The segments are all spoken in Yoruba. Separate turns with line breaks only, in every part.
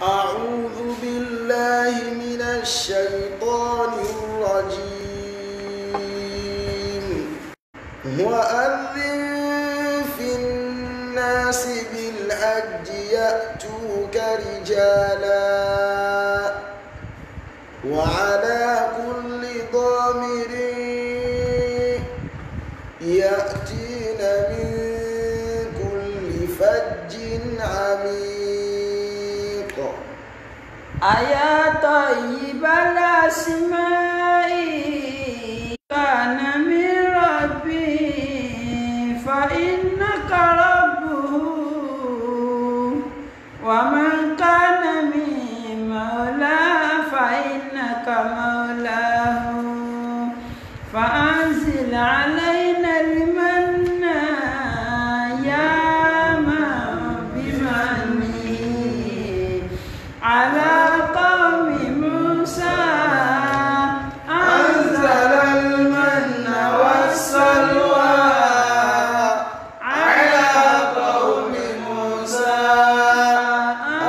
أعوذ بالله من الشيطان الرجيم وأذن في الناس بالحج يأتوك رجالا وعلى كل ضامر يأتين من كل فج عميق
يا طيب الأسماء كان من ربي فإنك ربه ومن كان من مولاه فإنك مولاه فأنزل علينا المن يا من بمنه على قوم موسى أنزل المن والسلوى على قوم موسى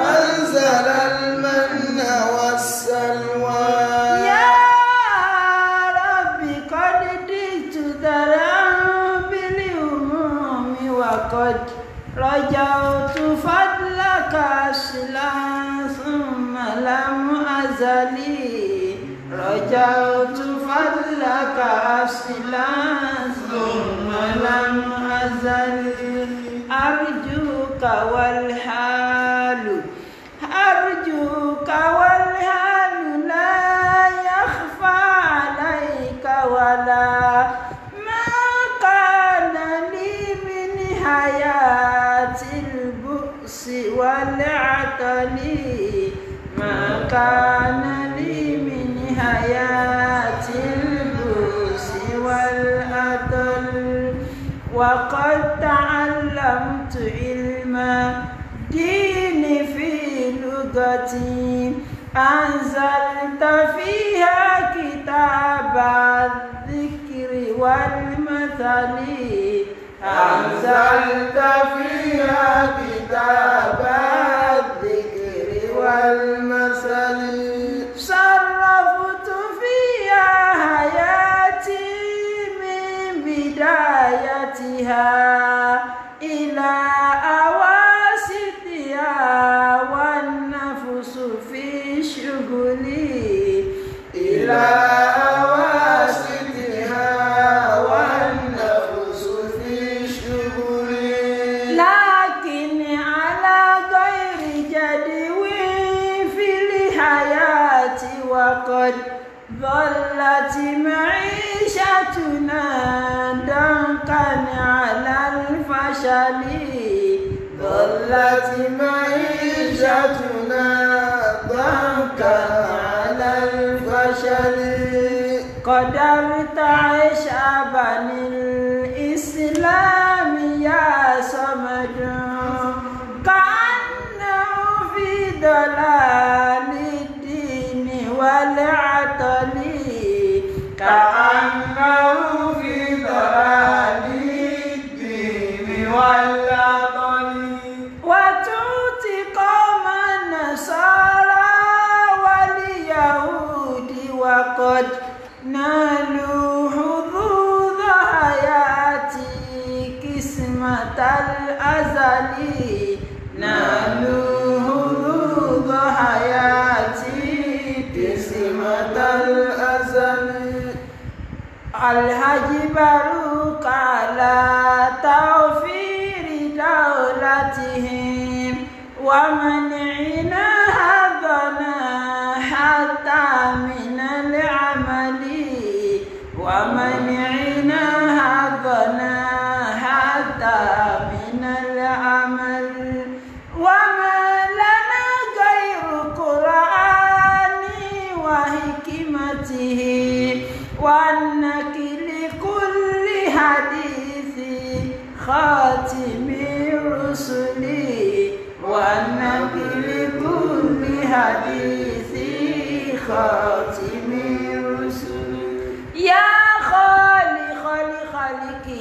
أنزل المن والسلوى
يا رب قد جئت ذرا بالهموم وقد رجوت فضلك أصلا ثم لم أزل رجوت فضلك أصلا ثم لم أزل أرجوك والحال لا يخفى عليك ولا ما كان لي من حياة البؤس والعطل ما كان لي من حياة البؤس والعطل وقد تعلمت علم الدين في لغتي أنزلت فيها كتاب الذكر والمثل أنزلت فيها كتاب الذكر والمثل صرفت فيها حياتي من بدايتها إلى أواسطها والنفس في شغلي إلى أواسطها والنفس في شغلي لكن على غير جدوى في الحياة وقد ظلت معيشتنا ضنكا على الفشل ظلت معيشتنا ضنكا على الفشل قدرت عيش بني الإسلام يا صمد كأنه في ضلال الدين والعطل كأنه في ضلال الدين والعطل وتؤتي قوم النصارى واليهود وقد نالوا حظوظ حياتي قسمة الأزل نالوا حظوظ حياتي قسمة الأزل الحج بروك على توفير دولتهم ومنعنا هذنا حتى من العمل ومنعنا هذنا حتى من العمل وما لنا غير قرآن وحكمته والنقل كل حديث خاتم الرسل والنقل كل حديث خاتم الرسل يا خالق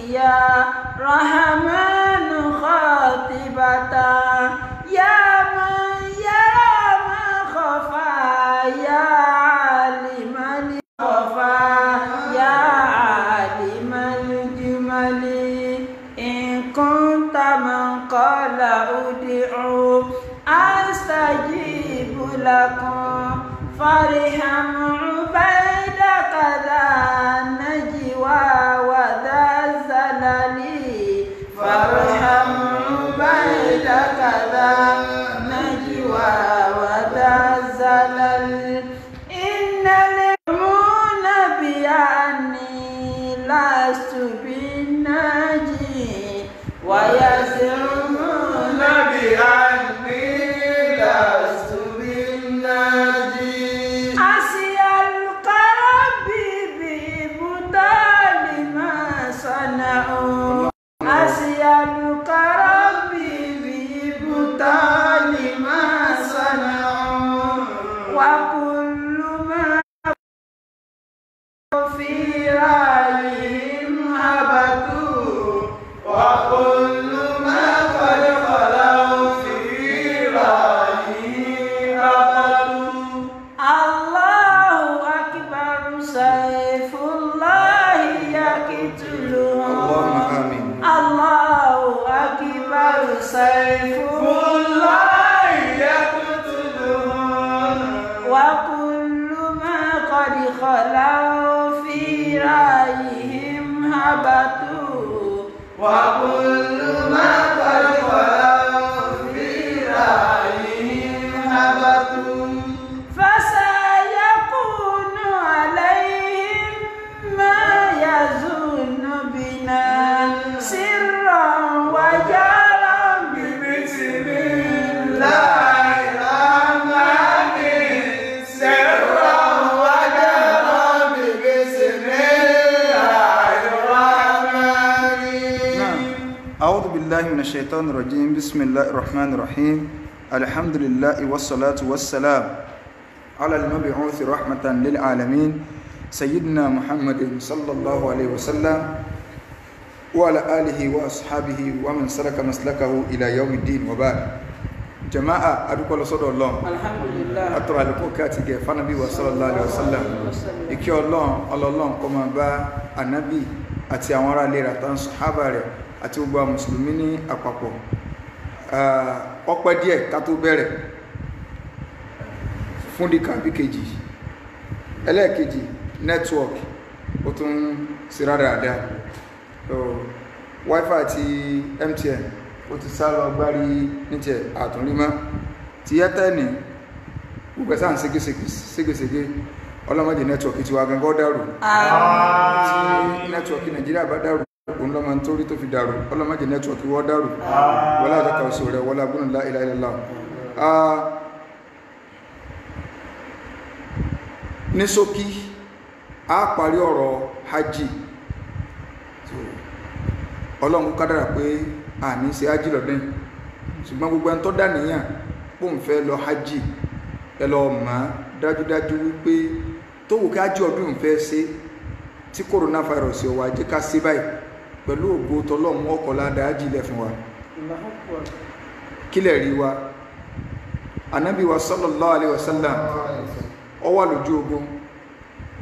يا رحمن خاطبة يا من لكم فارحم عبيدك ذا النجوى وذا الزلل فارحم عبيدك ذا النجوى وذا الزلل إن اليمون بأني لست بالناجي ويزعمون
بأني لست بالناجي
أسألك ربي ببطال ما صنعوا أسألك ربي ببطال ما صنعوا وكل ما في رأيهم هبطوا
وكل ما قد خلوا في رأيه أبدوا
الله أكبر سيف الله يقتلهم
اللهم آمين.
الله أكبر سيف
الله يقتلهم
وكل ما قد خلوا في رأيهم هبطوا
وكل ما قد خلوا في رأيهم هبطوا
فسيكون عليهم ما يظن بنا سرا وجهرا
بسم الله الرحمن سرا وجهرا بسم الله الرحمن
نعم. أعوذ بالله من الشيطان الرجيم. بسم الله الرحمن الرحيم. الحمد لله والصلاة والسلام على المبعوث رحمة للعالمين سيدنا محمد صلى الله عليه وسلم وعلى آله وأصحابه ومن سلك مسلكه إلى يوم الدين وبعد. جماعة أدوكو لصدر الله
الحمد لله
أترى لكم كاتيجي فنبي صلى الله عليه وسلم ìkẹ́ Ọlọ́run kó máa bá ànábì àti àwọn ará ilé rẹ̀ àtàwọn sàhábà rẹ̀ àti gbogbo àwọn mùsùlùmí ní àpapọ̀. Ọpẹ́ díẹ̀ ká tó bẹ̀rẹ̀ fún dìkà bí kejì ẹlẹ́ẹ̀kejì nẹ́tíwọ̀kì ó tún sí rádáadáa. Wi-Fi àti MTN ó ti sá lọ gbárí ní tiẹ̀ àtúnrímọ́ ti Airtel gbogbo ẹ̀sán ségesège ọlọ́mọdé nẹ́tíwọ̀kì tí wà gangan dárò tí nẹ́tíwọ̀kì Nàìjíríà bá dárò òun lọ́mọ nítorí tó fi dárò ọlọ́mọdé nẹ́tíwọ̀kì wọ́n dárò wọlá àjọkà òsì rẹ̀ wọlá gbónú la ilaha illallah. Ní ṣókí a parí ọ̀rọ̀ hajj. Ọlọ́run kádàrà pé a ní ṣe hajj lọ́dún ṣùgbọ́n gbogbo ẹni tó dá níyàn pò ń fẹ́ lọ hajj ẹ lọ mọ̀ dájúdájú wípé tó wù kí hajj ọdún ń fẹ́ ṣe tí coronavirus ó wá jẹ́ ká ṣe báyìí pẹ̀lú ògo tọlọ́run ọkọ̀lá dá hajj ilẹ̀ fún wa. Kílẹ̀ rí wa Ànábì wa sallallahu alaihi wasallam ó wà lójú ogun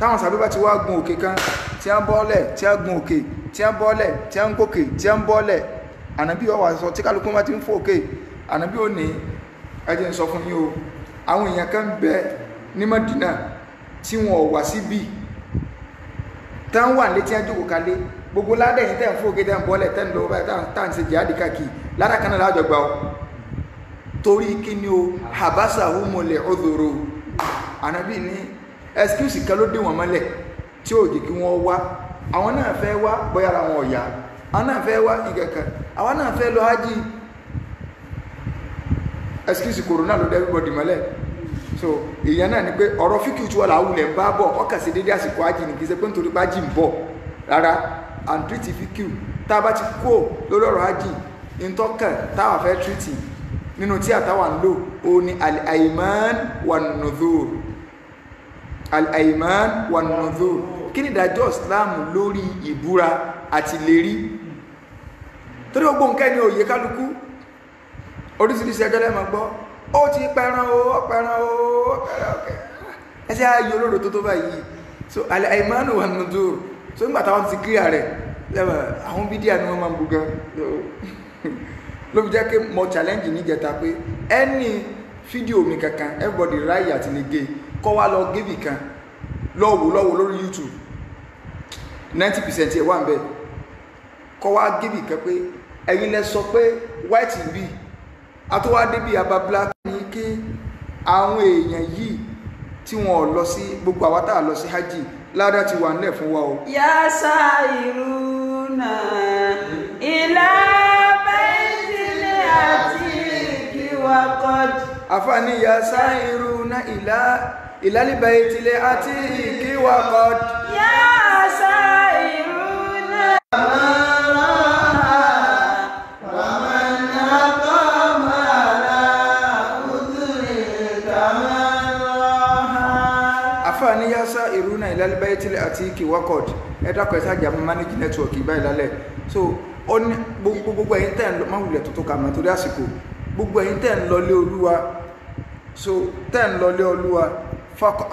táwọn sàbí bá ti wá gun òkè kan tí a ń bọ́ọ̀lẹ̀ tí a gun òkè tí a ń bọ́ọ̀lẹ̀ tí a ń gòkè tí a ń bọ́ọ̀lẹ̀ Ànábí ó wá sọ tí kálukú bá ti ń fò òkè Ànábí ó ní ẹjẹ́ ń sọ fún yín o àwọn èèyàn kan bẹ ní Mádínà tí wọn ò wá síbí tán wà létí ẹjọ́kò kalẹ̀ gbogbo ládẹ̀yìn tẹ́ ń fò òkè tẹ́ ń bọ́ọ̀lẹ̀ tẹ́ ń lọ báyìí tá ń ṣe jihadi káàkiri lára kan náà lájọ gbà ó torí kí ni o habasa humule udhuru Ànábí ní excuse kan ló dé wọn mọ́lẹ̀ tí ó jẹ́ kí wọ́n wá àwọn náà fẹ́ wá bóyá ara wọn ọ̀yá àwọn náà fẹ́ wá ìkẹ̀kẹ̀ àwọn náà fẹ́ lọ hajj excuse corona ló dé everybody mọ́lẹ̀ so èèyàn náà ni pé ọ̀rọ̀ fíkì tí wọ́n là wulẹ̀ ń bá bọ̀ ọkà sí dédé àsìkò hajj ní kì í ṣe pé nítorí pé hajj ń bọ̀ rárá and treat fíkì tá a bá ti kó lórí ọ̀rọ̀ hajj ìtọ́kàn táwa fẹ́ treat nínú tí àtàwà ń lò ó ní al-ayman wan-nudhur al-ayman wan-nudhur kí ni ìdájọ́ Islam lórí ìbúra àti lérí torí gbogbo nǹkan ní òye kálukú oríṣiríṣi ẹjọ́ lẹ́mọ̀ gbọ́ ó ti pẹran o ọpẹran o ọkẹ ẹsẹ́ ayé olóró tó báyìí so al-ayman wan-nudhur so nígbà táwọn ti kíyà rẹ̀ lẹ́mọ̀ àwọn bídíà ni wọ́n máa ń bu gan ló fi jẹ́ kí mo challenge níjẹta pé any fídíò mi kankan everybody ráyè àti lè gé kọ́ wá lọ gébì kan lọ́wọ́ lórí YouTube 90% ẹ̀ wà ń bẹ̀ kọ́ wá gébì kan pé ẹ̀yin lẹ sọ pé white ń bì àtúwádé bíi aba black ní kí àwọn èèyàn yìí tí wọn lọ sí gbogbo àwa tá a lọ sí hajj ládá ti wà nílẹ̀ fún wa o.
yá sáìrúnà ìlà bẹ́ẹ̀sílẹ̀ àti ìkíwà kọ́dù.
àfààní yá sáìrúnà ìlàlíbẹ̀ ìtìlẹ̀ àti ìkíwà kọ́dù.
yá sáìrúnà.
àfààní yá sáìrúnà ìlàlíbẹ̀ ìtìlẹ̀ àti ìkíwà kọ́dù. ẹ dákọ̀ ẹ̀ sájà manage network báyìí lálẹ́ so ó ní gbogbo ẹ̀yin tẹ́ ń lọ máwùlẹ̀ tuntun kà mọ́ torí àsìkò gbogbo ẹ̀yin tẹ́ ń lọlé olúwa so tẹ́ ń lọlé olúwa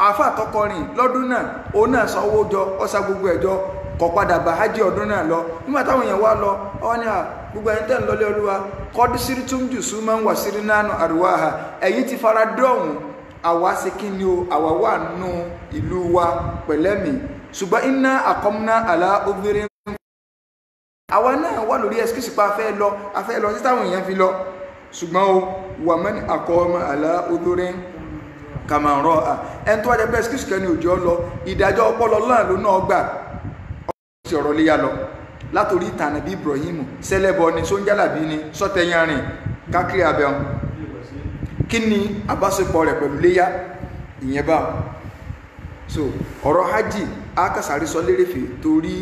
àfà àtọkọrin lọ́dún náà òun náà san owó jọ ọ̀sà gbogbo ẹ̀jọ kọ̀ padà bá hajj ọdún náà lọ nígbà táwọn èèyàn wá lọ ọ ní gbogbo ẹ̀yin tẹ́ ń lọlé olúwa kọ́dí sírí tún jù sú máa ń wà sírí nánú àríwá ha ẹ̀yin ti fara dọ́hùn àwa ṣe kí ni o àwa wà nù ìlú wa pẹ̀lẹ́mì ṣùgbọ́n iná àkọ́múná àlá obìnrin àwa náà wà lórí ẹsikísì pa afẹ́ lọ sí táwọn èèyàn fi lọ ṣùgbọ́n o wà mẹ́ni àkọ́mọ́ àlá obìnrin kàmàrọ̀ ẹni tó wájẹ́ pé ẹsikísì kẹ́ni òjò lọ ìdájọ́ ọpọlọ náà ló náà gbà ọ̀rọ̀ ti ọ̀rọ̀ léyà lọ látòrí ìtànà bí Ibrahim sẹlẹbọ ni sóńjálàbí ni sọtẹyàrin kákiri abẹ́hùn kí ni àbáṣepọ̀ rẹ̀ pẹ̀lú léyà ìyẹn bá so ọ̀rọ̀ hajj akásàrí sọ lérèfé torí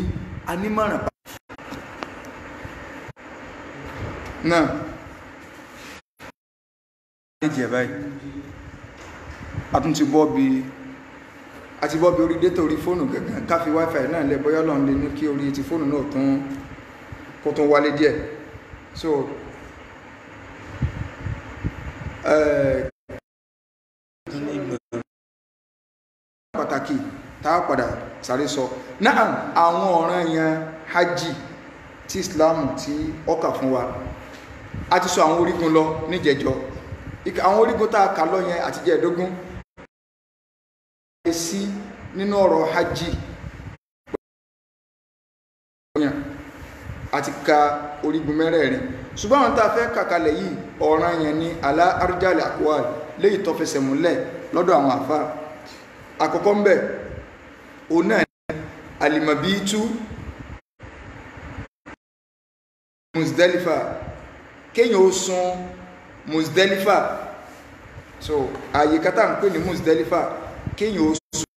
anímọ̀ràn náà méjì ẹ̀ báyìí àti bọ́ bí orí dẹ́tà orí fóònù gẹ̀gẹ̀ káfí wifi náà lẹ bọ́yọ́ lọ́n lè ní kí orí ti fóònù náà kó tún wálé díẹ̀ so pàtàkì táà padà sáré sọ náà àwọn ọ̀ràn yẹn hajj tí Islam tí ọkà fún wa a ti sọ àwọn orígun lọ níjẹjọ àwọn orígun tá a kà lọ yẹn àti jẹ́ẹ̀dógún sí nínú ọ̀rọ̀ hajj àti ka orígun mẹ́rẹ̀ẹ̀rin ṣùgbọ́n àwọn tá a fẹ́ kàkalẹ̀ yìí ọ̀ràn yẹn ní alá arjali akwal léyìí tó fẹsẹ̀ múlẹ̀ lọ́dọ̀ àwọn àfá àkọ́kọ́ ń bẹ̀ òun náà ní alimabitu Muzdalifa kéèyàn ó sùn Muzdalifa so ààyè kátà ń pè ní Muzdalifa kéèyàn ó sùn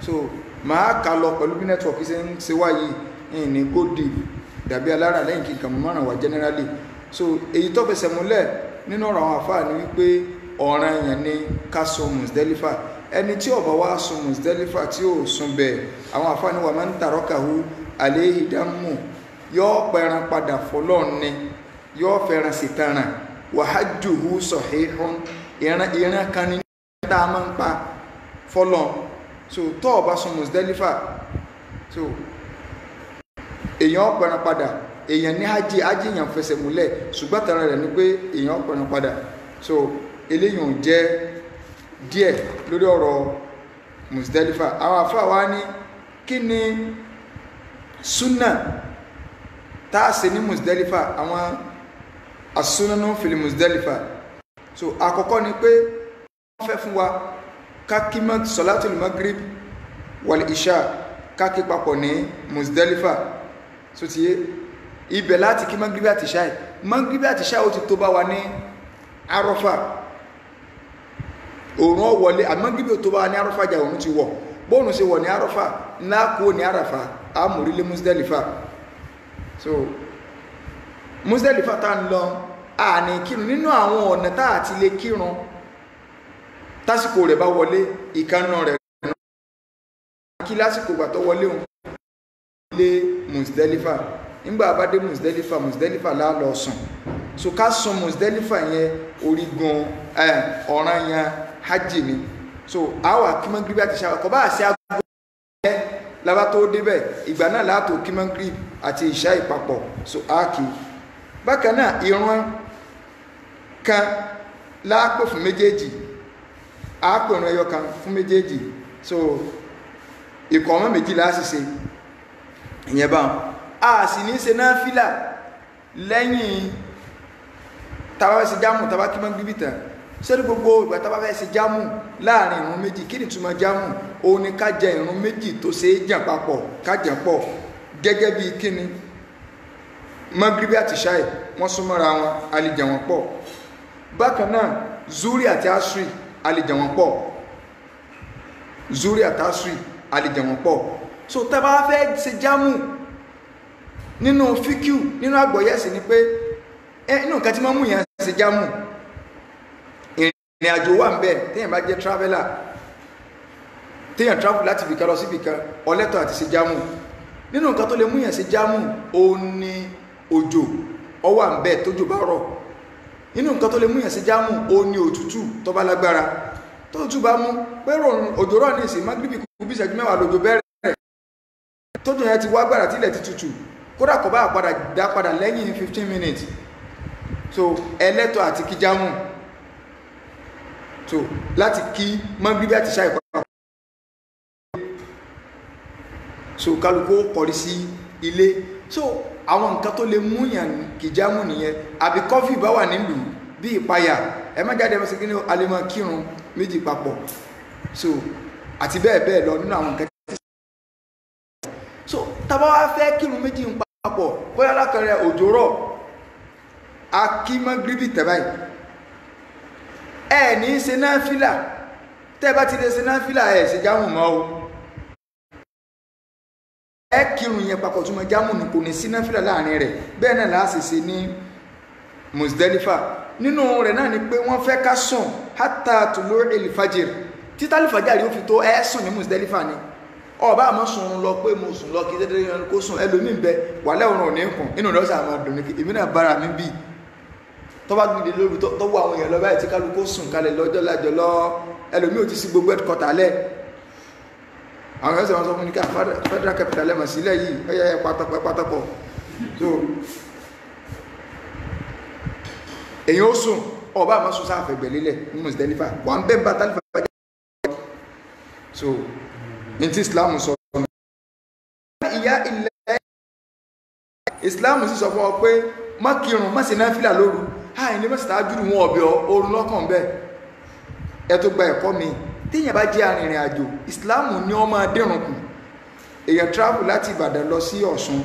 so máa kà lọ pẹ̀lú bí nẹ́tíwọ̀kì ṣe ń ṣe wáyé ní go deep dàbí alára lẹ́yìn kí nǹkan mọ́ràn wá generally so èyí tó fẹsẹ̀ múlẹ̀ nínú ọ̀rọ̀ àwọn àfáà ní wípé ọ̀ràn èèyàn ní ká sùn Muzdalifa ẹni tí ó bá wá sùn Muzdalifa tí ó sùn bẹ́ẹ̀ àwọn àfáà ní wa man tarakahu alayhi dammu yóò pẹran padà fọlọ́run ni yóò fẹ́ràn sí tanràn wa hajjuhu sahihun ìran kan ní tá a máa ń pa fọlọ́run so tó o bá sùn Muzdalifa so èèyàn pẹran padà èèyàn ní hajj èèyàn fẹsẹ̀ múlẹ̀ ṣùgbọ́n tẹ̀rẹ̀ rẹ̀ ni pé èèyàn pẹran padà so eléyìí jẹ́ díẹ̀ lórí ọ̀rọ̀ Muzdalifa àwọn àfáà wa ní kí ni súnà tá a ṣe ní Muzdalifa àwọn asúnánú fil Muzdalifa so àkọ́kọ́ ni pé wọ́n fẹ́ fún wa kákí solatul maghrib wal isha kákí papọ̀ ní Muzdalifa so ti yé ibẹ̀ láti kí magribi àti ṣáì magribi àti ṣáì ó ti tó bá wa ní Arọ́fà òòrùn ọ̀wọ́lé àmọ́ magribi ó tó bá wa ní Arọ́fà jà òòrùn ti wọ̀ bóòrùn ṣe wọ̀ ní Arọ́fà ńlá kó ní Àràfà àmúrílé Muzdalifa so Muzdalifa tá ń lọ àní kírun nínú àwọn ọ̀nà tá àti lè kírun tásìkò rẹ̀ bá wọlé ìkànnà rẹ̀ kí lásìkò gbà tó wọlé òun lé Muzdalifa nígbà bá dé Muzdalifa lálọ́ sùn so ká sùn Muzdalifa yẹn orígun ọ̀ràn yẹn hajj ni so àwa kí magribi àti ìṣá ọkọ̀ bá àṣẹ agbó ẹ̀ lábá tó débẹ̀ ìgbà náà látò kí magribi àti ìṣá ìpapọ̀ so áàkì bákan náà ìran kan láàpò fún méjèèjì àápòrún ẹyọ kan fún méjèèjì so ìkọ̀ọ̀mọ́ méjì láàṣìṣe ìyẹn bá a sì ní ṣe náfílà lẹ́yìn tàbá ṣe jámù tàbá kí Mágíríbì tán ṣé ní gbogbo ìgbà tàbá fẹ́ ṣe jámù láàrin ìrun méjì kí ni túmọ̀ jámù òun ni ká jẹ ìrun méjì tó ṣe é jàn papọ̀ ká jàn pọ̀ gẹ́gẹ́ bí kíni Mágíríbì àti ṣáì wọ́n súnmọ́ra wọn a lè jẹ wọn pọ̀ bákan náà zuri àti asri a lè jẹ wọn pọ̀ zuri àti asri a lè jẹ wọn pọ̀ so tàbá fẹ́ ṣe jámù nínú fíkíù nínú àgbọ̀yẹ̀sì ni pé inú nǹkan tí máa mú yẹn ṣe jámù ìrìn àjò wà ń bẹ téèyàn bá jẹ́ traveler téèyàn travel láti ibìkan lọ sí ibìkan ọlẹ́tọ̀ àti ṣe jámù nínú nǹkan tó lè mú yẹn ṣe jámù òun ni òjò ó wà ń bẹ tójò bá rọ̀ nínú nǹkan tó lè mú yẹn ṣe jámù òun ni òtútù tó bá lágbára tójò bá mú pé òjò rọ̀ ní ìsìn Mágíríbì kù bí ìṣẹ́jú mẹ́wàá lòjò bẹ̀rẹ̀ tójò yẹn ti wá gbára tílẹ̀ ti tutù kódà kò bá dá padà lẹ́yìn 15 minutes so ẹlẹ́tọ̀ àti kí jámù so láti kí Mágíríbì àti ṣáì papọ̀ so kálukú kọrí sí ilé so àwọn nǹkan tó lè múyàn kí jámù nìyẹn àbí kọfí bá wà nílùú bí ìpayà ẹ má jáde ẹmọ sí kí ní alẹ́mọ kírun méjì papọ̀ so àti bẹ́ẹ̀ bẹ́ẹ̀ lọ nínú àwọn nǹkan so tàbá wá fẹ́ kírun méjì ń papọ̀ bóyá lákàrẹ òjò rọ̀ a kí Mágíríbì tẹ̀báì ẹ ní ṣe náfílà tẹ́ bá ti lè ṣe náfílà ẹ̀ ṣe jámù mọ́ o ẹ kírun yẹn papọ̀ túnmọ̀ jámù ní kò ní sí náfílà láàrin rẹ̀ bẹ́ẹ̀ náà láà sì ṣe ní Muzdalifa nínú rẹ̀ náà ni pé wọ́n fẹ́ ká sùn hátà tulu'il fajr títà lè fàjáre ó fi tó ẹ sùn ní Muzdalifa ni ọba àmọ́ sùn lọ pé mo sùn lọ kí dédé kó sùn ẹlòmíì bẹ wà lẹ́wọ̀n òní kùn inú rẹ̀ sà máa dùn ní èmi náà bára mi bí tó bá gbìdé lórí tó wọ àwọn èèyàn lọ báyìí tí kálukú sùn kalẹ̀ lọ́jọ́ lájọ lọ ẹlòmíì ò ti sí gbogbo ẹ̀kọ́ta lẹ̀ àwọn ẹ̀sẹ̀ wọn sọ fún ní ká federal capital lẹ́mọ̀ sílẹ̀ yìí ẹ̀yẹ pátápọ̀ so èyàn ó sùn ọba àmọ́ sùn sáfẹ̀gbẹ̀ lélẹ̀ ní Muzdalifa wọ́n bẹ́ẹ̀ bá tálífà so ní tí Islam sọ ìyá ilẹ̀ Islam sì sọ fún ọ pé má kírun má ṣe náfílà lóru háì ní mẹ́sìtá jùlọ wọn ọ̀bẹ̀ orun lọ́kàn bẹ́ẹ̀ ẹ tó gba ẹ̀kọ́ mi téèyàn bá jẹ́ arìnrìn àjò Islam ní ó máa dẹ̀rùn kù èèyàn travel láti Ìbàdàn lọ sí Ọ̀ṣun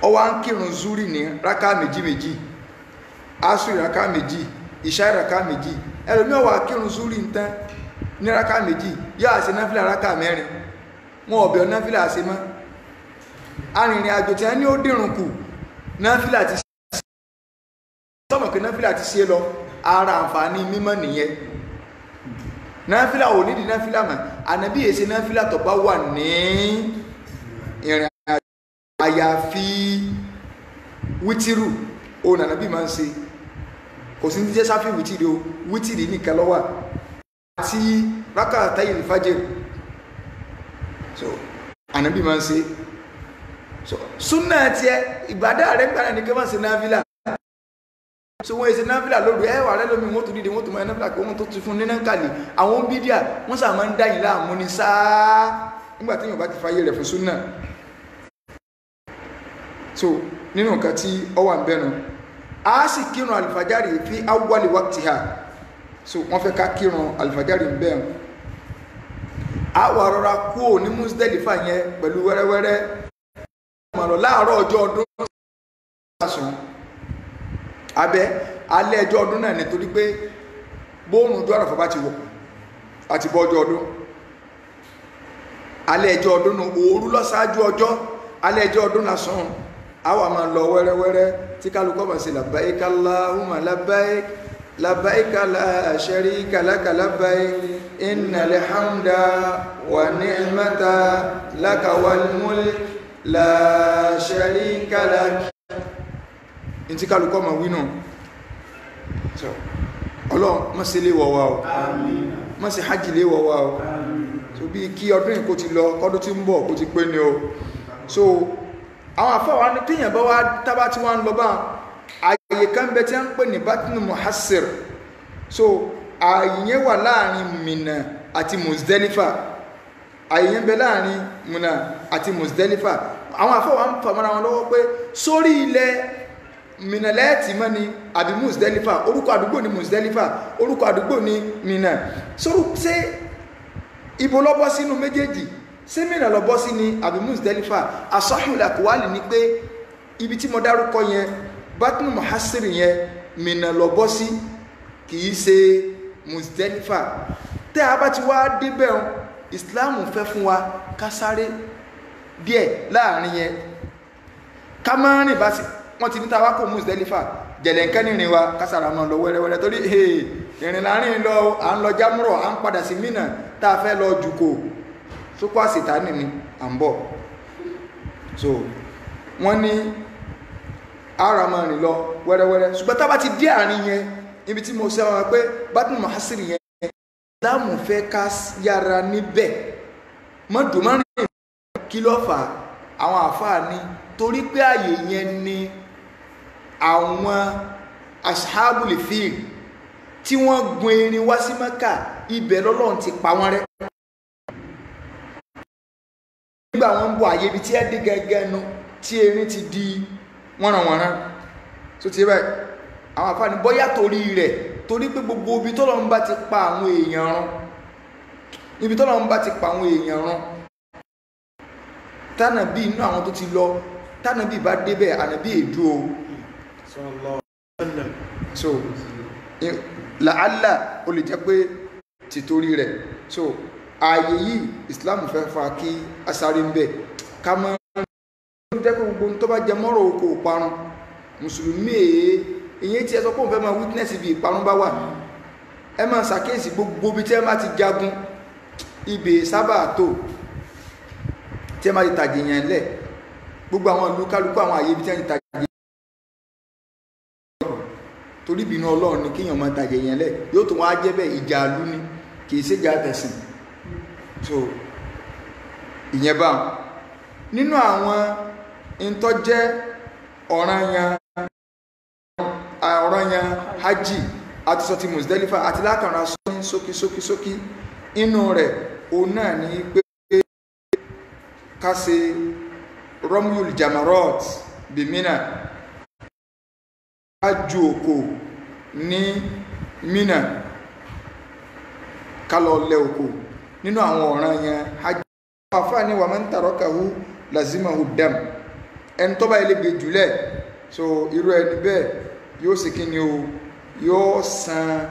ó wá ń kírun zuri ní rákà méjì asuri rákà méjì ìṣáì rákà méjì ẹlòmíì wá kírun zuri ń tán ní rákà méjì yóò àṣẹ náfílà rákà mẹ́rin wọn ọ̀bẹ̀ náfílà àṣẹ mọ́ arìnrìn àjò tí a ní ó dìrùn kù náfílà ti ṣe sọmọ pé náfílà ti ṣe lọ ara àǹfààní mímọ́ nìyẹn náfílà ò nídìí náfílà mọ́ ànábì èsè náfílà tó bá wà ní ìrìn àjò àyàfi wítírù òun ànábì máa ń ṣe kò sí ní jẹ́ sáfì wítírì o wítírì nìkan ló wà àti rákàtàyìn fajr so ànábì máa ń ṣe so súnà tiẹ̀ ìbádà rẹ̀ gbára ní kẹ́mà sí náfílà so wọ́n èsì náfílà lóru ẹwà rẹ̀ lómi wọ́n tó dìde wọ́n tó mọ́ náfílà kí wọ́n tó ti fún nínú kàlì àwọn bídíà wọ́n sà máa ń dáyìn láàmú ní sáá nígbà tí yóò bá ti fàyè rẹ̀ fún súnà so nínú nǹkan tí ó wà ń bẹ́nu a sì kírun alifajari fi awwali waqtiha so wọ́n fẹ́ ká kírun alifajari ń bẹ́ẹ̀ a wà rọra kúrò ní Muzdalifa yẹn pẹ̀lú wẹ́rẹ́wẹ́rẹ́ mọ̀rọ̀ láàárọ̀ ọjọ́ ọdún abẹ́ alẹ́ ọjọ́ ọdún náà nítorí pé bóòrùn ojú àràfà bá ti wọ̀ àti bọ́ ọjọ́ ọdún alẹ́ ọjọ́ ọdún òru lọ ṣáájú ọjọ́ alẹ́ ọjọ́ ọdún lásán àwa máa lọ wẹ́rẹ́wẹ́rẹ́ tí kálukọ́ bá ṣe labbaik Allahumma labbaik labbaik la sharika laka labbaik innal hamda wa ni'mata laka wal mulk la sharika lak inti kálukọ́ máa wí náà so Ọlọ́run má ṣe lé wọ̀wá o àmín má ṣe hajj lé wọ̀wá o so bí kí ọdún yìí kó ti lọ kọ́dún tí ń bọ̀ kó ti pé ní o so àwọn àfáwà ní tíyàn bá wá tábá tí wọ́n ń lọ bá ayé ààyè kan bẹ tí a ń pè ní Batnu Muhassir, so ààyè yẹn wà láàrin Mina àti Muzdalifa, ààyè yẹn bẹ láàrin Mina àti Muzdalifa. Àwọn àfọwọ́ ń fàmọ́ra wọn lọ́wọ́ pé sórí ilẹ̀ Mina lẹ́ẹ̀tì mọ́ ni àbí Muzdalifa, orúkọ àdúgbò ní Muzdalifa, orúkọ àdúgbò ní Mina. Ṣé ibo ló bọ́ sínú méjèèjì? Ṣé Mina ló bọ́ sí ni àbí Muzdalifa? Asahul aqwali ni pé ibi tí mo dárúkọ yẹn Batnu Muhassir yẹn Mina ló bọ́ sí, kìí ṣe Muzdalifa. Tẹ́ a bá ti wá débẹ̀ o, Islam fẹ́ fún wa ká sáré díẹ̀ láàrin yẹn, ká máa rìn bá sí wọ́n ti ní tàwa kò Muzdalifa jẹ̀lẹ̀ǹkẹ́ nìrìn wa kásàrà máa lọ wẹ́rẹ́wẹ́rẹ́ torí ìrìn láàrin lọ à ń lọ Jámúrọ̀, à ń padà sí Mínà tá a fẹ́ lọ jùkò sókó àsìtánì ni à ń bọ̀. So wọ́n ní ara máa rìn lọ wẹ́rẹ́wẹ́rẹ́, ṣùgbọ́n tá a bá ti dé àárín yẹn ibi tí mo sẹ́wọ̀n pé Batnu Muhassir yẹn láàmú fẹ́ ká yára níbẹ̀ mọ́dùmárìn kí ló fà á. Àwọn àfáà ní torí pé ààyè yẹn ni àwọn ashabul fil tí wọ́n gun erin wá sí Mẹ́kà, ibẹ̀ lọ́lọ́run ti pa wọ́n rẹ́. Nígbà wọ́n ń bọ̀ àyè ibi tí ẹ dé gẹ́gẹ́ nu tí erin ti di wọ́nranwọ̀nran tó ti bẹ́ẹ̀. Àwọn àfáà ní bóyá torí rẹ̀, torí pé gbogbo ibi tọ́lọ́run bá ti pa àwọn èèyàn run, ibi tọ́lọ́run bá ti pa àwọn èèyàn run, tánàbí inú àwọn tó ti lọ, tánàbí bá débẹ̀ ànàbí èdú o. So làálà ó lè jẹ́ pé tìtorí rẹ̀. So ààyè yìí Islam fẹ́ fa kí asáré ń bẹ̀ ká mọ́ jẹ́ pé gbogbo tó bá jẹ mọ́rọ̀ oko parun. Mùsùlùmí èyí tí ẹ sọ pé òun fẹ́ máa witness bí ìparun bá wà, ẹ máa ṣàkíyèsí gbogbo bí tí ẹ máa ti jagun ibè sábà tó tí ẹ máa ti tàjè yẹn lẹ̀, gbogbo àwọn ìlú kálukú àwọn àyè ibi tí ẹ ti tàjè torí ìbínú Ọlọ́run ni kíyàn máa tàjè yẹn lẹ̀, yóò tó wọ́n á jẹ́ bẹ́ẹ̀ ìjà ìlú ni kìí ṣe ìjà tẹ̀sìn. So ìyẹn bá nínú àwọn ìtọ́jẹ́ ọ̀ranyàn hajj àti sọ ti Muzdalifa àti lákàrà sókí inú rẹ̀ òun náà ní pé ká ṣe Ramyul Jamarot bí Mina, ká ju òkò ní Mina, ká lọ lẹ òkò nínú àwọn ọ̀ranyàn hajj. Àfáà ní wa man tarakahu lazimahu dam, ẹni tó bá ilé gbé jùlẹ̀, so irú ẹni bẹ́ẹ̀ yóò sì kí ni o, yóò san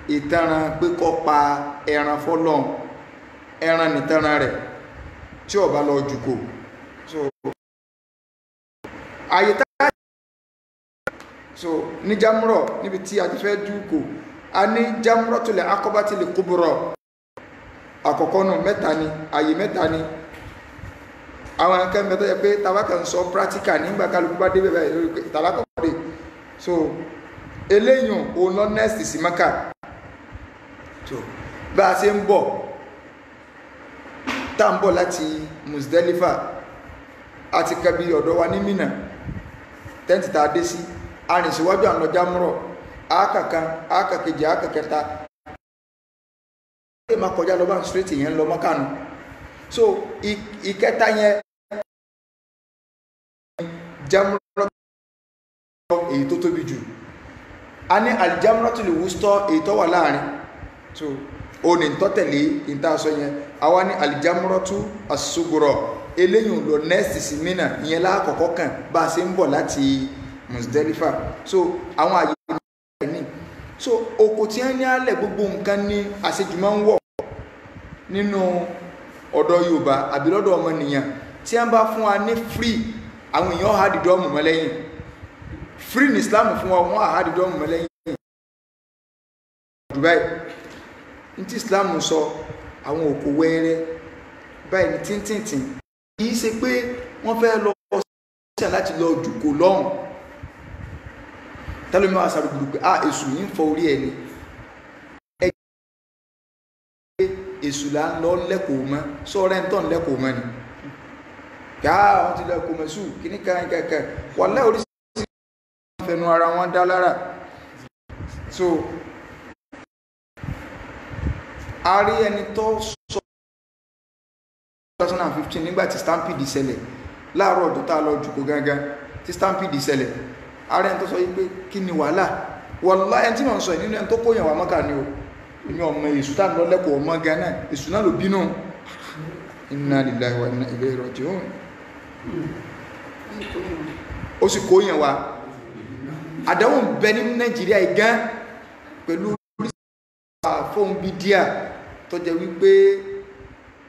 ìtanràn pé kó pa ẹran fọ́lọ́run, ẹran nìtanràn rẹ̀ tí ó bá lọ jùkò. So àyè tá so ní Jamrọ̀ níbi tí a ti fẹ́ jùkò, a ní Jamratul Aqabatil Kubra àkọ́kọ́ nù mẹ́ta ni, àyè mẹ́ta ni. Àwọn akẹ́ mẹ́ta yẹ pé tabaka ń sọ practical nígbà kálukú bá dé bẹ̀rẹ̀ lórí tabaka pàdé. So eléyìn òun lọ next sí Mẹ́kà. So bá a ṣe ń bọ̀ tá ń bọ̀ láti Muzdalifa àti kẹbi ọ̀dọ̀ wa ní Mina tẹ́ǹtì tá a dé sí, arìn síwájú àwọn ọjà Jamrọ̀ àákàkan àákàkejì àákàkẹta ẹ máa kọjá lọ bá ń straight yẹn lọ mọ́kànù. So ìkẹta yẹn Jamrọ̀ èyí tó tóbi jù, a ní Al-Jamratul Wusta èyí tó wà láàrin. So o ní tó tẹ̀lé ìta sọ yẹn, àwa ní Al-Jamratu As-Sughra eléyìn lọ next sí Mina, ìyẹn láàkọ́kọ́ kan bá a ṣe ń bọ̀ láti Muzdalifa. So àwọn àyè ní so oko tí wọ́n ní alẹ̀ gbogbo nǹkan ní àṣejù máa ń wọ̀ nínú ọ̀dọ̀ Yorùbá àbí lọ́dọ̀ ọmọnìyàn. Tí wọ́n bá fún wa ní free, àwọn èèyàn ha dìdọ́ ọmọ mọ́lẹ́yìn. Free ní Islam fún wa, wọ́n ha dìdọ́ ọmọ mọ́lẹ́yìn. Dubai ní tí Islam sọ àwọn òkò wẹ́rẹ́ báyìí ní tíntìntín, kìí ṣe pé wọ́n fẹ́ lọ sí láti lọ jùkò lọ́hùn tẹ́lẹ̀ mọ́ àṣàrò gbùgbù pé èṣù yìí ń fọ orí ẹni èṣù là ń lọ lẹ́kọ̀ọ́ mọ́, sọ́ọ́rẹ́ ń tọ́ lẹ́kọ̀ọ́ mọ́ ni gáà wọ́n ti lẹ́kọ̀ọ́ mọ́ sùn kí ní kankan wà láì oríṣiríṣi fẹnu fẹnu ara wọn dá lára. So a rí ẹni tó sọ 2015 nígbàtí stampede ṣẹlẹ̀ láàárọ̀ ọjọ́ tá a lọ jùkú gangan tí stampede ṣẹlẹ̀, a rí ẹni tó sọ yí pé kí ni wàhálà wallahi ẹni tí wọ́n sọ nínú ẹni tó kóyàn wà Mọ́kà ni o, èmi ọmọ èṣù tá lọ lẹ́kọ̀ọ́ ọmọ Ghana èṣù náà ló bínú. Inna lillahi wa inna ilayhi raji'un. Ó sì kóyàn wá àdáwọn bẹ ní Nàìjíríà igán pẹ̀lú fóun bídíà tó jẹ́ wípé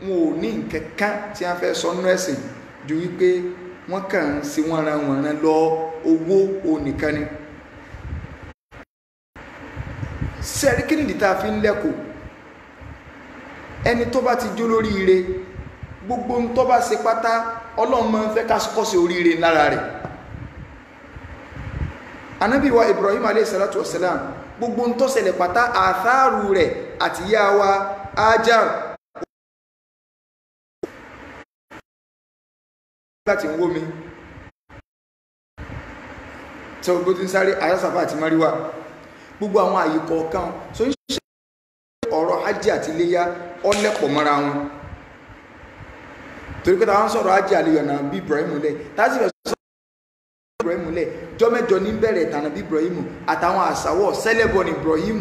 wọn ò ní nǹkankan tí a fẹ́ sọ nínú ẹ̀sìn ju wípé wọ́n kàn ń sí wọ́n ran lọ owó onìkan ni. Sẹ́rí kí nìdí tá a fi ń lẹ́kọ̀ọ́ ẹni tó bá ti jó lórí ire gbogbo ń tó bá ṣe pátá Ọlọ́run máa ń fẹ́ ká kọ́sí oríire lára rẹ̀. Ànábì wa Ibrahim alayhi salatu wassalam gbogbo ń tó ṣẹlẹ̀ pátá àtharu rẹ̀ àti ìyá wa Hajar láti ń wó mi tí ó gbótí ń sáré àyásàfà àti Máríwá gbogbo àwọn àyè kọ̀ọ̀kan so ń ṣe ọ̀rọ̀ hajj àti iléyá ọlẹ́pọ̀ mọ́ra wọn torí pé táwọn sọ̀rọ̀ hajj àlèyànà bí Ibrahim lẹ̀ tásì fẹ́ sọ̀rọ̀ Ibrahim lẹ̀ jọ́mẹ́jọ ní bẹ̀rẹ̀ ìtànà bí Ibrahim àtàwọn àṣàwọ̀ sẹ́lẹ̀bọ̀ ní Ibrahim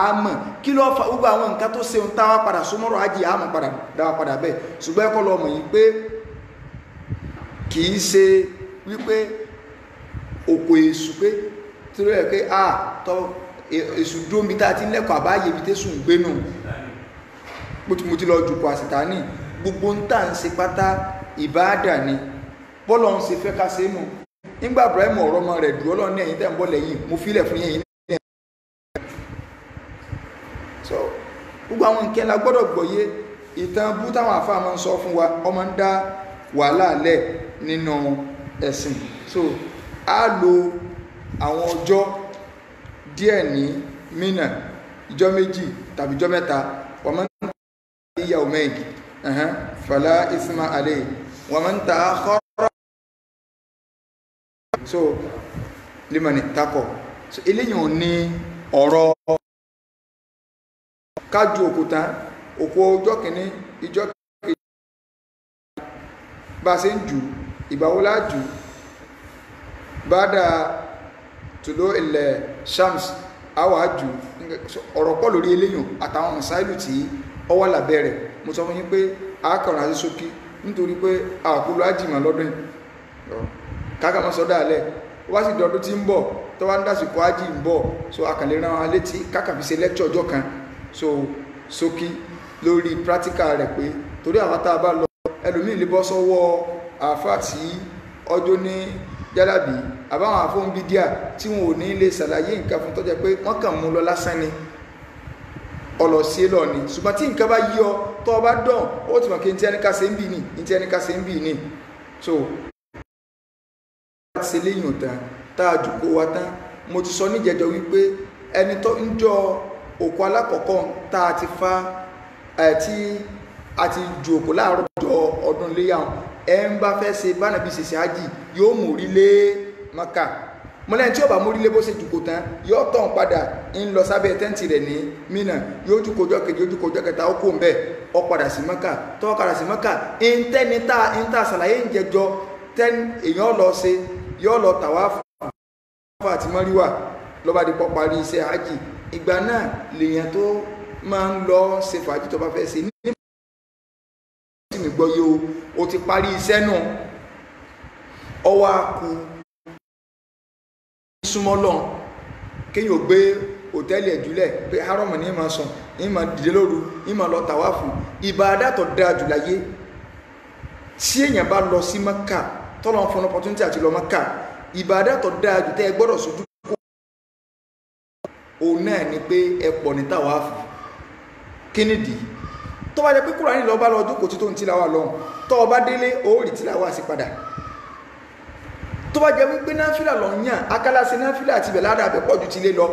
àmọ́ kí ló fa gbogbo àwọn nǹkan tó ṣe ń táwa padà súnmọ́rọ̀ hajj àmọ́ padà dáwà padà bẹ́ẹ̀ ṣùgbọ́n ẹ̀kọ́ lọ́mọ yìí pé kìí ṣe wípé òkò èṣù pé tí ó rẹ̀ pé tọ́ èṣù dómi tá ti lẹ́kọ̀ọ́ àbáyé ibi tẹ́sùn gbénú mo ti lọ jùkọ̀ àsìtánì gbogbo ń tà ń ṣe pátá ìbáàdà ni bọ́lọ̀ ń ṣe fẹ́ ká ṣe nù nígbà Ibrahim ọ̀rọ̀ ọmọ rẹ̀ dúró lọ ní ẹ̀yìn tẹ́ ń bọ́ lẹ́yìn mo fílẹ̀ fún yẹn so gbogbo àwọn nǹkan la gbọ́dọ̀ gbọ́yé ìtàn bú táwọn àfáà máa ń sọ fún wa ọmọ ń dá wàhálà lẹ̀ nínú ẹ̀sìn so a lo àwọn ọjọ́ díẹ̀ ní Mínà ìjọ méjì tàbí ìjọ mẹ́ta wọ́n máa ń ta ìyàwó mẹ́yìn fàlá isma alẹ́ wọ́n máa ń ta àkọ́rọ́ so limani takọ̀ so eléyìn ò ní ọ̀rọ̀ kájú òkúta òkú ọjọ́ kìíní ìjọ kejì bá ṣe ń jù ìgbàwólá jù bá dáa tùló ilẹ̀ shams àwájú ọ̀rọ̀ pọ̀ lórí eléyìn àtàwọn mọ̀sáìlù tí ó wà lábẹ́ rẹ̀ mo sọ fún yín pé àákàrà sí sókí nítorí pé àkúlù ájìmọ̀ lọ́dún kákàmọ́ sọ́dá alẹ́ wá sí ìdọ́dún tí ń bọ̀ tó wá ń dásìkò ájì ń bọ̀ so àkànlẹ̀ rán wa létí kákàfi ṣe lẹ́kṣọ̀ ọjọ́ kan so sókí lórí practical rẹ̀ pé torí àwọn tá a bá lọ ẹlòmíì lè bọ́ sọ́wọ́ àáfà tí ọjọ́ ní jálàbí àbáwọn àfóhùn bídíà tí wọn ò ní lè ṣàlàyé nǹkan fún tó jẹ́ pé wọ́n kàn mú lọ lásán ni ọlọ́sí lọ ni ṣùgbọ́n tí nǹkan bá yí ọ tó bá dán ó ti mọ̀ kí n tí ẹnìká ṣe ń bì ní n tí ẹnìká ṣe ń bì ní so láti ṣe léyìn òtàn tá a jùkó wa tán mo ti sọ níjẹjọ wípé ẹni tó ń jọ òkú alákọ̀ọ́kọ́ tá a ti fa tí a ti ju òkú láàárọ̀ ọdún léyàwó ẹ ń bá fẹ́ ṣe bánàbí ṣe ṣe ájì yóò mórí lé Mákà mọ́lẹ́ni tí ó bá mórí lé bó ṣe jùkò tán yóò tàn padà ń lọ sábẹ́ tẹ́ǹtì rẹ̀ ní Mínà yóò jùkò ọjọ́ kejì yóò jùkò ọjọ́ kẹta ó kó ń bẹ̀ ọ padà sí Mákà tọ́wọ́ padà sí Mákà ìntẹ́ni tá ṣàlàyé ń jẹjọ èèyàn lọ ṣe yóò lọ tàwáfù àti Máríwá lọ́ba dípọ̀ parí iṣẹ́ ájì ìgbà náà lèèyàn tó máa ń lọ ṣe fàájì tó bá fẹ́ ṣe ní gbọ́ yóò o ti parí iṣẹ́ náà ọwọ́ akú súnmọ́lọ́n kéyàn gbé hòtẹ́lì ẹ̀júlẹ̀ pé hárọ̀mù ní ìmọ̀ sàn ìmọ̀ dìde lóru ìmọ̀ lọ tàwáfù ìbádà tó dáa jù láyé tí èèyàn bá lọ sí Mákà tọ́lọ́ fún opportunity àti lọ Mákà ìbádà tó dáa jù tẹ́ ẹ gbọ́dọ̀ sojú kó òun náà ni pé ẹ pọ̀ ní tàwáfù kí nìdí tó bá jẹ́ pé Kùránì lọ bá lọ jókòó tí tó ń tìláwà lọ tó bá délé ó rí tìláwà sí padà tó bá jẹ́ wípé náfílà lọ yàn akálàsí náfílà àti bẹ̀ládà àbẹ̀ pọ̀ ju ti lé lọ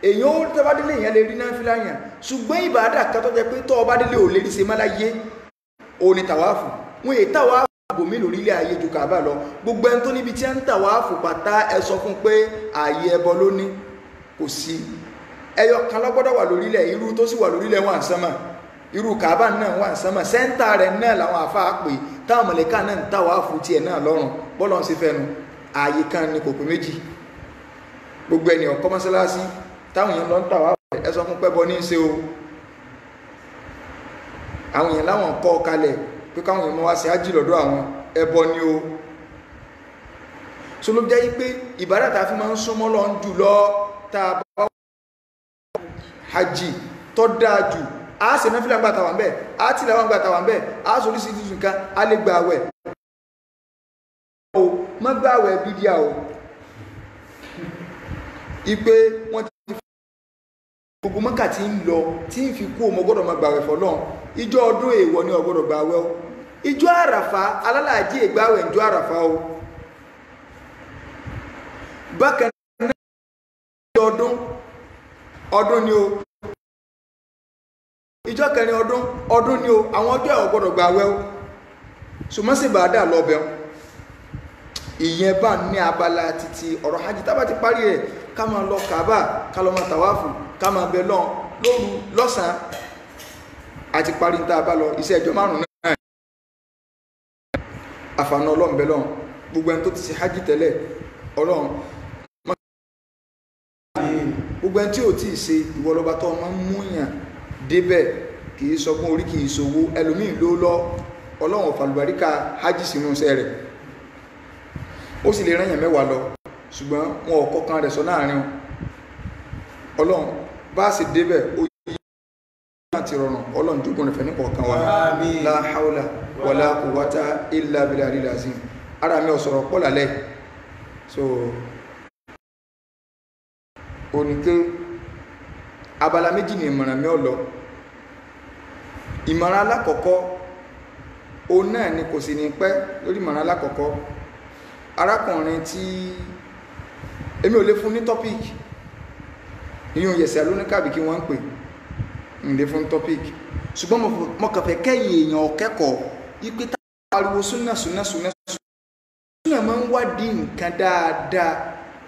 èyàn ó tó bá délé èyàn lè rí náfílà yàn ṣùgbọ́n ìbádà kan tó jẹ́ pé tó bá délé ò lè rí ṣe má láyé òní tàwáfù wọn èyí tàwáfù bòmí lórílẹ̀ ayé ju Kaaba lọ gbogbo ẹni tó níbi tí ń tàwáàfù pátá ẹ sọ fún pé ààyè ẹbọ ló ní kò sí ẹyọ kan ló gbọ́dọ̀ wà lórílẹ̀ irú tó sì wà lórílẹ̀ wà ń sánmà irú Kaaba náà wà ń sánmà sẹ́ńtà rẹ̀ náà làwọn àfáà pè táwọn mọ̀lẹ́kà náà ń tàwáàfù tiẹ̀ náà lọ́rùn bọ́lọ̀ ń ṣe fẹ́nu ààyè kan ní kò pé méjì gbogbo ẹni ọkọ mọ́sálásí táwọn èèyàn lọ ń tàwáàfù ẹ sọ fún pẹ́bọ ní í ṣe o àwọn èèyàn láwọn kọ́ kalẹ̀ pé káwọn èèyàn wá sí ájì lọ́dọ̀ àwọn ẹbọ ni o so ló jẹ́ pé ìbádà tá a fi máa ń súnmọ́ lọ ń jù lọ tá a bá hajj tó dáa jù a ṣe náfìlà gbà tàwọn bẹ́ẹ̀ a tìlàwọ̀n gbà tàwọn bẹ́ẹ̀ a sọ oríṣiríṣi nǹkan a lè gba àwẹ̀ o má gba àwẹ̀ bídíà o ipe wọ́n ti gbogbo mọ́kà tí ń lọ tí ń fi kú ọmọ gbọ́dọ̀ máa gbàwẹ̀ fọ́lọ́run ìjọ ọdún èèwọ̀ ni ó gbọ́dọ̀ gbàwẹ̀ o ìjọ àràfà alálàájì ìgbàwẹ̀ ìjọ àràfà o bákan náà ọdún ni o ìjọ kẹrin ọdún ni o àwọn ọjọ́ ẹ̀ ó gbọ́dọ̀ gbàwẹ̀ o ṣùgbọ́n sì bá dà lọ́bẹ̀ o ìyẹn bá ní abala títí ọ̀rọ̀ hajj tá bá ti parí rẹ̀ ká máa lọ Kaaba ká lọ máa tàwáfù ká máa bẹ lọ́n lóru lọ́sàn-án àti parí ń tá a bá lọ iṣẹ́ ẹjọ́ márùn-ún náà àfààní ọlọ́run bẹ lọ́n gbogbo ẹni tó ti ṣe hajj tẹ́lẹ̀ ọlọ́run gbogbo ẹni tí ò tí ì ṣe ìwọ lọ́ba tó máa ń múyàn débẹ̀ kì í sọgbọ́n orí kì í ṣòwò ẹlòmíì ló lọ ọlọ́run fàlùbáríkà hajj sínú iṣẹ́ rẹ̀ ó sì lè rányàn mẹ́wàá lọ ṣùgbọ́n wọn ò kọkàn rẹ̀ sọ láàrin ọlọ́run bá sì débẹ̀ ó yí láti rọrùn ọlọ́run jókòó rẹ̀ fẹ́ nípa ọ̀kan wa la hawla wala quwwata illa billahil azim ara mi ò sọ̀rọ̀ pọ̀ lálẹ́ so oníke abala méjì ni ìmọ̀ràn mi ò lọ ìmọ̀ràn alákọ̀ọ́kọ́ òun náà ni kò sì ní pẹ́ lórí ìmọ̀ràn alákọ̀ọ́kọ́ arákùnrin tí èmi ò lè fún ní topic ìyún yẹ̀sẹ̀ alóníkàbí kí wọ́n ń pè ń lè fún topic ṣùgbọ́n mo kàn fẹ́ kẹ́yìn èèyàn kẹ́kọ̀ọ́ wípé tá a pariwo súnà máa ń wádìí nǹkan dáadáa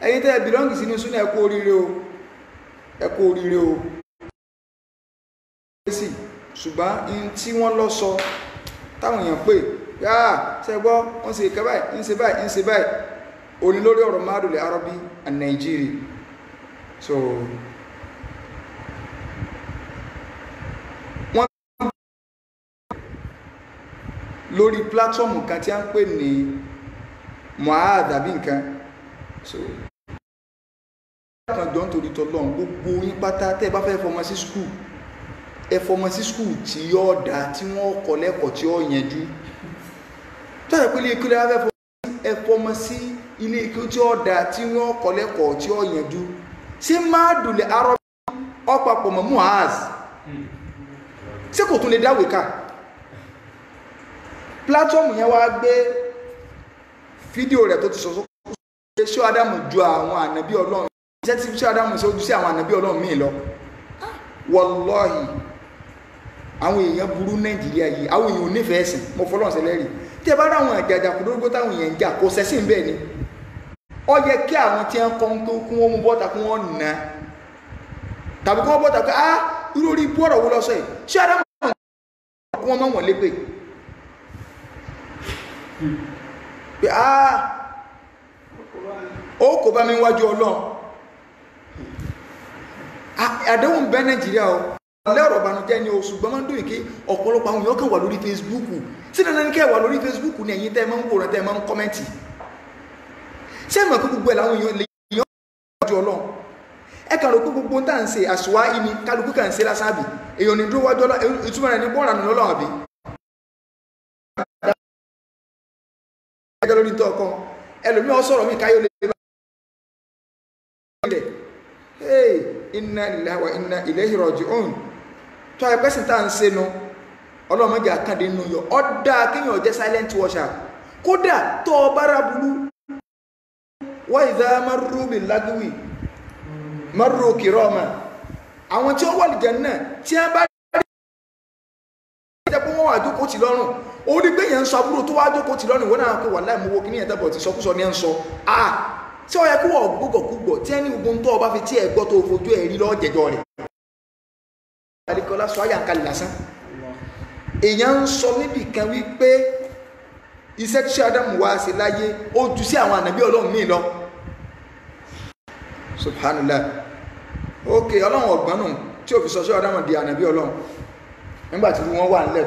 ẹ̀yin tẹ́ ẹ bìlọ́ǹgì sínú súnà ẹ kú oríire o ṣùgbọ́n in tí wọ́n lọ sọ táwọn èèyàn pè ṣe gbọ́ wọ́n ṣe ìkẹ́ báyìí ń ṣe báyìí òní lórí ọ̀rọ̀ Madul Arabi and Nigeria so wọ́n lórí platform kan tí a ń pè ní Mu'adh àbí nǹkan so kan jọ ń torí tọ́lọ́run gbogbo yín pátá tẹ́ ẹ bá fẹ́ fọmọ sí skul ẹ fọmọ sí skul tí yóò dá tí wọ́n kọ́ lẹ́kọ̀ọ́ tí ó yẹnjú tọ́jà pé ilé ikú lè fẹ́ fọmọ sí ilé ikú tí ó dá tí wọ́n kọ́ lẹ́kọ̀ọ́ tí ó yẹnjú ṣé Madul Arabi ọ̀pàpọ̀ mọ́ Mu'adh ṣé kò tún lè dáwé ká pílátífọ́ọ̀mù yẹn wá gbé fídíò rẹ̀ tó ti sọ̀sọ́ ṣé Ádámù ju àwọn ànábí Ọlọ́run iṣẹ́ tí ṣé Ádámù ṣe ojú sí àwọn ànábí Ọlọ́run míì lọ wallahi àwọn èèyàn burú Nàìjíríà yìí àwọn èèyàn ò nífẹ̀ẹ́ ẹ̀sìn mo fọlọ́run ṣẹlẹ́rìí tí ẹ bá ráwọn àjàjà kúrógbó táwọn èèyàn ń jà kò sẹ́sìn bẹ́ẹ̀ ni ó yẹ kí àwọn tí wọ́n kọ́ ń tó kún wọn mú bọ́ta kún wọn nà tàbí kún wọn bọ́ta pé irú orí ibú ọ̀rọ̀ wo lọ sọ yìí ṣé Ádámù kún wọn mọ̀ wọ́n lépè pé ó kò bá mi wájú Ọlọ́run àdéhùn bẹ́ Nàìjíríà o lẹ́rọ̀ ìbànújẹ́ ni o ṣùgbọ́n máa ń dùn ìké ọ̀pọ̀lọpọ̀ àwọn èèyàn kan wà lórí Facebook tí dandan ní kẹ́ wà lórí Facebook ní ẹ̀yin tẹ́ ẹ máa ń wòran tẹ́ ẹ máa ń kọ́mẹ́ǹtì ṣé ẹ mọ̀ pé gbogbo ẹ̀ làwọn èèyàn lè yàn wájú Ọlọ́run ẹ kàn rò pé gbogbo ń tà ń ṣe àṣùwá ìní kálukú kà ń ṣe lásàbì èèyàn ní dúró wájú Ọlọ́run ìtumọ̀ rẹ̀ ní bọ́ọ̀rà nù lọ́lọ́run àbí lórí tó ọkọ ẹlòmíọ́ sọ̀rọ̀ mi káyọ̀ lè hey inna lillahi wa inna ilayhi raji'un tó ẹ pẹ́sìn tá à ń ṣe nu ọlọ́mọdé àkàndé nù yọ ọ́dà kéèyàn jẹ́ silent watcher kódà tó o bára burú wa idha marru bil lagwi marru kirama àwọn tí ó wà lìjẹ́ náà tí a bá rí ẹ̀jẹ̀ pé wọ́n wà jókòó tì lọ́rùn ó rí pé yẹn ń sọ àbúrò tó wá jókòó ti lọ́nà ìwọ́n náà pé wà láì mú owó kí ní ẹ̀tẹ́ bọ̀ ti sọkúsọ ní ẹ̀ ń sọ tí ó yẹ kí wọ́n gbogbo tí ẹni gbogbo tó ọba fi tí ẹ̀ gbọ́ tó fojú ẹ̀ rí lọ́ọ́ jẹjọ rẹ̀ alikọlá sọ ayà ń kalẹ̀ lásán èèyàn ń sọ níbì kan wípé iṣẹ́ tí Ádámù wá sí láyé ó jù sí àwọn ànàbí Ọlọ́run míì lọ subhanallah ok Ọlọ́run ọ̀gbọ́n nù tí ò fi sọ sí Ádámù di ànàbí Ọlọ́run nígbàtí wọ́n wà nílẹ̀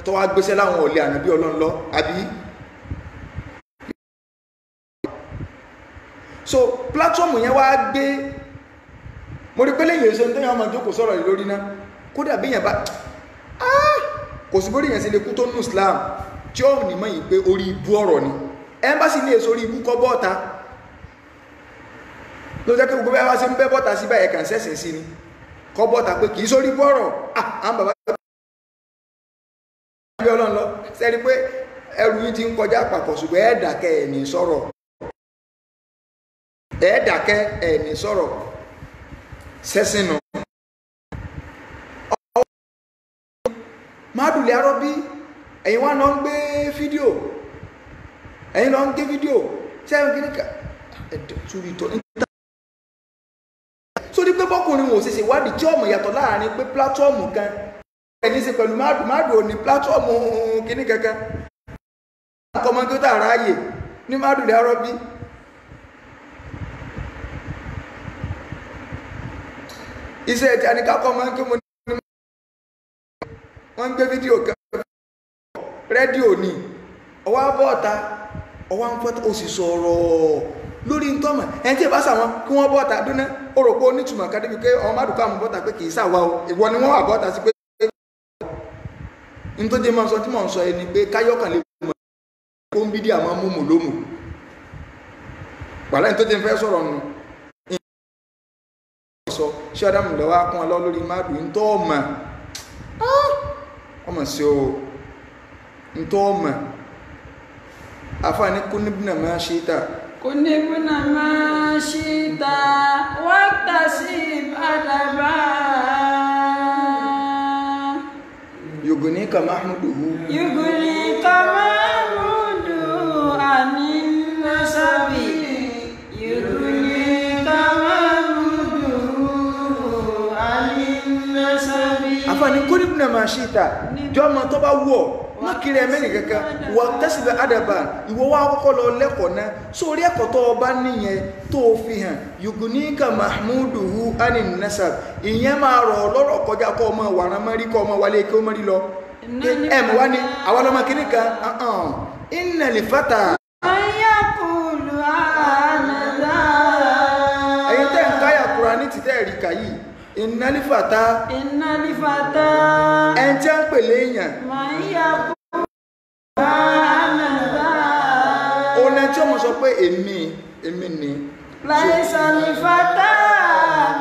tó wá gbéṣẹ́ láwọn olè ànàbí Ọlọ́run lọ àbí so platform yẹn wá gbé mo rí pé lẹ́yìn èso tó yàn ọmọ jókòó sọ̀rọ̀ yìí lórí náà kódà bí yẹn bá kò sí bórí yẹn sí lè kú tó nù Islam tí ó ní mọ́ yìí pé orí ibú ọ̀rọ̀ ni ẹ́mbásí ní èso orí ibú kọ́ bọ́ọ̀ta ló jẹ́ kí gbogbo bá wá sí ń bẹ́ bọ́ọ̀ta sí báyẹ̀ kàn sẹ́sẹ̀ sí ni kọ́ bọ́ọ̀ta pé kìí sórí ibú ọ̀rọ̀ àwọn bàbá Ọlọ́run lọ sẹ́ni pé ẹrù yìí ti ń kọjá àpapọ̀ ṣùgbọ́n ẹ̀ẹ́dàkẹ́ ẹ̀ní sọ̀rọ̀ sẹ́sìnù Mádùlẹ̀ Arọ́bí ẹ̀yin wá lọ ń gbé fídíò sẹ́yìn kìníkà ẹ̀dẹ̀túrí tọ́ sórí pé bọ́kùnrin wò ṣeṣe wádìí tí ọmọ yàtọ̀ láàrin pé plátọ́ọ̀mù kan ẹni ṣe pẹ̀lú Mádù ò ní plátọ́ọ̀mù kìíní kankan kọmọkítà ráyè ní Mádùlẹ̀ Arọ́bí iṣẹ́ ẹ̀tì àníkàkọ́ máa ń kí mo ní wọ́n ń gbé fídíò kan rédíò ní ọwọ́ bọ́ọ̀ta ọwọ́ ń fọ́ta ó sì sọ̀rọ̀ lórí ntọ́mọ̀ ẹni tí ìbá sàwọn kí wọ́n bọ́ọ̀ta dúná ó rò pé onítùmọ̀ kádébí pé ọmọ Mádùkọ́ àmú bọ́ọ̀ta pé kìí sàwá o ìwọ ni wọ́n wà bọ́ọ̀ta sí pé nítorí máa sọ tí mò ń sọ ẹni pé káyọ̀kàn lè mọ̀ kó ń bídí àmọ́ mú lómù pàlẹ́ nítorí fẹ́ sọ̀rọ̀ nù sọ ṣé Ádámù lọ́wọ́ kún ọlọ́ lórí Mádù ntọ́ ọmọ sí o ntọ́ ọmọ àfáàní kúnníbùnà máa ṣe tà
kúnníbùnà máa ṣe tà wákàtà sí àdàbà
yògùnní ka Mahmuduhu
àní nasabi yògùnní ka
àfààní kúrìbùnà máa ṣe ìta jọmọ tó bá wù ọ́ má kiri ẹmẹ́nì kankan wà tẹ́síbẹ̀ àdàbà ìwọ wá kọ́kọ́ lọ lẹ́kọ̀ọ́ náà sórí ẹ̀kọ́ tó o bá níyẹn tó o fi hàn yugunika Mahmuduhu ani nasab ìyẹn máa rọ̀ lọ́rọ̀ kọjá kọ́ ọmọ wàrán mọ́rí kọ́ ọmọ wálé kí ó mọ́rí lọ ẹ̀ mọ̀ wá ní àwọn ọmọ kìíní kan inna li fata ẹ̀yin tẹ́ ń káyà Kùránì ní títẹ́ ẹ̀rí kàyí ìnálífàtà ẹn tí a ń pè léèyàn òun ẹn tí ó mọ̀ sọ pé èmi ni
láìsàlífàtà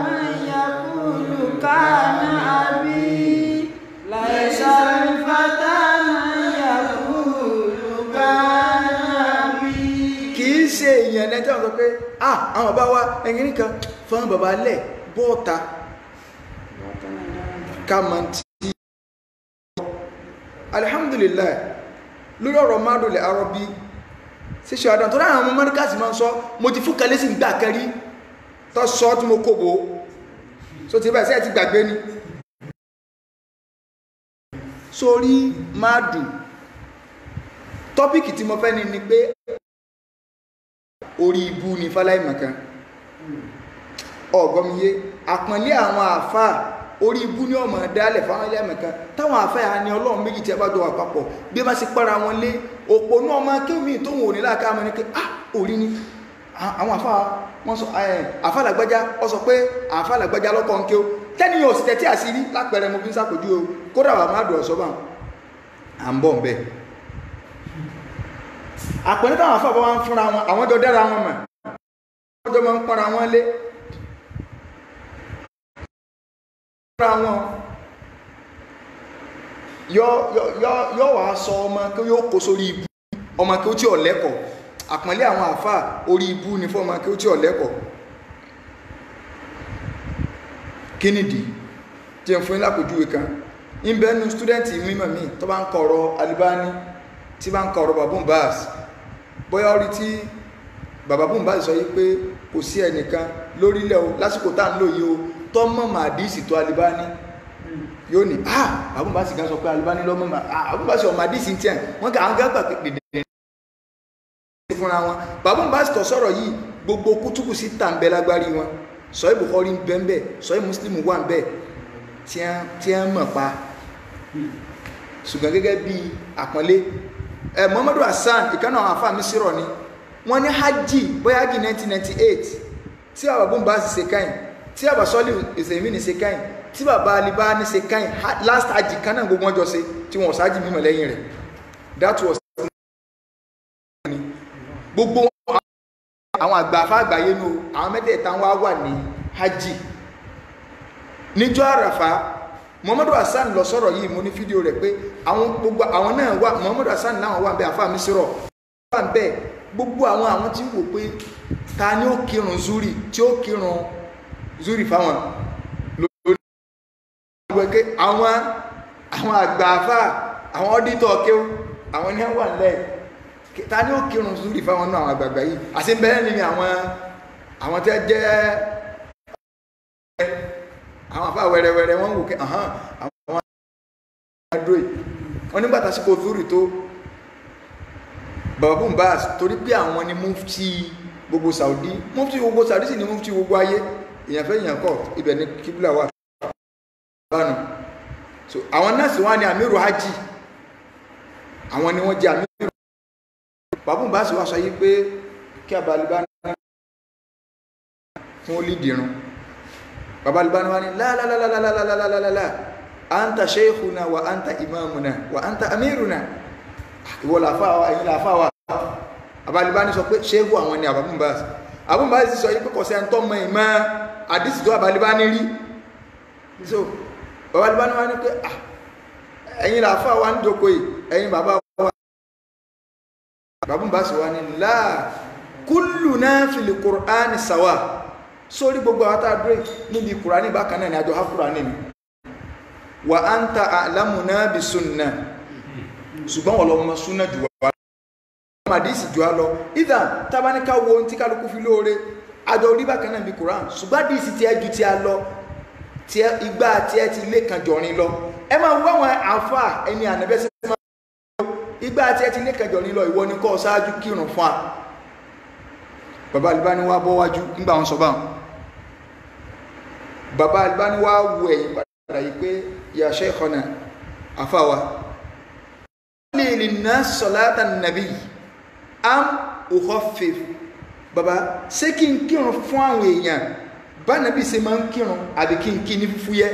mayakulu kana àbí láìsàlífàtà mayakulu kana àbí
kìí ṣe èèyàn ẹn tí a sọ pé àwọn bàbá wa ẹ̀yìn nìkan fún bàbá lẹ̀ bọ́ọ̀ta kàmàntí alhamdulillah lórí ọ̀rọ̀ Mádùlẹ̀ Arọ́bí sí ṣe àdán tó láàrín ọmọ mẹ́ríkàsì máa ń sọ mo ti fún kẹlẹ́sì gbà kẹrí tó sọ tí mo kóbo so ti bẹ́ẹ̀ sí ẹ̀ ti gbàgbé ni sórí Mádù tọ́pìkì tí mo fẹ́ ni pé orí ibú ni fáláìmọ̀kan ọ̀gọ́miyé àpọ̀nlé àwọn àfáà orí ibú ní ọmọ dálẹ̀ fáwọn ilé ẹ̀mẹ̀kan táwọn àfáà ní Ọlọ́run méjì tí a bá jọ wà papọ̀ bí bá sì para wọn lé òpó náà máa kí omi tó wọn ò ní láàká mọ́ ní pé orí ni àwọn àfáà wọ́n sọ àfáà làgbájá ọ sọ pé àfáà làgbájá lọ́kọ̀ ń ké o tẹ́ni yóò sì tẹ́tí àṣírí lápẹẹrẹ mo fi ń sàpòjú o kódà wà má dùn ọ̀sọ́ bá à ń bọ̀ ń bẹ̀ àpẹẹrẹ táwọn àfáà bá wá ń fúnra wọn àwọn jọ dára wọn mọ̀ wọ́n jọ máa ń pọ́nra wọn lé wọn yọ wà sọ ọmọ kí yóò kó sórí ibú ọmọ kí ó tí ò lẹ́kọ̀ọ́ àpọ́nlé àwọn àfáà orí ibú ni fún ọmọ kí ó tí ò lẹ́kọ̀ọ́ kí nìdí tí ń fún lápòjúwe kan ìbẹ́nu student mímọ̀ mi tó bá ń kọ̀rọ̀ Albani tí bá ń kọ̀rọ̀ Baba Bombas bóyá orí tí Baba Bombas sọ yí pé kò sí ẹnìkan lórílẹ̀ o lásìkò tá ń lò yí o tó mọ̀ màdísì tó Albani yóò ní Baba Bombas gan sọ pé Albani lọ mọ̀ Baba Bombas ọmọ màdísì tí ẹ̀ wọ́n kà ń gbàgbà pèpè fúnra wọn. Baba Bombas tó sọ̀rọ̀ yìí gbogbo kútùbù sí tàǹbẹ̀ lágbárí wọn Sahih Bukhari ń bẹ ń bẹ Sahih Muslim wà ń bẹ tí a mọ̀ pa ṣùgbọ́n gẹ́gẹ́ bí àpọ́nlé Muhammadu Hassan ìkànnà àwọn afá mi sírọ̀ ni wọ́n ní hajji bóyá hajji 1998 tí Baba Bombas ṣe káyìn tí Baba Salihu Uthaymin ṣe káyìn tí Baba Albani ṣe káyìn last hajji kan náà gbogbo wọn jọ ṣe tí wọn ṣáájì mímọ̀ lẹ́yìn rẹ̀ that was gbogbo àwọn àgbàfà àgbáyé nù àwọn mẹ́tẹ̀ẹ̀ta wà ní hajji níjọ́ àràfà Muhammadu Hassan lọ sọ̀rọ̀ yìí mo ní fídíò rẹ̀ pé àwọn gbogbo àwọn náà wà Muhammadu Hassan náà wà ń bẹ àfà mi sọ̀rọ̀ wà ń bẹ gbogbo àwọn tí wò pé ta ni ó kírun zuri tí ó kírun zuri fáwọn lórí wẹ́kẹ́ àwọn àgbàfà àwọn ọ́dítọ̀ kéwú àwọn ní wà nílẹ̀ ta ni ó kírun zuri fáwọn náà àwọn àgbàgbà yìí àti bẹ́ẹ̀ ni àwọn tẹ́ jẹ́ àwọn afá wẹ́rẹ́wẹ́rẹ́ wọ́n wò kẹ́ àwọn àdúrà wọ́n nígbàtà sí kò zuri tó Baba Bombas torí pé àwọn ni mufti gbogbo Saudi sì ni mufti gbogbo ayé èyàn fẹ́ èyàn kọ́ ibẹ̀ ní kíbùlà wà bánu so àwọn náà sì wá ní amiru hajji àwọn ni wọ́n jẹ́ amiru Baba Bombas wá sọ yí pé kí Albani fún olídìrún Baba Albani wá ní la anta shaykhuna wa anta imamuna wa anta amiruna ìwọ làfáà wa ẹ̀yin làfáà wa Baba Albani sọ pé ṣéhù àwọn ni Baba Bombas Baba Bombas sọ yí pé kọ̀sẹ̀ ń tọ́mọ ìmọ̀ àdísì tó Baba Albani rí so Baba Albani wá ní pé ẹ̀yin làfáà wa ń jókòó yìí ẹ̀yin bàbá wa Baba Bombas wá ní la kulluna fil Qur'ani sawa sórí gbogbo àwọn tá a dúró níbi Kùránì bákan náà ni àjọ ha Kùránì ni wa anta a'lamuna bi sunnah ṣùgbọ́n wọ́n lọ mọ́ súnà jù wá màdísì jù á lọ ìdá tàbáníká wo tí kálukú fi lóore àjọ orí bákan náà bí Kùránì ṣùgbọ́n àdísì tí ẹ ju tí a lọ tí igbá tí ẹ ti lé kan jọrin lọ ẹ máa wá wọn àfà ẹni ànàbẹ́sẹ̀ máa igbá tí ẹ ti lé kan jọrin lọ ìwọ ni kọ́ ṣáájú kírun fún a Baba Albani wá bọ́ wájú nígbà wọn sọ báwọn Baba Albani wá wo ẹ̀yìn padà yìí pé ya shaykhana àfáwa linnas salatan nabi am ukhaffif baba ṣé kí n kírun fún àwọn èèyàn bá nàbí ṣe máa ń kírun àbí kí n kí ní fúfúyẹ́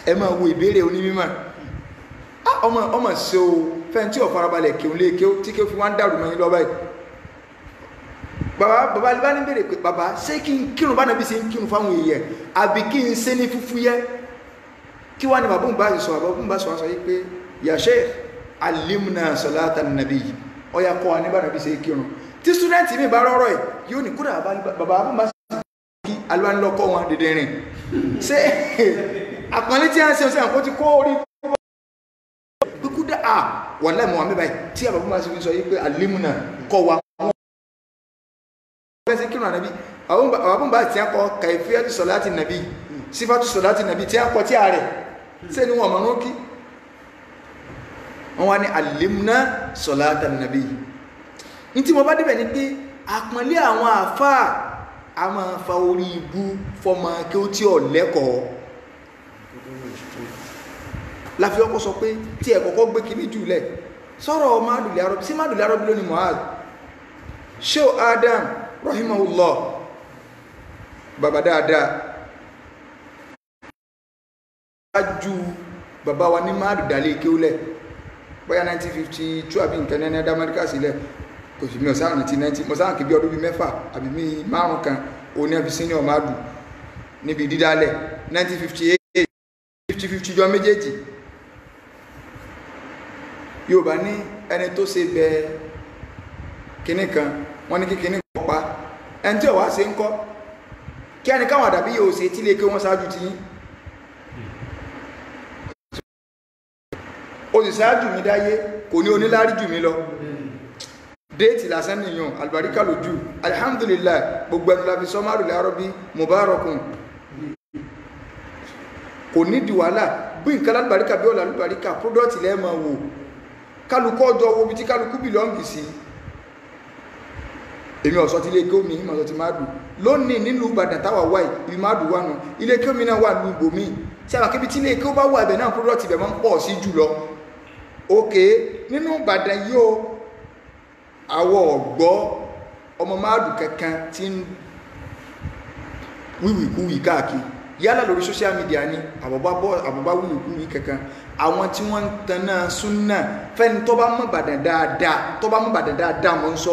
ẹ máa wo ìbéèrè onímọ̀ ọmọ ṣe o fẹ́ni tí ò farabalẹ̀ kí n lè kí ó tí kí ó fi wá ń dàrú mọ́ yín lọ báyìí Baba Albani béèrè pé baba ṣé kí n kírun bá nàbí ṣe ń kírun fáwọn èèyàn àbí kí n ṣe ní fúfúyẹ́ kí wá ní Baba Bombas sọ Baba Bombas sọ yìí pé ya sheikh alimna salatan nabi ó yá kọ́ wa ní bá nàbí ṣe kírun tí student mi bá rọ́rọ́ ẹ̀ yóò ní kódà Baba Bombas kí Albani lọ́kọ́ wọn dédé rìn ṣé àpọ́nlé tí a ń ṣe ọ̀sẹ̀ àkó ti kó orí kúkúdà wallahi mọ̀ wà mẹ́bàá tí Baba Bombas fi sọ yìí pé alimna kọ́ wa bẹ́ẹ̀ kírun ànábì Baba Bombas tí a kọ kayfiyatu salati nabi sífàtù salati nabi tí a kọ tí a rẹ̀ ṣé ni wọ́n mọ̀ kí wọ́n wá ní alimna salata nabi ní tí mo bá débẹ̀ ní pé àpọ́nlé àwọn àfáà a máa fa orí ibú fọmọ kí ó tí ọ̀ lẹ́kọ̀ọ́ láfi ọkọ̀ sọ pé tí ẹ̀ kọ́kọ́ gbé kìíní jùlẹ̀ sọ̀rọ̀ Madul Arabi sí Madul Arabi lónìí Mu'adh Sheikh Adam rahimahullah bàbá dáadáa ju bàbá wa ní Madul dalẹ̀ kí ó lẹ̀ bóyá 1952 àbí nǹkan ní ẹ̀dá Amẹ́ríkà sílẹ̀ kò sí mi ọ̀sáàrùn ti 19 mọ̀sáàrùn kì bí ọdún bí mẹ́fà àbí mi márùn kan òní ẹbí senior Madul níbi dídálẹ̀ 1958 50-50 jọ méjèèjì yóò bá ní ẹni tó ṣe bẹ kíní kan wọ́n ní kí kíní kan pa ẹni tí ọ̀wá ṣe ń kọ́ kí ẹni káwọn àdàbí yóò ṣe tí lè kí wọ́n ṣáájú ti yín ó sì ṣáájú mi dáyé kò ní onílárí jù mí lọ déètì lásán nìyàn àlùbáríkà lójú alhamdulillah gbogbo ẹnu la fi sọ márùn lárọ́bí mubarakun kò ní di wàhálà bí nǹkan lálùbáríkà bí ọ̀là lálùbáríkà pródọ́tì lẹ́ẹ̀mọ̀ wò kálukú ọjọ́ owó bí tí kálukú bìlọ́ǹgì sí èmi ọ̀sọ́ ti ilé kí omi ìmọ̀ ọ̀sọ́ ti máa dùn lónìí nílùú Ìbàdàn táwà wáì ibi máa dùn wánu ilé kí omi náà wà ní ibòmí tí a wà kébi tí ilé kí ó bá wà ibẹ̀ náà pródọ́tì ibẹ̀ máa ń pọ̀ sí jùlọ òkè nínú Ìbàdàn yìí ó àwọ̀ ọ̀gbọ́ ọmọ máa dùn kankan tí ń wíwìkúwì káàkiri yálà lórí social media ni àbọ̀bá wíwìkúwì kankan àwọn tí wọ́n ń tanná súnnà fẹ́ni tó bá mọ̀ Ìbàdàn dáadáa mọ́ ń sọ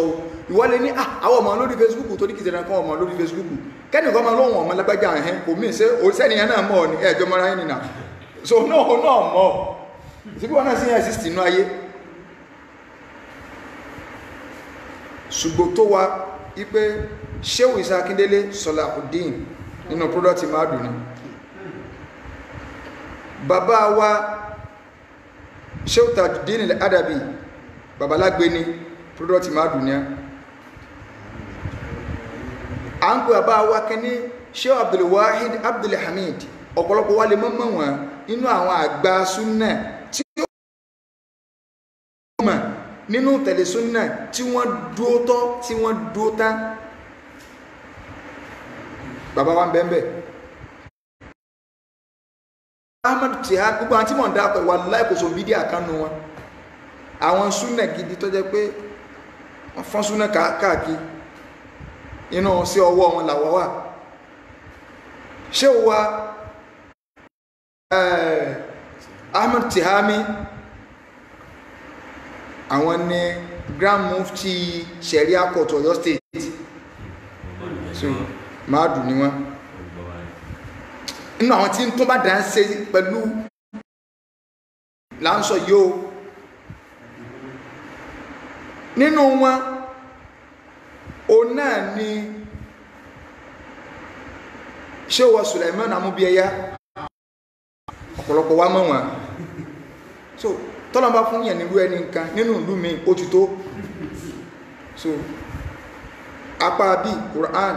ìwọ́lẹ̀ ní àwọn ọmọ lórí Facebook tó ní kìtẹ̀rẹ̀ kan ọmọ lórí Facebook kẹ́nìkan ọmọ lóhun ọmọ lágbájá ẹ̀hẹ́n kò mí ṣe òṣèlèyàn náà mọ̀ ní ẹjọ́ mọ́ra ẹni náà so náà mọ̀ síbí wọn náà sí exist inú ayé ṣùgbọ́n tó wá ipé Shehu Isa Akindele Salahuddin nínú product máàdù ni bàbá wa Shehu Tajuddin Al-Adabi babalágbé ní product máàdù ni a ń pè bàbá wa kẹni Shehu Abdulwahid Abdulhamid ọ̀pọ̀lọpọ̀ wà lè mọ́mọ́ wọn inú àwọn àgbà súnnà tí ó mọ̀ nínú tẹ̀lé súnnà tí wọ́n dúó tọ́ tí wọ́n dúó tán bàbá wa ń bẹ́ẹ̀ Ahmad Tihar gbogbo àwọn tí mọ̀ ń dápẹ̀ wà láìkòsò fídíò àkánu wọn àwọn súnnà gidi tó jẹ́ pé wọ́n fọ́n súnnà káàkiri inú sí ọwọ́ wọn làwọ́ wà ṣé wa Ahmad Tihami àwọn ni Grand Mufti Sharia Court Ọ̀yọ́ State so máàdù ni wọ́n inú àwọn tí ń tó bá dá ń ṣe pẹ̀lú láńsọ yóò nínú wọn o náà ni ṣé wọ Suleiman Amúbíẹyá ọ̀pọ̀lọpọ̀ wá mọ̀ wọn so tọ́lọ́mbá fún yẹn nílùú ẹni nǹkan nínú ìlú mi ó ti tó so apá bí Quran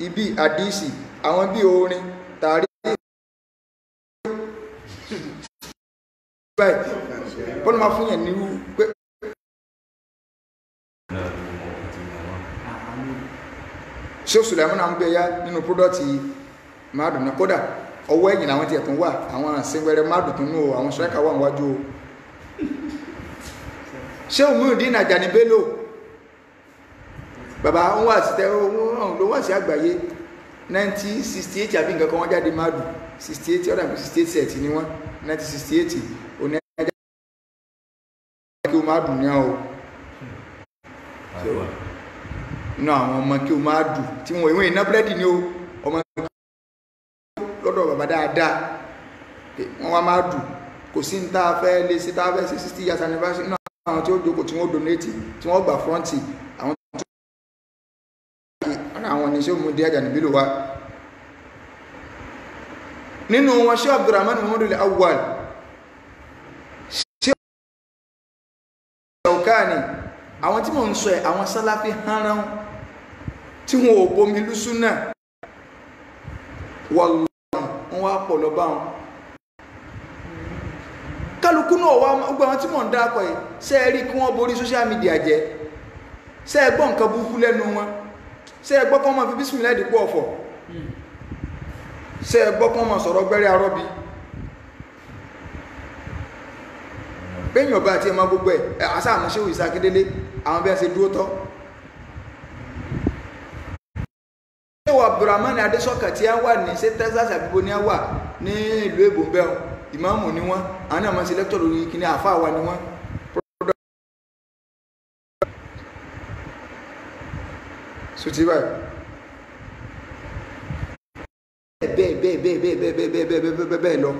ibi àdísì àwọn bí orin tàrí tọ́lọ́mbá fún yẹn nílùú pé ṣé Suleiman Amúbíẹyá nínú pródọ́tì máàdùn náà kódà ọwọ́ ẹ̀yìn àwọn tí ẹ̀tún wà àwọn àṣẹwẹ̀rẹ̀ máàdùn tún ní àwọn ṣẹ́kà wà níwájú o ṣé Muyideen Ajani Bello bàbá wọn wà sí ló wà sí àgbáyé 1968 àbí nǹkan kan wọ́n jáde máàdùn 68 ọ̀dà 68 set ni wọ́n 1968 òní ẹjá kí o máàdùn ní ọ inú àwọn ọmọ kí o máàdùn tí wọ́n ìwọ̀n iná búrẹ́dì ní o ọmọ lọ́dọ̀ bàbá dáadáa wọ́n wá máa dù kò sí ní tàà fẹ́ lè sí tàà fẹ́ sí 60 years anniversary náà àwọn tí ó jókòó tí wọ́n donate tí wọ́n gbà fronti àwọn tó àwọn oníṣẹ́ Muyideen Ajani Bello wá nínú wọn Sheikh Abdulrahman Muhammadu Awwal Sheikh Shawkani àwọn tí mò ń sọ ẹ̀ àwọn Salafi hánrán tí wọn ò bomi lúsú náà wọ́n wá pọ̀ lọ bá wọn kálukú náà wá gbogbo àwọn tí mò ń dákọ̀ yìí ṣé ẹ rí kí wọ́n borí social media jẹ́ ṣé ẹ gbọ́ nǹkan burúkú lẹ́nu wọn ṣé ẹ gbọ́ kọ́ mọ́ fi bísímìlá ìdìpò ọ̀fọ̀ ṣé ẹ gbọ́ kọ́ mọ́ sọ̀rọ̀ gbẹ́rẹ́ arọ́bí bẹ́yìn ọba àti ẹmọ gbogbo ẹ̀ àṣà àmọ́ Shehu Isa Akindele àwọn bí a ṣe dúró tọ́ Shehu Abdulrahman Adésọ́kà tí a wà ní ṣe Texas àbíbo ní a wà ní ìlú èbò ń bẹ́ẹ̀ ìmáàmù ni wọ́n àwọn náà mọ́ sí lẹ́kítọ̀ lórí kíní àfáà wà ní wọ́n so ti báyìí bẹ́ẹ̀ lọ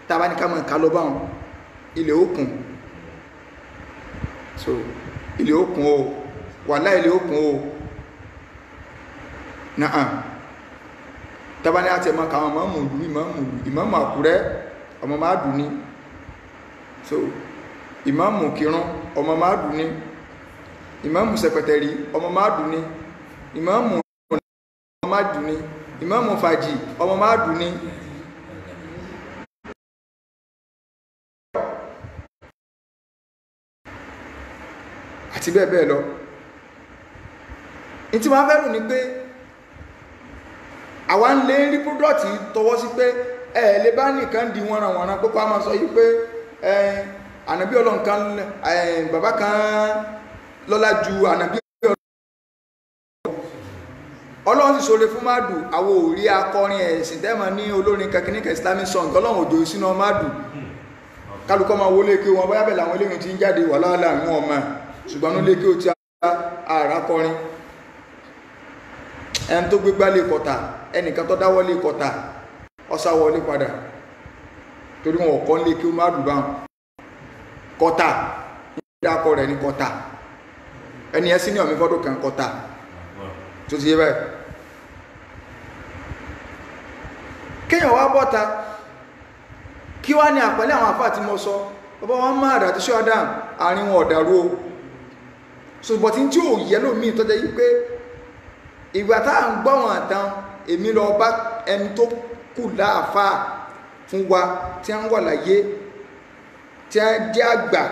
tàbá ní ká mọ̀ ká lọ báwọn ilẹ̀ òkun so ilẹ̀ òkun o wàlá ilẹ̀ òkun o náà tàbá ní àti ẹ̀mọ́ káwọn ìmáàmù Àkúrẹ́ ọmọ máa dùn ní so ìmáàmù kírun ọmọ máàdù ní ìmáàmù sẹpẹtẹrí ọmọ máàdù ní ìmáàmù ọmọ máàdù ní ìmáàmù fàjì ọmọ máàdù ní àti bẹ́ẹ̀ bẹ́ẹ̀ lọ. ní tí wọ́n fẹ́rù ni pé àwa ń lé rí púrọ́dọ̀tì tọwọ́ sí pé lè bá nìkan di wọ́nranwọ̀nran pé kó a máa sọ yí pé ànàbí ọlọ́run kan bàbá kan lọ́lá ju ànàbí ọlọ́run sì sọlé fún máàdù àwọn òrí akọrin ẹ̀sìn tẹ́mọ̀ ní olórin kankiníkà islamic song ọlọ́run òjò sínú máàdù kálukọ́ máa wọlé kí wọn bóyá bẹ̀ làwọn eléyìn tí ń jáde wà láàlá àwọn ọmọ ṣùgbọ́n ó lé kí ó ti ara kọrin ẹni tó gbégbá lè kọta ẹnìkan tó dáwọ́ lè kọta ọsá wọlé padà torí wọn ọ̀kọ́ lè kí ó máàdù bá kọta ìdákọ rẹ̀ ní kọta ẹni ẹ sí ní ọmọ ìfọ́dún kan kọta tó ti yé báyìí kéèyàn wá bọ́ta kí wá ní àpẹẹlẹ àwọn àfáà tí mo sọ bàbá wọn máa rà tí ṣọ́dá àárín wọn ọ̀dàrú o ṣùgbọ́n tí ó yẹ lómi tọ́jẹ́ yí pé ìgbà tá à ń gbọ́ wọn àtàn èmi lọ bá ẹni tó kù láàfáà fún wa tí a ń wà láyé tí a jẹ́ àgbà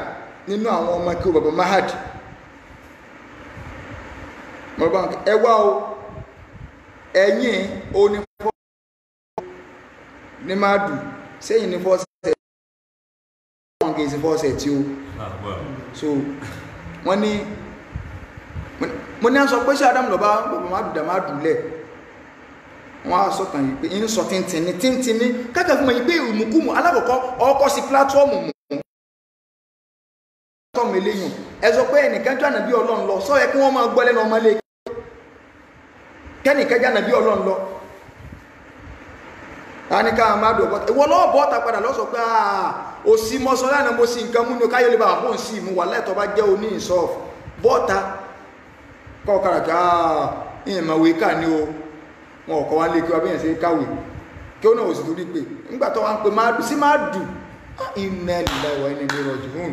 nínú àwọn ọmọ kí o bàbá Mahad ẹwà o ẹ̀yìn onífọ́ ní Mahadu sẹ́yìn ní fọ́sẹ̀ wọ́n kìí sí fọ́sẹ̀ tí ó so wọ́n ní mo ní a sọ pé ṣe Adam lọ bá bàbá Mahadu dà Mahadu lẹ̀ wọ́n á sọ̀tàn yìí pé ń sọ tíntìní kákà fún mi pé ìmùkúmù alákọ̀ọ́kọ́ ọkọ̀ sí pílátífọ́ọ̀mù mù tọ́mù eléyìn ẹ sọ pé ẹnìkan jọ ànàbí Ọlọ́run lọ sọ yẹ kí wọ́n máa gbọ́ lẹ́nu ọmọ ilé kẹ́nìkan jọ ànàbí Ọlọ́run lọ àníká àmàdù ọ̀bọ̀ ìwọ lọ́wọ́ bọ́ta padà lọ́sọ pé òsì mọ́sọ́ lánàá mo sì nǹkan múnú káyọ̀ lè bá wọn sí ìmú wà lẹ́tọ̀ bá jẹ́ oní ìsọ́ọ̀f bọ́ta kọ́kàràkà ìmọ̀wé ká ní o wọn ọ̀kọ́ wá lé kí wọ́n bẹ́yẹn sí káwé kí ó náà òsì torí pé nígbà tó wá ń pe máàdù sí máàdù ìmẹ́ ìlà ẹni ní rọ̀jù hùn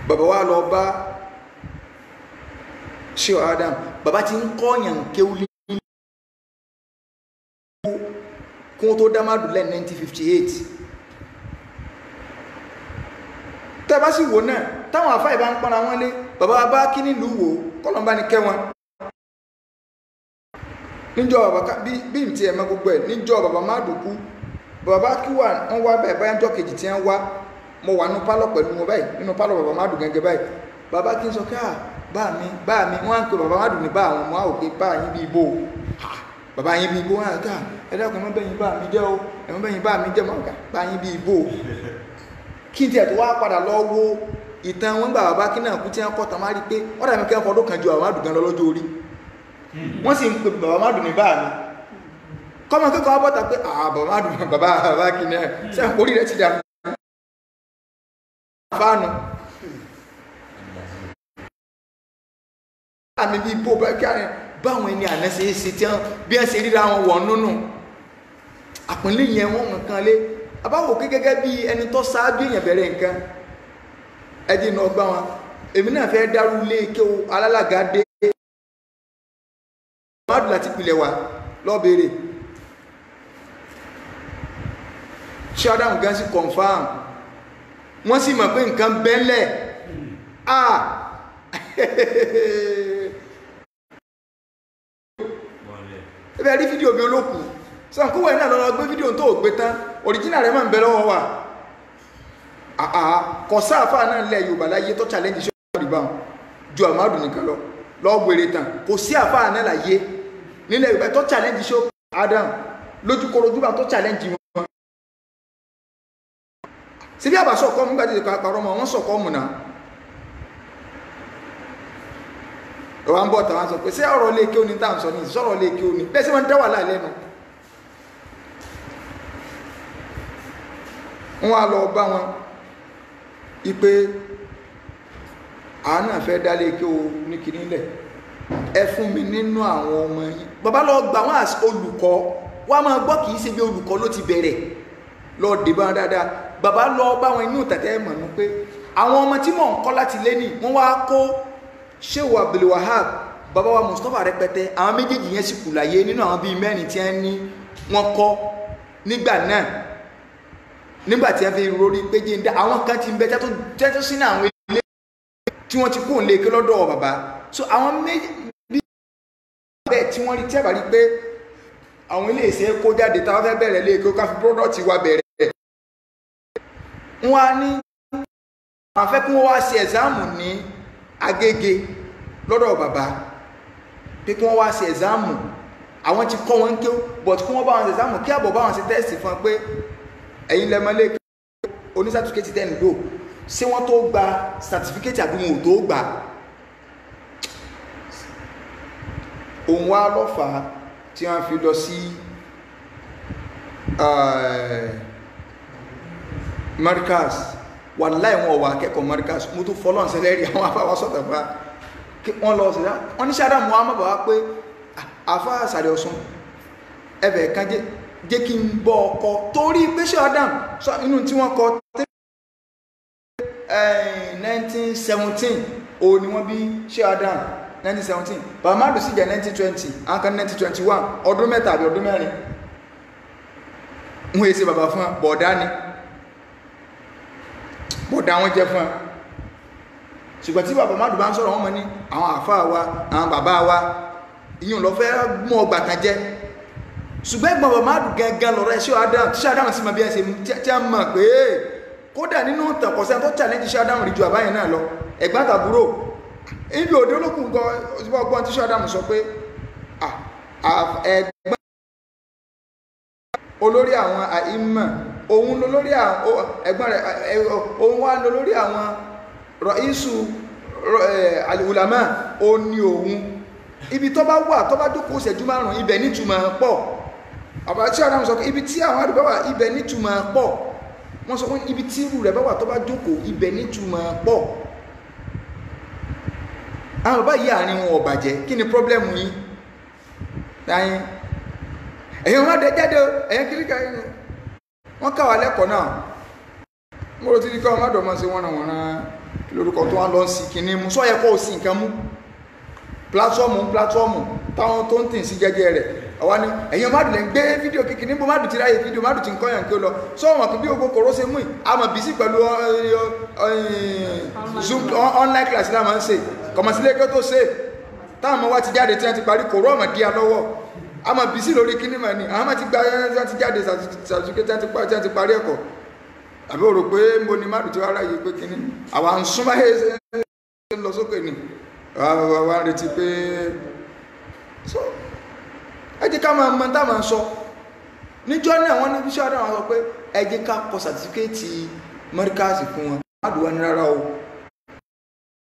bàbá wa lọ bá ṣe Adam bàbá ti ń kọ́yàn kéwú kún tó dá Mahadu lẹ́ 1958 tẹ́bá sì wò náà táwọn àfáà ìbá ń pọ́nra wọn lé bàbá bá kí nílùú wò kọ́lọ̀mbá ní kẹwọn níjọ́ bàbá bí n ti ẹ̀mọ́ gbogbo ẹ̀ níjọ́ bàbá Mahadu kú bàbá kí wà wọ́n wá báyìí báyìí jọ́ kejì tí wọ́n wá mo wà nínú pálọ̀ pẹ̀lú wọn báyìí nínú pálọ̀ bàbá Mahadu gẹ́gẹ́ báyìí bàbá kí n sọ káà bá mi wọ́n á ń pè bàbá Mahadu ní bá àwọn ọmọ àwòké bá yín bí ibò bàbá yín bí ibò wọ́n á ká ẹ̀dàkùn ẹ̀mọ́bẹ̀yìn bá mi jẹ́ o ẹ̀mọ́bẹ̀yìn bá mi jẹ́ mọ́gà bá yín bí ibò kí n tiẹ̀ tó wá padà lọ wo ìtàn wọn gbà bàbá kí náà kú tí wọ́n kọ́ tán máa rí pé ọ̀dà mi kẹ́ fọdún kan ju bàbá Mahadu gan lọ lọ́jọ́ orí wọ́n sì ń pè bàbá Mahadu ní bá mi kọ́mọ kẹ́kọ̀ọ́ bọ́ta pé bàbá Mahadu bàbá kí náà sẹ́wọ̀n orí rẹ̀ ti dànù fáànù àmì bí bó bá kí àrẹ báwọn ẹni àná ṣe é ṣe tí wọ́n bí wọ́n ṣe ríra wọn wọ̀ nínú àpínlẹ̀ yẹn wọ́n nǹkan lé abáwò kí gẹ́gẹ́ bí ẹni tó ṣáájú èèyàn bẹ̀rẹ̀ nǹkan ẹdí náà gbá wọn èmi náà fẹ́ dárú lé kí o alálàgá dé Mahadu láti pilẹ̀ wá lọ́bẹ̀rẹ̀ ṣé Adam gan sí confam wọ́n sì mọ̀ pé nǹkan bẹ́lẹ̀ ẹbẹ̀ rí fídíò bí olókù sọ́nkúwà iná lọ́nà gbé fídíò tó gbé tán original rẹ̀ máa ń bẹ lọ́wọ́ wà kọ̀ sáàfà náà lẹ́ Yorùbá láyé tó challenge ṣe ọ̀rọ̀ ìbáwọn ju Mahadu nìkan lọ lọ́gbèrè tán kò sí àfà náà láyé nílẹ̀ Yorùbá tó challenge ṣe Adam lójúkọrojúbà tó challenge wọn sí bí àbá sọ̀kọ́ mú gbàdé ìkọ̀ àpàrọ̀ mọ̀ wọ́n sọ̀kọ́ mù náà ọwá ń bọ̀ tàwọn sọ pé sí ọ̀rọ̀ lè kí o ní tàà ń sọ ní ìsọ́rọ̀ lè kí o ní bẹ́ẹ̀ sí wọ́n dáwà láìlẹ́nu wọ́n á lọ bá wọn ipé àánú àfẹ́ dá lè kí o ní kìíní lẹ̀ ẹ fún mi nínú àwọn ọmọ yìí bàbá lọ gbà wọ́n as olùkọ́ wọ́n máa gbọ́ kìí ṣe bí olùkọ́ ló ti bẹ̀rẹ̀ lọ dé bá dáadáa bàbá lọ bá wọn inú tẹ̀tẹ̀ mọ̀ ní pé àwọn ọmọ tí mò ń kọ́ láti lé ní wọ́n wá kó Shehu Abdul Wahab bàbá wa Mustapha rẹpẹtẹ àwọn méjèèjì yẹn sì kù láyé nínú àwọn bíi mẹ́rin tí wọ́n ní wọ́n kọ́ nígbà náà nígbà tí wọ́n fi rori pé jíǹda àwọn kan ti ń bẹ tẹ́tọ́ sínú àwọn ilé tí wọ́n ti kó ń lé ké lọ́dọ̀ bàbá so àwọn méjì bẹ́ẹ̀ tí wọ́n rí tí a bá rí pé àwọn ilé ìṣe kó jáde táwọn fẹ́ bẹ̀rẹ̀ lé ké ká fi product wa bẹ̀rẹ̀ wọ́n á ní àwọn fẹ́ kí wọ́n wá ṣe ẹ̀sáàmù ní Agége lọ́dọ̀ bàbá pé kí wọ́n wá ṣe ẹ̀sáàmù àwọn ti kọ́ wọn ké but kí wọ́n bá wọn ṣe ẹ̀sáàmù kí àbọ̀ bá wọn ṣe tẹ́sì fún pé ẹ̀yin lẹ́mọ́lé oní certificate ten lò ṣé wọ́n tó gba certificate àbí wọn ò tó gbà òun wá lọ́fà tí wọ́n fi lọ sí Markaz wàláì wọn wà akẹ́kọ̀ọ́ Markaz mo tún fọ́lọ́n sẹ́lẹ̀rì àwọn afáwà sọ̀tọ̀ bá wọ́n lọ sí wọ́n ní sáadà Muhammad bá wá pé àfá àsàrẹ̀ Ọ̀ṣun ẹbẹ̀ kan jẹ́ kí n bọ́ ọkọ̀ torí pé ṣe Adam sọ inú tí wọ́n kọ 1917 òun ni wọ́n bí ṣe Adam 1917 Bàmádù sì jẹ́ 1920 àǹkan 1921 ọdún mẹ́ta àbí ọdún mẹ́rin wọ́n èsì bàbá fún bọ̀dá ni bọ̀dá wọn jẹ́ fún ṣùgbọ́n tí bàbá Mádù bá ń sọ̀rọ̀ wọn mọ́ ní àwọn àfáà wa àwọn bàbá wa ìyún lọ fẹ́ mú ọgbà kan jẹ́ ṣùgbọ́n ẹgbọ́n bàbá Mádù gẹ́gẹ́ lọ́rọ̀ ẹ̀ṣẹ́ Adam tí Adam sì mọ̀ bí ẹ ṣe tí a mọ̀ pé kódà nínú tẹ̀kọ̀sẹ́ tó challenge ṣe Adam rí ju àbáyẹn náà lọ ẹ̀gbọ́n àtàbúrò ibi òde olókùn gan ọgbọ́n tí ṣe Adam sọ pé ẹ̀gbọ́n olórí àwọn àìmọ̀ òun lórí àwọn ẹ̀gbọ́n rẹ̀ òun wá lórí àwọn rọ̀ísù alìwùlámà ó ní òun ibi tó bá wà tó bá jókòó ṣẹ́jú márùn-ún ibẹ̀ nítumọ̀ pọ̀ àbá tí Adam sọ pé ibi tí àwọn àdúgbò wà ibẹ̀ nítumọ̀ pọ̀ wọ́n sọ pé ibi tí irú rẹ̀ bá wà tó bá jókòó ibẹ̀ nítumọ̀ pọ̀ àwọn bàbá yìí àárín wọn ò bàjẹ́ kí ni pọ́blẹ́mù yìí dáyín ẹ̀yìn wọn jáde ẹ̀yìn kíríkà yìí wọ́n káwà lẹ́kọ̀ọ́ náà mo rò tí ní káwọn mọ́dọ̀ mọ́ sí wọ́n rán lórúkọ tó wá lọ sí kìíní mú sọ́yẹ kọ́ sí nǹkan mú plátífọ́ọ̀mù táwọn tó ń tì sí jẹ́jẹ́ rẹ̀ àwa ni ẹ̀yìn mọ́dù lẹ́ ń gbé fídíò kíkì níbo mọ́dù ti ráyè fídíò mọ́dù ti ń kọ́yàn kí ó lọ sọ́wọ́n kì bí ogbó kòró ṣe mú ì àmọ̀ bí sí pẹ̀lú Zoom online class náà máa ń ṣe kọ̀mọ̀sílẹ̀ kí ó tó ṣe táwọn ọmọ wa ti jáde tí wọ́n ti parí kòró ọmọ díà lọ́wọ́ àmọ̀ bí sí lórí kíní mọ̀ ni àwọn ti gba ẹ̀ ti jáde certificate tí wọ́n ti parí ẹ̀kọ́ àbí o rò pé mo ní márùn tí wọ́n ráyè pé kíní àwọn ń súnmọ́ ẹ̀ lọ sókè ni wọ́n ń retí pé so ẹ jẹ́ ká máa mọ tá máa sọ níjọ́ náà wọ́n ní bíṣọ́ àdáwọn sọ pé ẹ jẹ́ ká kọ sàtífíkẹ́ẹ̀tì mọ́ríkàsì fún wọn àdúrà ní rárá o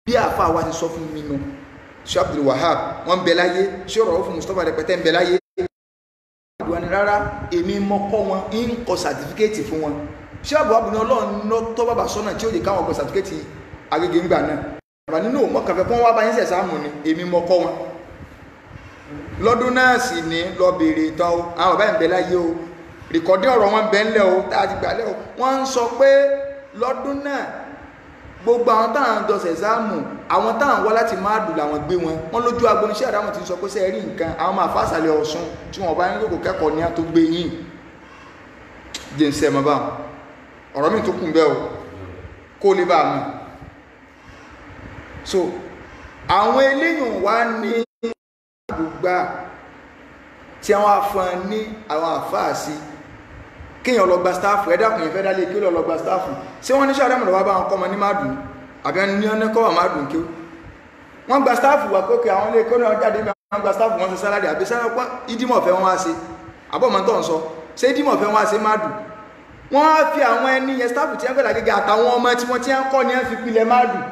bí àáfàá wa ti sọ fún mi nù Shehu Abdul Wahab wọ́n ń bẹ láyé ṣé ọ̀rọ̀ fún Mustapha rẹpẹtẹ ń bẹ láyé àdúrà ní rárá èmi mọ́kọ́ wọn ń kọ sàtífíkẹ́ẹ̀tì fún wọn ṣé àbúrò ní Ọlọ́run lọ tọ́ bàbá sọ́nà tí ó lè káwọn kọ sàtífíkẹ́ẹ̀tì Agége ńgbà náà bàbá nínú mọ́kànfẹ́ fún wọn bá yín sẹ̀ sáàmù ni èmi mọ́kọ́ wọn lọ́dún náà sì ní lọ bèèrè ìtàn o àwọn bàbá ìbẹ̀ láyé o rìkọ́dí ọ̀rọ̀ wọn bẹ̀ ńlẹ̀ o tá a ti gbàlẹ̀ o wọ́n ń sọ pé lọ́dún náà gbogbo àwọn táwọn dọ̀sẹ̀ sáàmù àwọn táwọn wá láti máa dùn làwọn gbé wọn lójú agbóníṣẹ́ àdáwọn ti sọ pé sẹ́ rí nǹkan àwọn máa fásàlẹ̀ Ọ̀ṣun tí wọ́n bá ń lóko kẹ́kọ̀ọ́ ní àtó gbé yín jẹ́ ń sẹ́ mọ́ bá ọ̀rọ̀ mi tó kùn bẹ́ẹ̀ o kó lè bá mi so àwọn eléyìn wá ní gbogbo tí àwọn afọ́n ní àwọn àfáàsí kíyàn lọ gba stáàfù ẹ̀dàkùn yẹn fẹ́ dálé kí ó lọ gba stáàfù sí wọ́n ní ṣàdámù lọ́wọ́ bá wọn kọ́ mọ ní mádùn àbí ẹni ní ọ́nà kọ́wà mádùn kí wọ́n gba stáàfù wà kókè àwọn ilé kó náà jáde wọ́n gba stáàfù wọn ṣe sálárì àbí sálárì pọ́n ìdímọ̀ fẹ́ wọn wá sí àbọ̀mọ́ tó ń sọ ṣé ìdímọ̀ fẹ́ wọn wá sí mádùn wọ́n á fi àwọn ẹni yẹn stáàfù tí wọ́n fẹ́ làgẹ́gẹ́ àtàwọn ọmọ tí wọ́n ti ń kọ́ ni wọ́n fi pilẹ̀ mádùn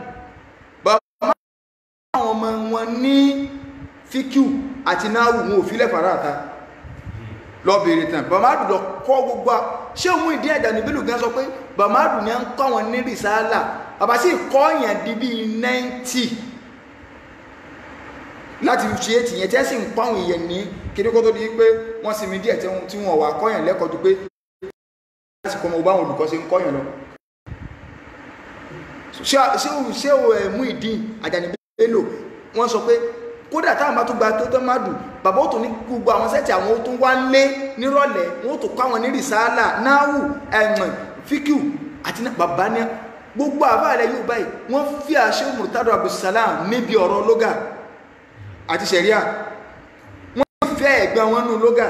àwọn ọmọ wọn ní fíkíù àti náàwù wọn ò fílẹ̀ fàráàta lọ bèèrè tàn bàmádù lọ kọ́ gbogbo ṣé òun ìdí ẹ̀dà níbílù gan sọ pé bàmádù ní à ń kọ́ wọn ní rìsáàlà bàbá sí ìkọ́yàn di bí 90 láti ṣe é tìyẹn tí ẹ sì ń pàwọn èèyàn ní kí ní kó tó di pé wọ́n sinmi díẹ̀ tí wọ́n wà kọ́yàn lẹ́kọ̀ọ́ tó pé láti kọ́ mọ bá àwọn olùkọ́ ṣe ń kọ́yàn lọ ṣé o mú ìdí Àjàní Bello wọ́n sọ pé kódà táwọn bá tún gba tó tán má dùn bàbá ó tún ní gbogbo àwọn sẹ́ẹ̀tì àwọn ó tún wá lé nírọ̀lẹ́ wọ́n ó tún kọ́ àwọn ní rìsáálà náwù ẹ̀mọ̀ fíkìú àti bàbá ní gbogbo àbá rẹ̀ yóò báyìí wọ́n fi àṣẹ Murtado Abdulsalam níbi ọ̀rọ̀ lógà àti ṣẹ̀ríà wọ́n fẹ́ ẹ̀gbẹ́ wọn nù lógà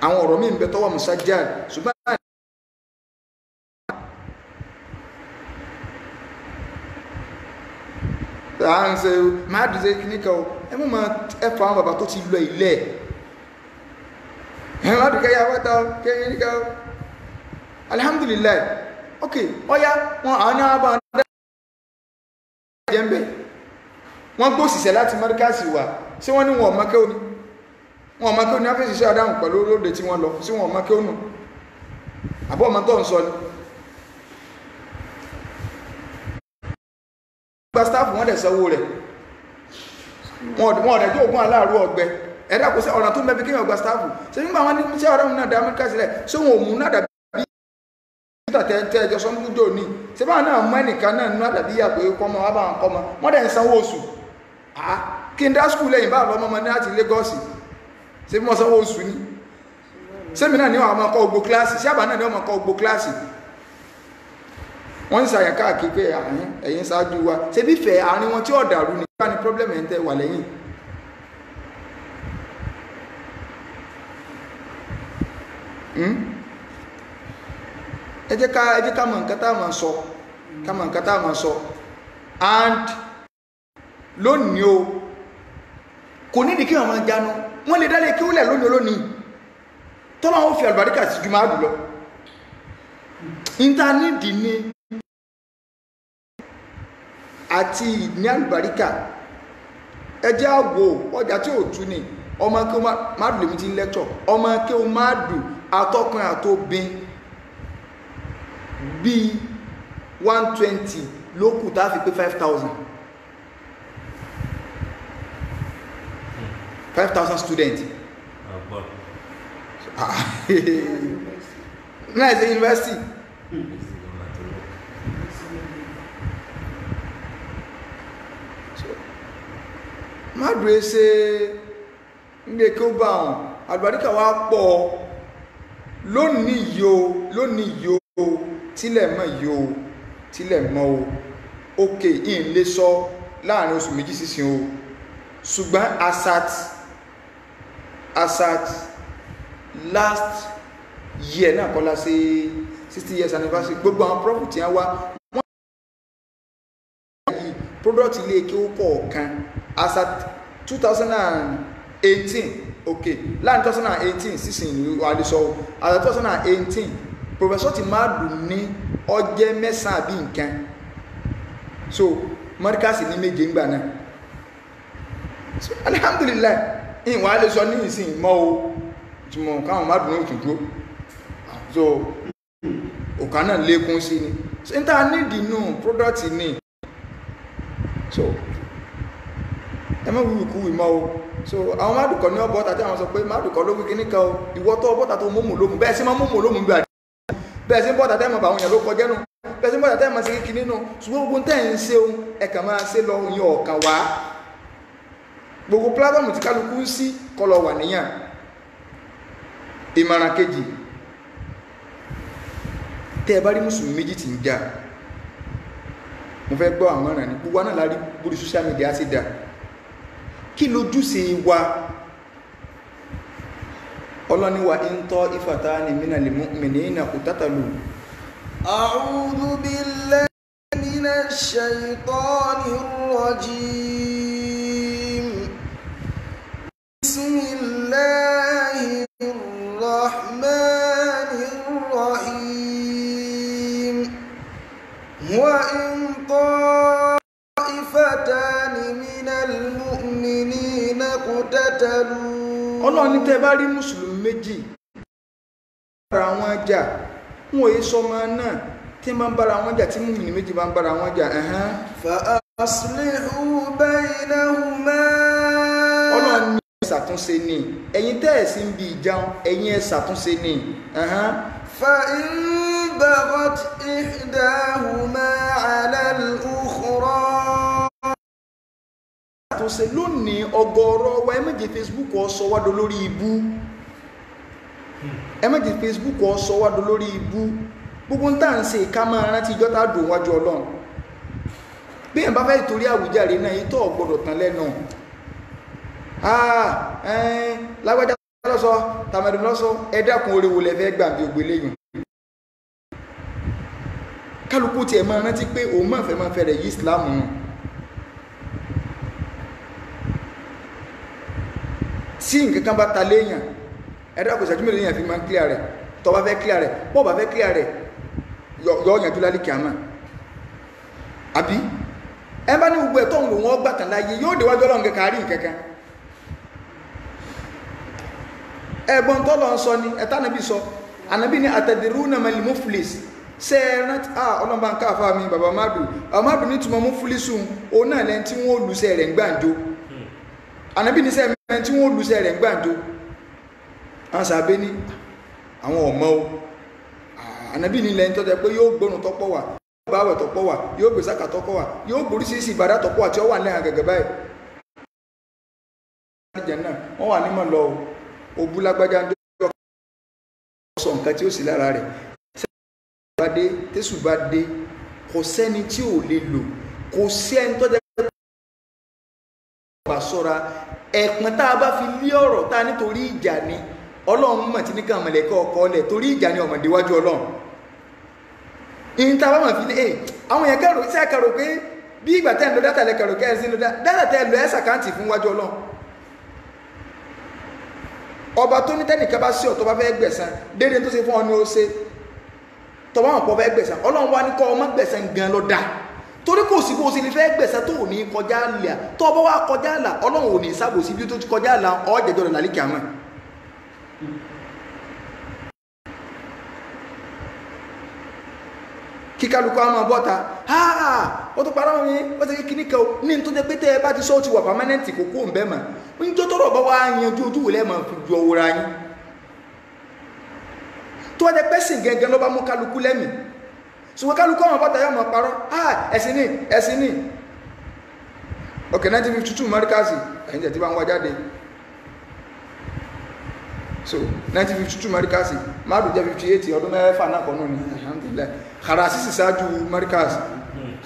àwọn ọ̀rọ̀ míì ń bẹ tọwọ́ musajjal ṣùgbọ́n à ń ṣe máa dùn sí kíníkà o ẹ mọ̀ máa ẹ fà àwọn bàbá tó ti lọ ilẹ̀ ẹ má dùn kẹ́yà wọ́ta o kẹ́yìn níkà o alhamdulillah ok ọya wọn àwọn ní àwọn bá wọn dá jẹ́ ń bẹ̀ wọ́n gbó òṣìṣẹ́ láti mọ́ríkàsì wà sí wọ́n ní wọn ọmọkẹ́ òní wọn ọmọkẹ́ òní wọ́n fẹ́ ṣiṣẹ́ àdáhùn pẹ̀lú olóòdè tí wọ́n lọ sí wọn ọmọkẹ́ òní àbọ̀ ọmọ tó ń sọ ni gba staff wọ́n dẹ̀ sanwó rẹ̀ wọ́n rẹ̀ tó ògùn aláàrú ọgbẹ́ ẹ̀dá kò sí ọ̀nà tó mẹ́bí kíyàn gba staff ṣe nígbà wọn ní iṣẹ́ ọ̀rẹ́ náà dá amẹ́ríkà sílẹ̀ ṣé wọn ò mú náà dàbí tẹ́ ẹjọ́ sọ́múdò ní ṣe bá náà mọ́ ẹnìkan náà nínú àdàbí yà pé kọ́mọ wá bá wọn kọ́mọ wọ́n dẹ̀ ń sanwó oṣù kí n dá skul lẹ́yìn bá lọ́mọ ọmọ ní láti Lagos ṣe bí wọ́n sanwó oṣù ní sẹ́mi náà ní àwọn ọmọ ọkọ̀ ogbó kíláàsì sí àbá náà ní ọmọ ọkọ̀ ogbó kíláàsì wọ́n ń sàyàn káàkiri pé ẹ̀yin ṣáájú wa ṣe bí fẹ́ àárín wọn tí ó dàrú ní bá ní problem ẹ̀ ń tẹ́ wà lẹ́yìn ẹ jẹ́ ká mọ̀ nǹkan tá a máa sọ and lónìí o kò ní ìdíkí wọn máa jánu wọ́n lè dálé kí ó lẹ̀ lónìí tọ́lá wọn fi àlùbáríkà sí jùmọ̀ àdùlọ intanẹ́ẹ̀tì ni àti ní àlùbáríkà ẹjẹ́ àwò ọjà tí ò tú ní ọmọ kí o má dùn lèmi ti ń lẹ́kṣọ̀ ọmọ kí o má dùn atọ́kùnrin àtóbin bí 120 ló kù tá fi pé 5,000 students náà ṣe university má dùn ẹsẹ ní kí ó bá wọn àlùbáríkà wá pọ̀ lónìí yìí o tílẹ̀ mọ́ o òkè in lè sọ láàrin oṣù méjì sísìn o ṣùgbọ́n asat last year náà kọ́lá sí 60 years anniversary gbogbo àwọn profit tí wọ́n wá wọ́n yí product ilé kí ó kọ̀ọ̀kan asat 2018 okay láàrin 2018 sísìn ní àdìsọ́ asat 2018 professor ti máa dùn ní ọjẹ́ mẹ́sàn-án àbí nǹkan so mọ́ríkàsì ní méje ń gbà náà so alhamdulillah ìwọ̀n a lè sọ ní ìsìn mọ́ o túnmọ̀ káwọn máa dùn ní òtún dúró so òkà náà lékún sí ni so n ta nídìí nù product ní so ẹ mọ́ wíwíkú ìmọ́ o so àwọn mádùkọ̀ ní ọbọ̀ta tí àwọn sọ pé mádùkọ̀ ló wíkí níkan o ìwọ́tọ̀ ọbọ̀ta tó mọ́mù lómù bẹ́ẹ̀ sí máa mọ́mù lómù gbà bẹ́ẹ̀ sí bọ́ta tẹ́mọ̀ bá àwọn èèyàn ló kọjẹ́ nù bẹ́ẹ̀ sí bọ́ta tẹ́mọ̀ sí kíkí nínú ṣùgbọ́n gbogbo tẹ́ ń ṣe ohun ẹ̀kà máa ṣe lọ yín ọ̀kan wá gbogbo platform tí kálukú ń sí kọlọ wà níyàn ìmọ̀ràn kejì tẹ́ ẹ bá rí mùsùlùmí méjì tí ń jà mo fẹ́ gbọ́ àmọ̀ràn ní gbogbo náà lárí bórí social media sí dà kí lójúṣe wa ọlọ́ni wa in ta'ifatani minal mu'minina iqtatalu.
A'udhu billahi minash shaytanir rajim. Bismillahir rahmanir rahim. Wa in ta'ifatani minal mu'minina iqtatalu.
Ọlọ́run ní tẹ́ bá rí mùsùlùmí méjì bára wọn jà wọn èyí sọmọ náà tí ma ń bára wọn jà tí mùmìnì méjì bá ń bára wọn jà
fa aslihu baynahuma
ṣàtúnṣe ni ẹ̀yin tẹ́ ẹ̀ sí ń bi ìjàun ẹ̀yin ẹ̀ ṣàtúnṣe ni.
فإن بغت إحداهما على الأخرى.
àtúnṣe lónìí ọ̀gọ̀rọ̀ wa ẹ má jẹ́ Facebook ó sọ wá dolórí ibú, ẹ má jẹ́ Facebook ó sọ wá dolórí ibú. gbogbo ń tà ń ṣe ká máa rántí ìjọ tá a dùn wájú Ọlọ́run. bí ẹ̀ bá fẹ́ torí àwùjáre náà yìí tó gbọ́dọ̀ tán lẹ́nu. lágbájá lọ́sọ tàmẹ̀dùn lọ́sọ ẹ dákun oríwo lẹ́fẹ́ gbà bí ògbé léyìn. kálukú tiẹ̀ máa rántí pé òun máa fẹ́ rẹ̀ yí ìsìláàmù nù. tí nǹkan kan bá ta léèyàn ẹ dákun ìṣẹ́jú mélòó léèyàn fi máa ń clear rẹ̀ tó bá fẹ́ clear rẹ̀ bó bá fẹ́ clear rẹ̀ yọ ọ̀yànjú lálẹ́ kìámà àbí ẹ bá ní gbogbo ẹ̀tọ́ òun lòun ọgbà tàn láyé yóò déwájú Ọlọ́run kẹkẹ àárín kẹkẹ. ẹ̀gbọ́n tó lọ sọ ni ẹ̀ta nàbí sọ ànàbí ni atadruna mal muflis ṣe rántí ọlọ́mọba ń káfà mi bàbá madu ní túnmọ̀ muflisu òun náà lẹ́ni tí wọ́n lùsẹ̀ rẹ̀ ń gbàǹjo ànàbí ní sẹ́yìn tí wọ́n lùsẹ̀ rẹ̀ ń gbàǹjo àwọn sàbẹ́ ní àwọn ọmọ o ànàbí ní lẹ́ni tó jẹ́ pé yóò gbónú tọ́pọ̀ wà yóò bá àwẹ̀ tọ́pọ̀ wà yóò gbé sáka tọ́pọ̀ wà yóò gbórí sí ìbàdà tọ́pọ̀ àti ọwà lẹ́yìn àgẹ̀gẹ̀ báyìí wọ́n wà nímọ̀ lọ òbú lágbájá ń dọ́ sọ nǹkan tí ó sì lára rẹ̀ tẹ́sù bá dé kò sẹ́ni tí ò lè lò kò sẹ́ni tó jẹ́ bá sọ́ra ẹ̀pọ̀n tá a bá fi lé ọ̀rọ̀ tá a nítorí ìjà ni Ọlọ́run mọ̀ tí ní ká mọ̀lẹ́kọ́ ọkọ ọlẹ̀ torí ìjà ni ọmọdé wájú Ọlọ́run ìyìn tá a bá mọ̀ fi lé àwọn èèyàn kẹrò sí àkàrò pé bí ìgbà tẹ́ ń lo dátà lẹ́kẹrò kẹ́ẹ̀sì lo dátà tẹ́ lo ẹ́sà káǹtì fún wájú Ọlọ́run ọba tó ní tẹ́nìkan bá sí ọ̀tọ́ bá fẹ́ gbẹ̀san déédéé tó ṣe fún ọ ní ó ṣe tọ́wọ́ àwọn pọ̀ fẹ́ gbẹ̀san Ọlọ́run wá ní kọ́ ọmọ gbẹ̀san gan lọ dá torí kò sí bó ṣe ní fẹ́ gbẹ̀san tó ò ní kọjá àlà tó ọba wá kọjá àlà Ọlọ́run ò ní sábòsí bí tó ti kọjá àlà ọ̀jẹ̀jọ́ rẹ̀ lálẹ́ kìámà. kíkálukú àwọn bọ́ta ó tó parọ́ mi ó ti kíní kan ní tó jẹ́ pé tẹ́ ẹ bá ti sọ́ọ́ ti wà pàmánẹ́ǹtì kókó ń bẹ́ mà ń tó tọrọ bá wá yanjú ojú wò lẹ́ẹ̀mọ̀ fi ju ọwọ́ ra yín tó wá jẹ́ pé sìn gẹ́gẹ́ ló bá mú kálukú lẹ́mìí ṣùgbọ́n kálukú àwọn bọ́ta yóò mọ̀ parọ́ ẹ̀sìn ní ok 1952 mọ́ríkàsì ẹ̀yìn tẹ̀ tí bá ń wá jáde so 1952 mọ́ríkàsì márùn jẹ́ 58 ọdún mẹ́fà náà kọ́ náà ni alhamdulillah Kharasi sì ṣáájú mọ́ríkàsì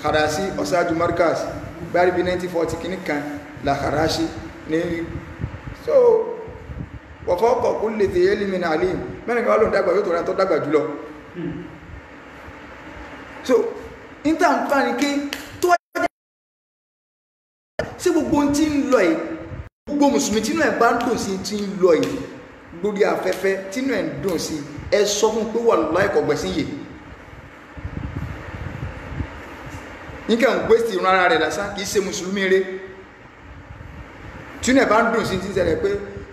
Kharasi ọ̀ṣáájú mọ́ríkàsì báyìí bí 1940 kìíní kan la Kharasi ní so wọ̀fọ́ ọkọ̀ kú lè tèyẹ́ lè mìíràn àlè mẹ́rin kan wá lóun dàgbà yóò tó rẹ̀ tó dàgbà jùlọ so níta ń fa ni kí tó wájá sí gbogbo tí ń lọ yìí gbogbo mùsùlùmí tínú ẹ̀ bá ń dùn sí tí ń lọ yìí lórí afẹ́fẹ́ tínú ẹ̀ ń dùn sí ẹ sọ fún pé wà lọ́ọ́ ẹ̀kọ́ gbẹ̀sìn yìí níkà ń gbé sí ìran ara rẹ̀ lásán kìí ṣe mùsùlùmí rẹ̀ tínú ẹ̀ bá ń dùn sí tí ń ṣẹlẹ̀ pé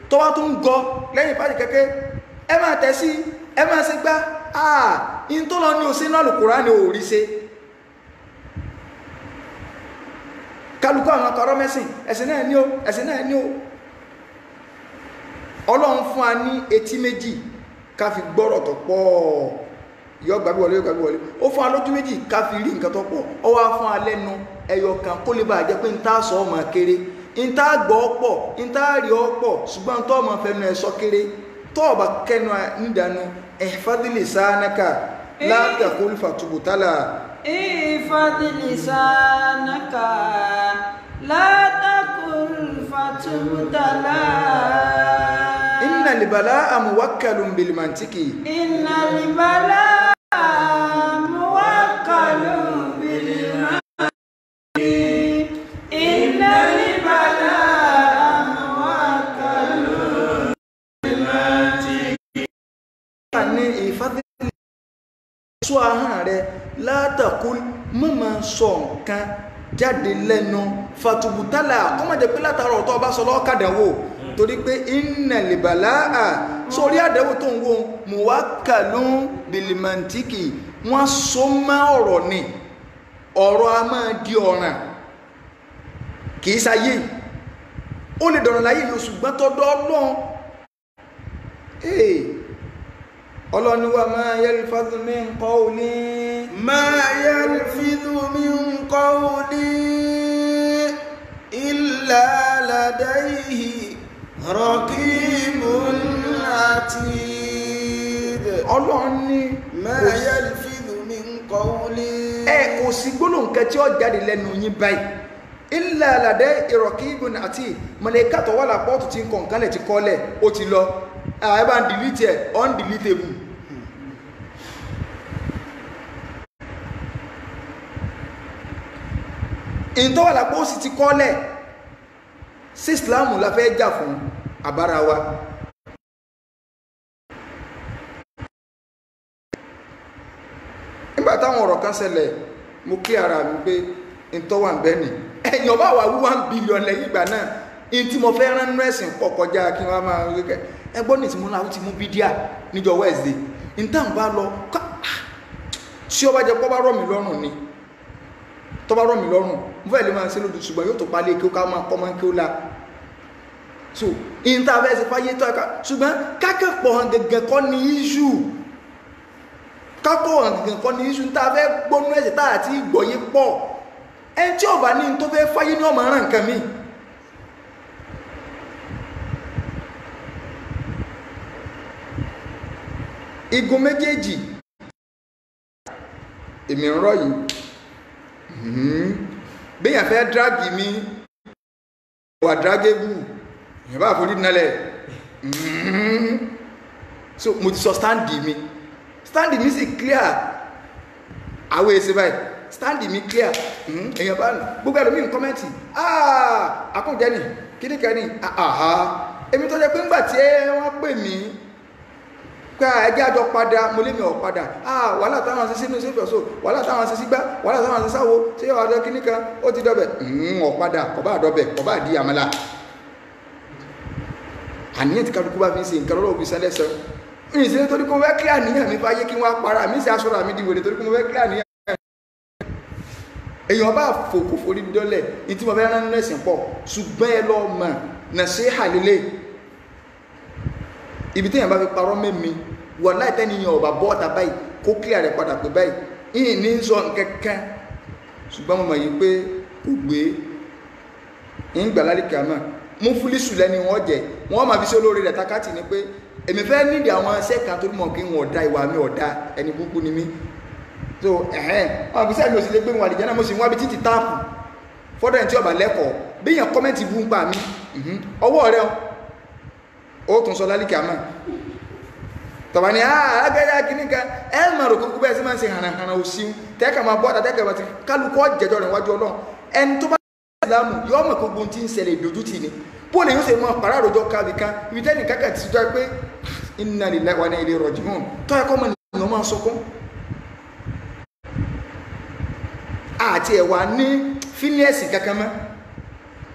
tọ́wá tó ń gọ lẹ́yìn pàdé kẹ́kẹ́ ẹ máa tẹ̀ sí ẹ máa ṣe gbá in tó lọ ní o sí náà Al-Kùránì ò rí ṣe kálukú àwọn akọrọ mẹ́sìn ẹ̀sìn náà ní o Ọlọ́run fún a ní etí méjì ká fi gbọ́rọ̀ tó pọ̀ yọ gbàgbé wọlé ó fún a lójú méjì ká fi rí nǹkan tó pọ̀ ó wá fún a lẹ́nu ẹyọ kan kó lè bàa jẹ́ pé ń tá sọ ọmọ kéré ń tá gbọ́ pọ̀ ń tá rí ọ pọ̀ ṣùgbọ́n tó ọmọ fẹnu ẹ sọ kéré tó ọba kẹnu nídàánú ẹ̀fádìlì sáánàkà látàkùn fàtúbùtálà
ìfádìlì sáánàkà látàkùn fàtúbùtálà
inna al-balaa muwakkalun bil mantiki
inna al-balaa muwakkalun bil mantiki inna al-balaa muwakkalun bil mantiki
ní ìfádìlì sọ ahọ́n rẹ̀ látàkùn mọ́mọ́ sọ nǹkan jáde lẹ́nu fatubutala kọ́mọ̀jẹ̀ pé látara ọ̀tọ́ ọba sọ lọ́kàdánwò torí pé innal balaa sórí àdánwò tó ń wo muwakkalun bil mantiki wọ́n so mọ́ ọ̀rọ̀ ni ọ̀rọ̀ a máa di ọ̀ràn kìí sáyé ó lè dọ̀rọ̀ láyé yóò ṣùgbọ́n tọ́dọ̀ Ọlọ́run Ọlọ́run wa ma yalfadhu min qawlin
ma yalfidhu min qawlin illa ladayhi raqibun atid. Ọlọ́run ní ma yalfidhu min qawlin kò sí gbólóhùn kan tí ó jáde lẹ́nu yín báyìí illa ladayhi raqibun atid. Màláíkà tó wà lápọ́ọ̀tù tí ń kọ̀ nǹkan lẹ̀ ti kọ́lẹ̀ ó ti lọ ààbá ń delete ẹ̀ undeletable. ìntọ́ wà lápọ́ sì ti kọ́lẹ̀ sí Islam la fẹ́ jà fún àbára wa. nígbà táwọn ọ̀rọ̀ kan ṣẹlẹ̀ mo kí ara mi pé ìntọ́ wà ń bẹ́ nì ẹ̀yàn bá wà wí 1 billion lẹ́yìn ìgbà náà in tí mo fẹ́ rán nínú ẹ̀sìn pọ̀ kọjá kí wọ́n máa rí kẹ́ ẹgbọ́n ní tí mo láwọn ti mú bídíà níjọ́ Wednesday ìntàn bá lọ tí ó bá jẹ́ pọ́ bá rọ̀ mí lọ́rùn ni tó bá rọ̀ mí lọ́rùn mo fẹ́ lè máa ṣe lójú ṣùgbọ́n yóò tó palẹ̀ kí ó ká máa kọ́ máa kí ó la so intervẹ́sì fáyé tó ẹ̀ka ṣùgbọ́n kákẹ́pọ̀ hàn gẹ̀gẹ̀ kọ́ ní iṣu kákọ̀ hàn gẹ̀gẹ̀ kọ́ ní iṣu tá a fẹ́ gbónú ẹ̀sẹ̀ tá àti ìgbọ̀yé pọ̀ ẹni tí ò bá ní tó fẹ́ fáyé ní ọmọ ràn nǹkan mi. igun méjèèjì èmi ń rọ̀ yìí bẹ́yàn fẹ́ dráàgì mi wà dráàgébù yẹn bá forí nálẹ̀ so mo ti sọ stáǹdì mi sì clear àwọn èsì báyìí stáǹdì mi clear èyàn bá gbogbo ẹlòmí ní kọ́mẹ́ntì akúnjẹ́ni kíníkẹ́ni èmi tó jẹ́ pé ńgbà tí wọ́n pè mí pé ẹgbẹ́ àjọ padà mo lé mi ọ̀ padà wàhálà táwọn ṣe sínú sí ìfẹ̀sọ́ wàhálà táwọn ṣe sígbá wàhálà táwọn ṣe sáwo ṣé ọ̀dọ́ kìíní kan ó ti dọ̀bẹ̀ ọ̀ padà kọ̀bá àdọ́bẹ̀ kọ̀bá àdí àmàlà àníyàn tí kálukú bá fi ń ṣe nǹkan lọ́wọ́ fi sẹ́lẹ̀ sọ ìṣẹ́ torí kó fẹ́ kílẹ̀ àníyàn mi fáyé kí wọ́n para mi sì aṣọ́ra mi dìbò torí kó fẹ́ kílẹ̀ àníyàn èèyàn bá fòkú forí dọ́lẹ̀ ní tí mo fẹ́ rán nínú ẹ̀sìn pọ̀ ṣùgbọ́n ẹ lọ mọ̀ nà ṣe hàlélẹ̀ ibi téèyàn bá fi parọ́ mẹ́mi wà láìpẹ́ níyàn ọ̀bà bọ́ọ̀ta báyìí kó kílẹ̀ rẹ̀ padà pé báyìí ìyìn ní sọ nkẹ́kẹ́ ṣùgbọ́n mo mọ̀ yìí pé kò gbé ń gbà lálìkà náà mú fúlísù lẹ́ni wọ́n jẹ́ wọ́n máa fi sí olórí rẹ̀ takátì ni pé èmi fẹ́ nídìí àwọn ẹsẹ̀ kan tó mọ̀ kí n ọ̀dà ìwà mi ọ̀dà ẹni búkú ni mí so wọn àbí sẹ́yìn òsì lè gbé wọn àdìjẹ́ náà mo sì wọ́n bí títí táàpù fọ́dọ̀ ẹni tí ọba lẹ́kọ̀ọ́ bí yàn kọ́mẹ́ntì bú ń pa mí ọwọ́ rẹ ó tún sọ lálìkà náà tọ̀bà ni alágbẹ́yà kìíní kan ẹ máa rò kókó bẹ́ẹ̀ sí máa ń ṣe hànàhànà òsín tẹ́ẹ̀kà máa bọ́ àtàtẹ́kà bá ti kálukọ́ jẹjọ rẹ̀ wájú Ọlọ́run ẹni tó bá ìsìlámù yọ́ mọ̀ gbogbo tí ń ṣẹlẹ̀ ìdójútì ni bóòlù yóò ṣe mọ́ pàrà àròjọ káàbì kan ibi tẹ́nì kákà ti sọ pé inna lillahi wa inna ilayhi raji'un tó ẹ̀kọ́ mọ̀ nìyàn máa sọkún àti ẹ̀wà ní fílíẹ̀sì kankan mọ́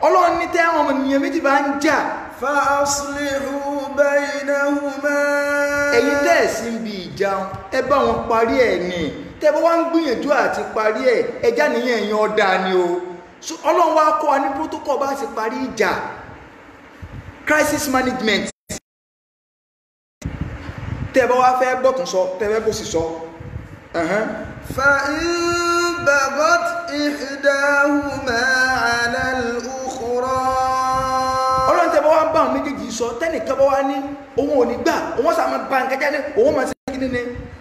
Ọlọ́run ní tẹ́ àwọn ọmọ nìyàn méjì bá ń jà fa aslihu baynahuma
ẹ̀yin tẹ́ẹ̀sí ń bi ìjà ẹ bá wọn parí ẹ̀ ní tẹ́ bá wá ń gbìyànjú àti parí ẹ̀ ẹjá nìyẹn ẹ̀yìn ọ̀dà ni o Ọlọ́run wá kọ́ wa ní protocol bá ti parí ìjà crisis management tẹ́ bá wá fẹ́ gbọ́tún sọ tẹ́ fẹ́ bó sì sọ
fa in baghat ihdahuma ala al-ukhra
Ọlọ́run tẹ́ bá wá ń bá àwọn méjèèjì sọ tẹ́nìkan bá wá ní òun ò ní gbà òun sàmà bá ń kẹjá ní òun máa ṣe kí ní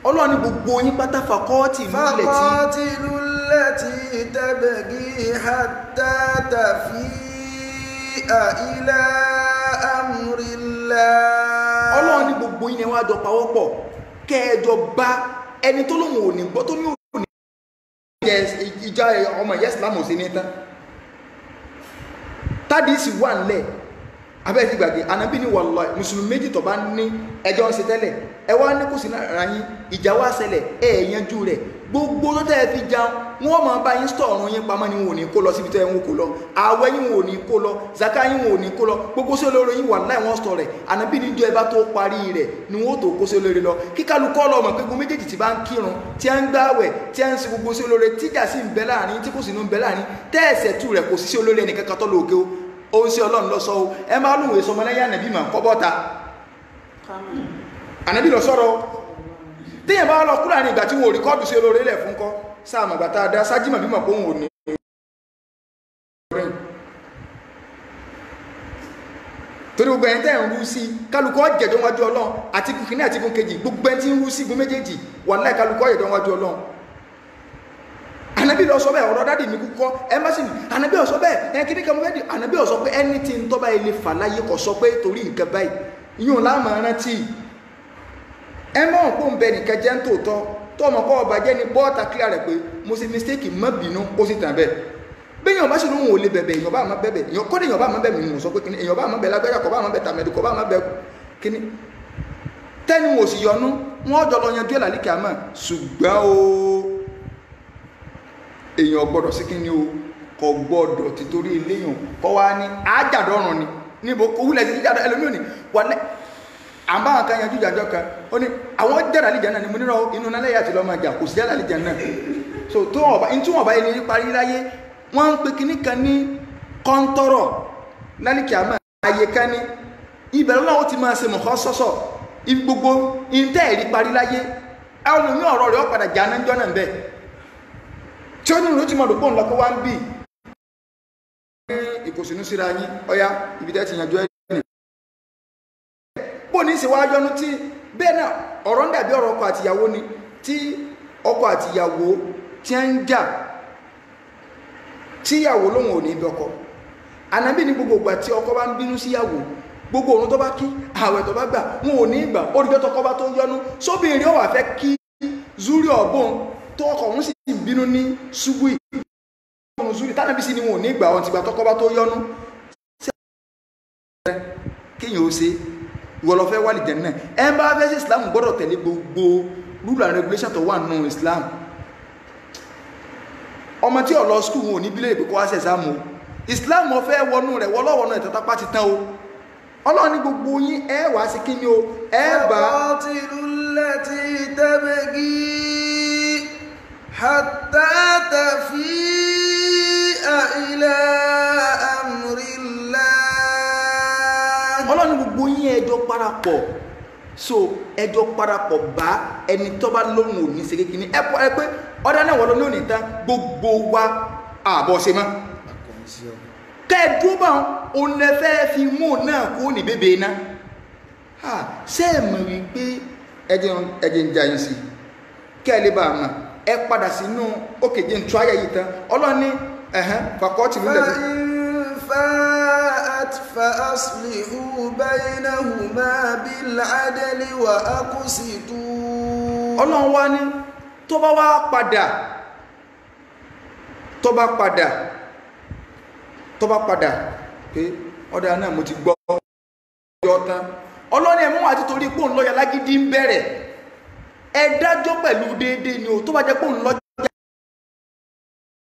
Ọlọ́run ní gbogbo yín pátá faqatilu allati
tabghi hatta tafi'a ila amrillah
Ọlọ́run ní gbogbo yín wá jọ pawọ́pọ̀ kẹjọ bá ẹni tó lóun ò ní gbọ́ tó ní òun ní ìjà ọmọ ìyá Islam ò sí ní tán tádìí sì wà nílẹ̀ abẹ́ ti gbàgbé Ànábì ní wallahi mùsùlùmí méjì tó bá ní ẹjọ́ ń ṣe tẹ́lẹ̀ ẹ wá ní kò sí náà yín ìjà wá ṣẹlẹ̀ ẹ yanjú rẹ̀ gbogbo tó tẹ́ ẹ fi jaun wọ́n máa bá yín stọ̀ ọ̀run yín pamọ́ ni wọn ò ní kó lọ síbi tẹ́ ẹ ń kó lọ àwẹ̀ yín wọn ò ní kó lọ zaka yín wọn ò ní kó lọ gbogbo sí olóore yín wallahi wọ́n stọ̀ rẹ̀ Ànábì níjọ́ ẹ bá tó parí rẹ̀ ni wọ́n tó kó sí olóore lọ kíkálukọ́ lọ mọ̀ pé gbogbo méjèèjì ti bá ń kírun tí a ń gbààwẹ̀ tí a ń ṣe gbogbo sí olóore tíjà sí ń bẹ láàrin tí kò sí ní ń bẹ láàrin tẹ́ẹ̀sẹ̀ tù rẹ̀ kò sí sí olóore ẹnì kankan tó lóòkè o
ó ń ṣe ọlọ́run lọ sọ o ẹ máa lóun èso ọmọ lẹ́yìn ànàbí mà kọ́ bọ́ta ànàbí lọ sọ̀rọ̀ téèyàn bá lọ kúrò ní ìgbà tí wọn ò rìkọ́ọ̀dù sí olóore lẹ̀ fún kọ́ sáà màgbà tá a dá sájímà bímọ pé òun ò ní. torí gbogbo ẹni tẹ́ ń rú sí kálukọ́ jẹ̀jọ́ wájú ọlọ́run àti ikú kìíní àti ikú kejì gbogbo ẹni tí ń rú sí igun méjèèjì wàláhì kálukọ́ jẹ̀jọ́ wájú ọlọ́run. ànábì lọ sọ bẹ́ẹ̀ ọ̀rọ̀ dádì mi kúkọ́ ẹ má sì ní ànábì ó sọ bẹ́ẹ̀ ẹ kí ní kẹ́mọ́ bẹ́ẹ̀ di ànábì ó sọ pé ẹni tí ń tọ́ba ilé fà láyé kò sọ pé torí nǹkan báyìí yóò láàmú rántí ẹ mọ̀ pé ń bẹ nìkan jẹ́ ń tòótọ́ tó ọmọ kọ́ ọba jẹ́ ni bọ́ọ̀tà kílà rẹ̀ pé mo ṣe mistake má bínú ó sì tàn bẹ́ẹ̀ bẹ́yàn bá sì lóhun ò lè bẹ̀bẹ̀ èyàn bá má bẹ̀bẹ̀ kọ́dẹ̀ èyàn bá má bẹ̀bẹ̀ mú sọ pé kíní èyàn bá má bẹ̀ lágbẹ́jà kọ́ bá má bẹ̀ tàmẹ̀dù kọ́ bá má bẹ̀ kíní tẹ́ni wò sì yọnú wọ́n jọ lọ yanjú ẹ̀ lálíkẹ́ àmọ́ ṣùgbọ́n o èyàn gbọ́dọ̀ sí kíní o kò gbọ́dọ̀ ti torí iléyàn kọ́ wá ní ájàdọ́rùn ni níbo owúlẹ̀ ti jíjàdọ́ ẹlòmíì ò ní wà ní àbáwọn kan yanjú ìjàjọ́ kan ó ní àwọn jẹ́rà àlìjà náà ni mo nírọ̀ inú nálẹ́yà àti lọ́mọ ìjà kò sí jẹ́rà àlìjà náà so tó wọn bá ilé parí láyé wọ́n ń pe kíní kan ní kọ́ńtọ́rọ̀ lálìkì àmọ́ àyè kan ní ìbẹ̀rẹ̀ náà ó ti máa ṣe mọ̀kọ́ sọ́sọ̀ ibi gbogbo ìntẹ́ ẹ̀rí parí láyé àwọn omi ọ̀rọ̀ rẹ̀ ó padà jà náà jọ́nà ń bẹ̀ tí ó ní ìrò tí mo dùpọ̀ ńlọ kó wá ń bì ìkòsínú síra yín ọya ibi tẹ́ ti yànjú ẹ̀ ní bó ní ìṣèwájú ọdún tí bẹ́ẹ̀ náà ọ̀rọ̀ ń dàbí ọ̀rọ̀ ọkọ àtìyàwó ni tí ọkọ àtìyàwó tí ń jà tíyàwó lóhun ò ní ibi ọkọ ànábì ní gbogbo ìgbà tí ọkọ bá ń bínú síyàwó gbogbo òun tó bá kí àwẹ̀ tó bá gbà wọn ò ní ìgbà oríjọ́ tọkọ bá tó yọnu sóbìnrin ó wà fẹ́ kí zúrí ọ̀bọ̀n tó ọkọ òun sì bínú ní ṣubú ìgbà zúrí tánàbí sí ni wọn ò ní ìgbà ọ̀n tìgbà tọkọ bá tó yọnu kéèyàn ó ṣe ìwọ lọ fẹ́ wà lìjẹ̀ náà ẹ bá fẹ́ sí Islam gbọ́dọ̀ tẹ̀lé gbogbo rule and regulation tó wà nù Islam ọmọ tí ó lọ skul wọn ò ní bílẹ̀ ìpé kó wá sẹ̀sáàmù Islam ọ̀fẹ́ wọnú rẹ̀ wọlọ́wọ́nà ìtàtàpá ti tán o Ọlọ́run ní gbogbo yín ẹ wá sí kí ni o ẹ bá
التي تبغي حتى تفيء إلى أمر الله
Ọlọ́run ní gbogbo yín ẹjọ́ parapọ̀ so ẹjọ́ parapọ̀ bá ẹni tó bá lóhun ò ní ṣe kékeré ẹ pé ọ̀dá náà wọ́n lọ lónìí tán gbogbo wa àbọ̀ ṣe mọ́ kẹ́ẹ̀dúbà onẹ́fẹ́ fi mú náà kó ní bébè iná ṣé ẹ mọ̀ wípé ẹjẹ̀ ń jà yín sí kẹ́ẹ̀lé bá mọ̀ ẹ padà sínú òkè jẹ́ ń tú ayé yìí tán Ọlọ́run ní fàkọ́tì nílẹ̀ tí
فاءت فأصلحوا بينهما بالعدل وأقسطوا
Ọlọ́run wá ní tó bá wá padà pé ọ̀dà náà mo ti gbọ́ ọjọ́ tán Ọlọ́run ẹ̀mú àti torí pò ń lọ́yà lágídí ń bẹ̀rẹ̀ ẹ dájọ́ pẹ̀lú déédéé ni o tó bá jẹ́ pò ń lọ́jà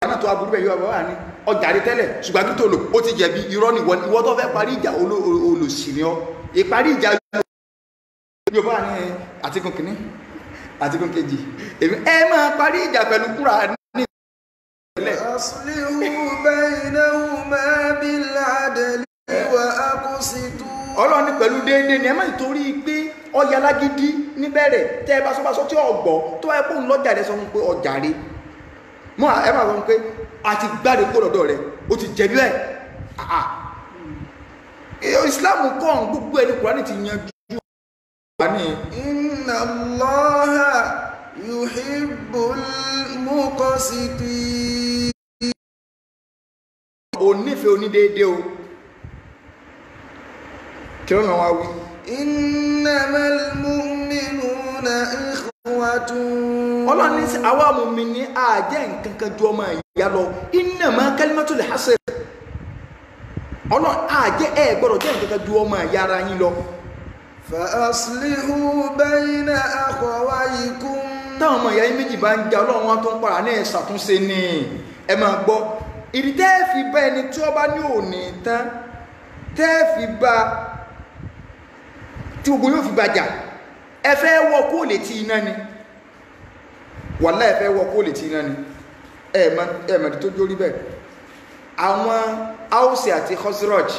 náà tó aburú bẹ̀ yọ ọ̀bọ̀ wà ní ọjà rí tẹ́lẹ̀ ṣùgbọ́n kí tó lò ó ti jẹ̀bi irọ́ ni ìwọ tó fẹ́ parí ìjà olòṣì ni ọ ìparí ìjà Yorùbá ní àtikún kìíní àtikún kejì ẹ máa parí ìjà pẹ̀lú kúrà ní
أصلحوا بينهما بالعدل وأقسطوا
Ọlọ́run ní pẹ̀lú déédéé ni ẹ má torí pé ọya lágídí níbẹ̀rẹ̀ tẹ́ ẹ bá sọ́básọ́ tí ọgbọ́ tó wáyé pòun lọ́jà rẹ̀ sọ fún pé ọjà rẹ̀ mọ́ ẹ máa sọ pé a ti gbáre kó lọ́dọ̀ rẹ̀ ó ti jẹ̀bi ẹ̀ Islam kọ́ gbogbo ẹni Kùránì ti yanjú
Inna Allaha yuhibbul muqsitin
o nífẹ̀ẹ́ onídéédé o kí ló wá wí
innamal mu'minuna ikhwatun
Ọlọ́run ní àwa mùmínì àjẹ́ nǹkan kan ju ọmọ ìyá lọ innama kalimatul hasr Ọlọ́run àjẹ́ ẹ gbọ́dọ̀ jẹ́ nǹkan kan ju ọmọ ìyá ara yín lọ
fa aslihu bayna akhawaykum
táwọn ọmọ ìyá yín méjì bá ń jà Ọlọ́run wọn tó ń para ní ìṣàtúnṣe ni ẹ máa gbọ́ ìdí tẹ́ fi bá ẹni tí ó bá ní òní tán tẹ́ fi bá tí gbogbo yóò fi bàjà ẹ fẹ́ wọ kó lè ti iná ni wàláhì ẹ fẹ́ wọ kó lè ti iná ni ẹ̀mọ̀dí tó jórí bẹ́ẹ̀
àwọn Ausi àti Khosroj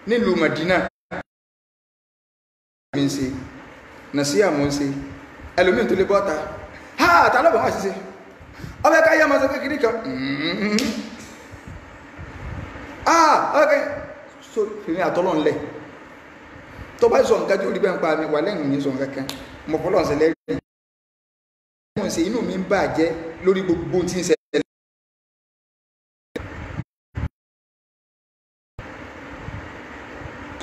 nílùú Madina mi ń ṣe nàṣíà mọ́ ń ṣe ẹlòmíì tó lè bọ́ta ha ta lọ́bọ̀ wá ṣiṣẹ́ ọbẹ̀ ká yá máa sọ kékeré kan ọbẹ̀ so fìrí àtọ́lọ́ ńlẹ̀ tó bá sọ nǹkan tí ó rí bẹ́ẹ̀ ń pa mi wà lẹ́yìn ní sọ nǹkan kan mọ̀ fọ́lọ́ ṣe lẹ́rìí mo ṣe inú mi ń bàjẹ́ lórí gbogbo tí ń ṣẹlẹ̀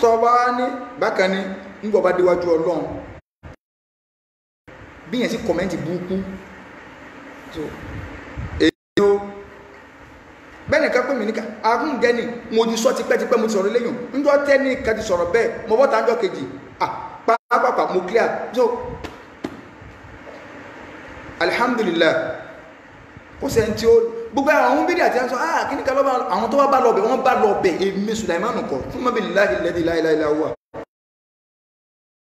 tó bá ní bákan ní ń gbọ́ bá déwájú Ọlọ́run bí yẹn sí kọ̀mẹ́ntì burúkú so èyí ó bẹ́ẹ̀ni ká pè mí níka agún gẹ́ni mo ti sọ tipẹ́tipẹ́ mo ti sọ̀rọ̀ lẹ́yìn ńjọ́ tẹ́ni ká ti sọ̀rọ̀ bẹ́ẹ̀ mo bọ́ta ńjọ́ kejì pàápàá mo clear so alhamdulillah kò sẹ́ni tí ó gbogbo àwọn bídí àti ẹ̀sọ́ kí ní ká lọ́bàá àwọn tó wá bá lọ́bẹ̀ wọ́n bá lọ́bẹ̀ èmi Sùlàìmánù kọ̀ fún mọ́bí láàrín lẹ́dí láìláìláwà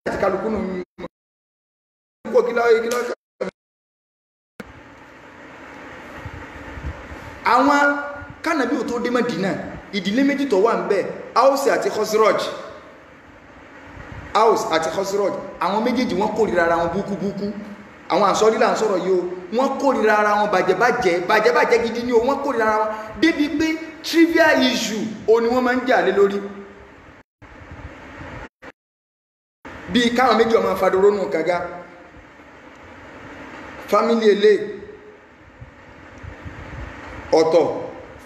àti kálukú nù kó kí àwọn kánàbí ò tó dé Mẹ́dínà ìdílé méjì tó wà ń bẹ Ausi àti Khosroj àwọn méjèèjì wọ́n kórìíra ara wọn búkúbúkú àwọn àsọ́rí là ń sọ̀rọ̀ yìí o wọ́n kórìíra ara wọn bàjẹ́bàjẹ́ gidi ni o wọ́n kórìíra ara wọn débi pé trivial issue o ni wọ́n máa ń jà lé lórí bí káwọn méjì ọmọ fàdórónù kàga family ele ọ̀tọ̀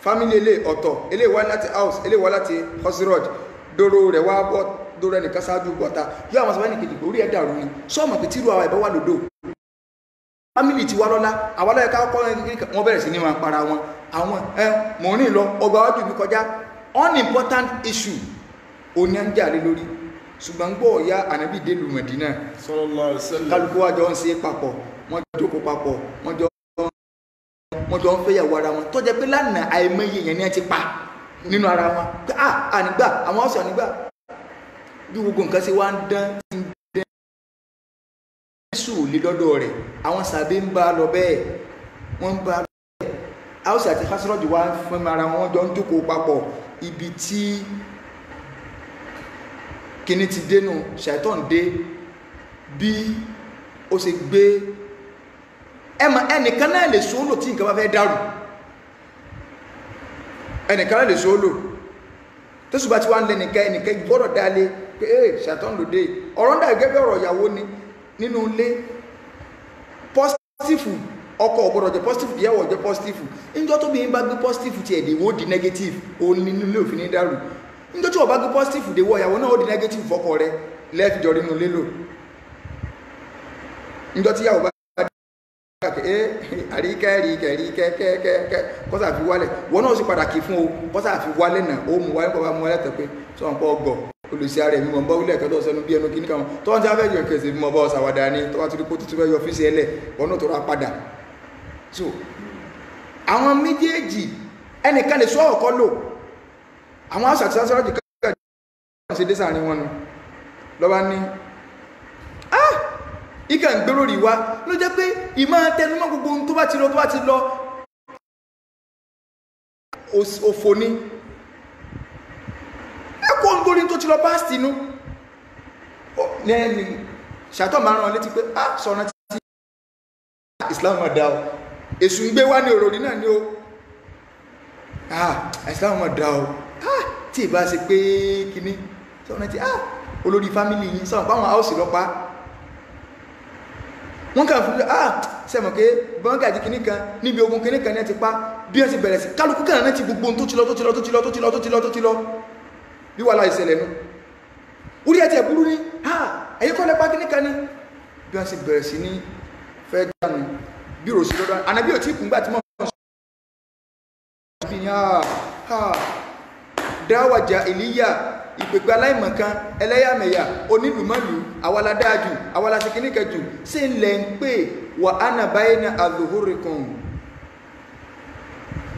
family ele ọ̀tọ̀ ele wá láti Aus ele wá láti Khosroj dóró rẹ̀ wá bọ́ dóró ẹnìkan sáájú bọ́ta yóò àwọn sọ́wọ́n nìkejì orí ẹ̀dà rú ni sọ́ọ̀mọ̀ pé tírú àwọn ẹ̀bọ́ wà lódò family ti wá lọ́lá àwọn ọlọ́yẹ ká kọ́ wọ́n bẹ̀rẹ̀ sí ní wọn para wọn àwọn mọ̀ ní lọ ọgbà wájú mi kọjá unimportant issue òní à ń jà lé lórí ṣùgbọ́n gbọ́ ọ̀yá ànábì dé lu Mẹ̀dínà
sallallahu alaihi wasallam
kálukú wájọ ń ṣe papọ̀ wọ́n jókòó papọ̀ wọ́n jọ ń fẹ́yàwó ara wọn tó jẹ́ pé lánàá àìmọye yẹn ni ẹ ti pa nínú ara wọn pé ànígbà àwọn ọ̀sẹ̀ ànígbà bí gbogbo nǹkan ṣe wá ń dán Jésù lé dọ́dọ̀ rẹ̀ àwọn sàbẹ̀ ń bá lọ bẹ́ẹ̀ wọ́n ń bá lọ bẹ́ẹ̀ Ausi àti Khosroj wá fún ara wọn jọ ń jókòó papọ̀ ibi tí kíní ti dénú ṣàìtọ́n dé bí ó ṣe gbé ẹnìkan náà lè sóòlò tí nǹkan bá fẹ́ dárù ẹnìkan náà lè sóòlò tó ṣùgbọ́n tí wọ́n lè ẹnìkan gbọ́dọ̀ dálé pé ṣàìtọ́n ló dé ọ̀rọ̀ ń dà gẹ́gẹ́ bí ọ̀rọ̀ ìyàwó ni nínú ilé pọ́sítífù ọkọ ọ̀gbọ́dọ̀ jẹ́ pọ́sítífù ìyàwó jẹ́ pọ́sítífù níjọ́ tó bí n bá gbé pọ́sítífù ti ẹ̀dẹ̀ ìwó di nẹ́gẹ́tífù ó nínú ilé òfin ní dárù níjọ́ tí wọ́n bá gbé pọ́sítífù dé wọ ìyàwó náà ó di nẹ́gẹ́tífù fọ́kọ rẹ lẹ́ẹ̀fìjọ nínú ilé lò níjọ́ tí ìyàwó bá àríkẹ́ kọ́sà fi wálẹ̀ wọ́n náà sì padà kí fún o kọ́sà fi wálẹ̀ náà ó mú wáyé kọ́bá mú wálẹ̀ tẹ̀ pé sọ́n pọ̀ ọgọ̀ olùsí ara ẹ̀mí mọ̀ bọ́ wílẹ̀ kẹ́tọ́ sẹ́nu bí ẹnu kíní kan tó wọ́n ti fẹ́ yọ kẹsì mọ̀ bọ́ sàwádà ní tó wá tó rí kó tuntun fẹ́ yọ fíìsì ẹlẹ̀ wọ́n náà tó rà padà so àwọn méjèèjì ẹnìkan lè sọ ọ̀kọ́ lò àwọn àṣà tí wọ́n sọ́rọ̀ ṣe dé sàárín wọn lọ́wọ́ ní ìkà ń gbérò rí wá ló jẹ́ pé ìmọ̀ tẹnumọ́ gbogbo ohun tó bá ti lọ òfò ní ẹkọ́ ń gbórí tó ti lọ bá sínú ní ẹni ṣàtọ̀ máa rán létí pé sọ̀nà tí Islam máa dá o èṣù ń gbé wá ní òròrí náà ní o Islam máa dá o tí ìbá ṣe pé kíní sọ̀nà tí olórí fámílì yìí sọ̀rọ̀ páwọn Ausi lọ́pàá wọ́n kàn fún sẹ́mọ̀ pé bọ́ngàjí kìíní kan níbi ogun kìíní kan ní ẹ ti pa bí ẹ ti bẹ̀rẹ̀ sí kálukú kàn náà ti gbogbo tó ti lọ bí wà láì ṣẹlẹ̀ nú orí ẹ̀ tí ẹ̀ burú ní ẹ̀yí kọ́ lẹ́pá kìíní kan ní bí wọ́n sì bẹ̀rẹ̀ sí ní fẹ́ jánu bí rò sí lọ́dọ̀ ànábí ò tí kùn gbà tí mọ́ dáwàjà ìlíyà ìpèpè aláìmọ̀kan ẹlẹ́yàmẹ̀yà onílùmọ́lù awaladájú awalasikíníkẹjù sí ilẹ̀ ń pè wà ánà báyé ní àlòhórikùn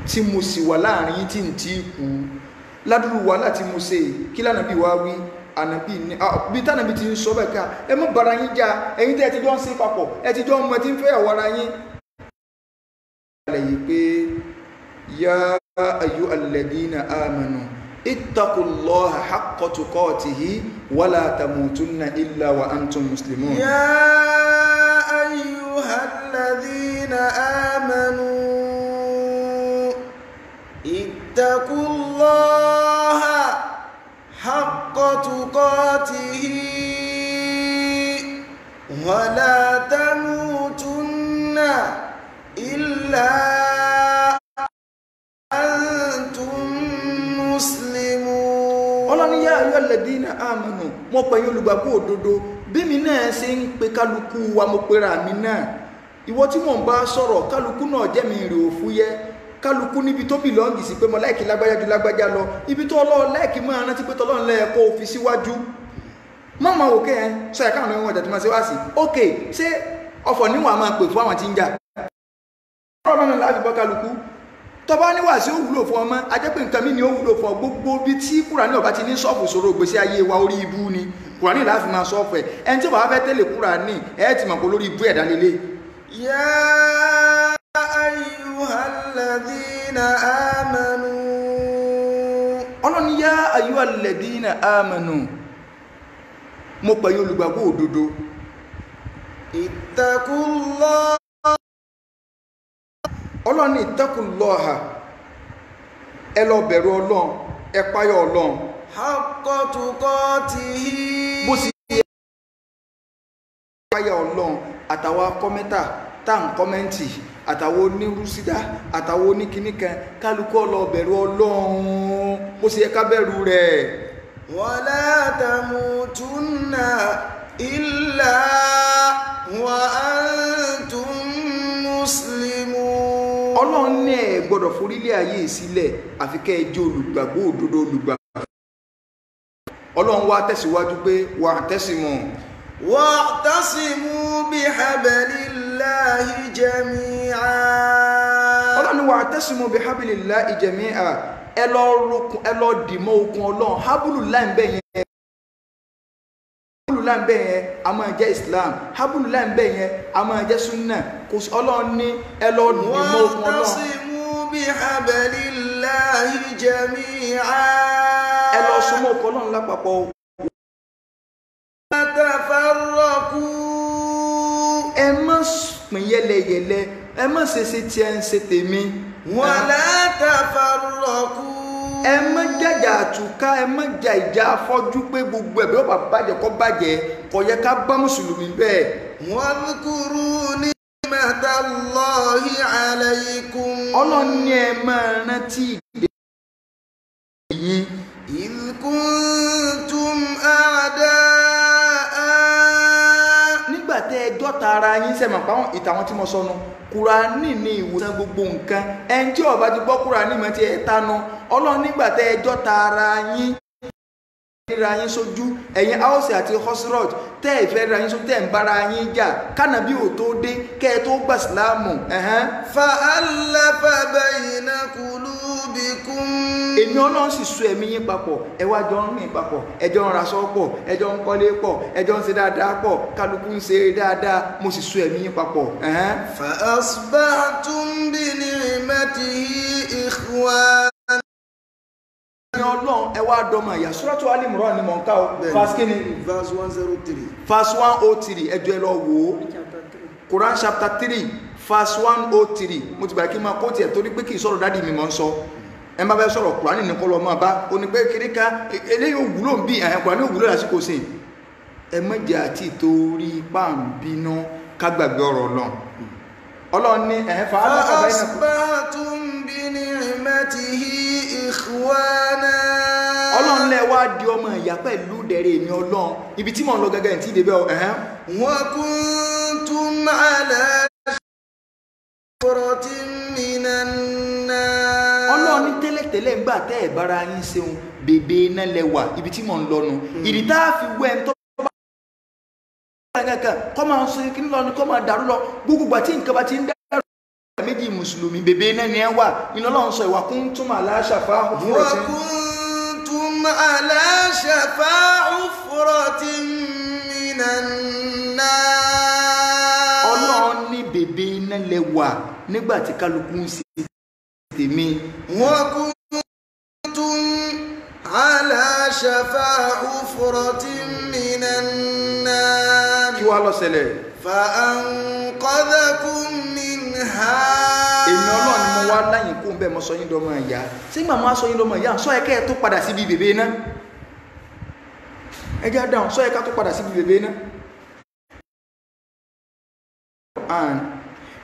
tí mo sì wà láàrin yí tí ń tí kú ládùrú wà láti mo ṣe kí lánàbí wá wí ànàbí ní bí tánàbí ti ń sọ bẹ́ẹ̀ ká ẹ mọ́ bára yín já ẹ̀yin tẹ́ ẹ ti jọ ń sí papọ̀ ẹ ti jọ ń mọ tí ń fẹ́ àwọ̀ ara yín.
أيها الذين آمنوا اتقوا الله حق تقاته ولا تموتن إلا وأنتم مسلمون.
يا أيها الذين آمنوا اتقوا الله حق تقاته ولا تموتن إلا أنتم مسلمون.
ọlọ́ni yá ayọ́ alladhina amanu mo pè yín olùgbàgbọ́ òdodo bí mi náà ṣe ń pe kálukú wa mo pera mi náà ìwọ tí mò ń bá sọ̀rọ̀ kálukú náà jẹ́ mi rè òfúyẹ́ kálukú níbi tó bìlọ́ǹgì sí pé mo láìkí lágbájá ju lágbájá lọ ibi tó ọlọ́ọ̀ láìkí máa rántí pé tọ́lọ́ọ̀ lẹ́ẹ̀kọ́ òfin síwájú má máa wò kẹ́ ẹ́ sọ ẹ̀ka àwọn ẹ̀wọ̀n ìjàtí máa ṣe wá sí ok ṣé ọ̀fọ̀ níwọ̀n a máa pè fún àwọn tí ń jà ọ̀rọ̀ náà láti bọ́ kálukú tọba níwà sí ó wúlò fún ọmọ ajẹ́pẹ́ nǹkan mí ni ó wúlò fún gbogbo bí tí Kùránì ọba ti ní sọ́ọ̀fù sọ̀rọ̀ ògbésí ayé wa orí ibú ni Kùránì láti máa sọ́ọ̀fù ẹ̀ ẹni tí wàá fẹ́ tẹ́lẹ̀ Kùránì ẹ̀ ti mọ̀ pé lórí ibú ẹ̀dá lélẹ̀.
يا أيها الذين آمنوا
ọlọ́ni yá ayyuhal ladhina amanu mo pè yín olùgbàgbọ́ òdodo
اتقوا الله
ọlọ́ni ittaqullaha ẹ lọ bẹ̀rù Ọlọ́run ẹ páyà Ọlọ́run
حق تقاته
bó sì yẹ páyà Ọlọ́run àtàwọn kọ́mẹ́ntà tá à ń kọ́mẹ́ǹtì àtàwọn onírúsídá àtàwọn oníkíníkan kálukú lọ bẹ̀rù Ọlọ́run bó sì yẹ ká bẹ̀rù rẹ̀.
ولا تموتن إلا وأنتم مسلمون.
Ọlọ́run ní ẹ gbọ́dọ̀ forílẹ̀ ayé sílẹ̀ àfi kẹ́ ẹ jẹ́ olùgbàgbọ́ òdodo olùgbàgbọ́. Ọlọ́run wá tẹ̀síwájú pé wa'tasimu.
واعتصموا بحبل الله جميعا.
Ọlọ́run ní wa'tasimu bihablillahi jami'a ẹ lọ dìmọ́ okùn Ọlọ́run hablullahi ń bẹ yẹn hablullahi ń bẹ yẹn a máa jẹ́ Islam hablullahi ń bẹ yẹn a máa jẹ́ sunna kò sí Ọlọ́run ní ẹ lọ dìmọ́ okùn Ọlọ́run.
واعتصموا بحبل الله جميعا.
ẹ lọ súnmọ́ okùn Ọlọ́run lápapọ̀.
تفرقوا.
ẹ má pín yẹlẹyẹlẹ ẹ má ṣe tí ẹ ń ṣe tèmi.
ولا تفرقوا.
ẹ má jàjà àtúká ẹ má jà ìjà afọ́jú pé gbogbo ẹ̀bí ó bá bàjẹ́ kó bàjẹ́ kò yẹ ká bá mùsùlùmí bẹ́ẹ̀.
واذكروا نعمة الله عليكم.
Ọlọ́run ní ẹ máa rántí ìdè yín.
إذ كنتم أعداء.
nígbà tẹ́ ẹ dọ́ta ara yín sẹ́mọ̀ páwọn ìtàwọn tí mo sọnù Kùránì ní ìwòsàn gbogbo nǹkan ẹni tí ó bá ti gbọ́ Kùránì mọ́ tí ẹ tánu Ọlọ́run nígbà tẹ́ ẹ dọ́ta ara yín ra yín sójú ẹ̀yin Áùsì àti Khosroj tẹ́ ìfẹ́ ra yín sójú tẹ́ ń bára yín jà kánàbí ò tó dé kẹ́ ẹ tó gbà síláàmù.
فألف بين قلوبكم.
èmi Ọlọ́run sì so ẹ̀mí yín papọ̀ ẹ wá jọ ń rìn papọ̀ ẹ jọ ń raṣọ pọ̀ ẹ jọ ń kọ́lé pọ̀ ẹ jọ ń ṣe dáadáa pọ̀ kálukú ń ṣe dáadáa mo sì so ẹ̀mí yín papọ̀.
فأصبحتم بنعمته إخوانا.
Ọlọ́run ẹ wá dọ́mọ ìyá Suratu Ali Imran ni mò ń ká o verse kínní
verse 103.
verse 103 ẹjọ́ ẹ lọ wò ó Quran chapter 3 verse 103 mo ti bàrẹ̀ kí n máa kó tiẹ̀ torí pé kì í sọ̀rọ̀ dádì mi mọ̀ ń sọ ẹ má fẹ́ sọ̀rọ̀ Quran nìkan lọ máa bá o ní pé kiri ká eléyìí òwúlò ń bí Quran òwúlò lásìkò sí ẹ mọ̀jẹ̀ àti ìtorí pàǹbínú ká gbàgbé ọ̀rọ̀ Ọlọ́run ní
فأصبحتم بنعمته إخوانا.
Ọlọ́run lẹ wá di ọmọ ìyá pẹ̀lú dẹ̀rẹ̀ èmi Ọlọ́run ibi tí mò ń lọ gẹ́gẹ́ tí ìdèbẹ̀
وكنتم على شفرة من النار.
Ọlọ́run ní tẹ́lẹ̀tẹ́lẹ̀ ńgbà tẹ́ ẹ̀ bára yín ṣeun bèbè iná lẹwà ibi tí mò ń lọnu ìdí tá a fi wẹ́ ń tọ́ kankan kọ́ máa sọ kí ní lọ ní kọ́ máa dàrú lọ gbogbo àti nǹkan bá ti ń dàrú méjì mùsùlùmí bèbè iná ni ẹ wà iná Ọlọ́run sọ ìwà kún túmọ̀ aláṣàfà
وكنتم على شفا حفرة من النار.
Ọlọ́run ní bèbè iná lẹwà nígbà tí kálukú ń ṣe tèmi.
وكنتم على شفا حفرة من النار
kí wá ló ṣẹlẹ̀.
فأنقذكم منها
èmi Ọlọ́run ni mo wá láyìn kó ń bẹ́ẹ̀ mo sọ yín dọ́mọ ìyá tí màmá sọ yín dọ́mọ ìyá sọ ẹ̀kẹ́ ẹ̀ tó padà síbi bèbè náà ẹjẹ́ dáhùn sọ ẹ̀ká tó padà síbi bèbè náà.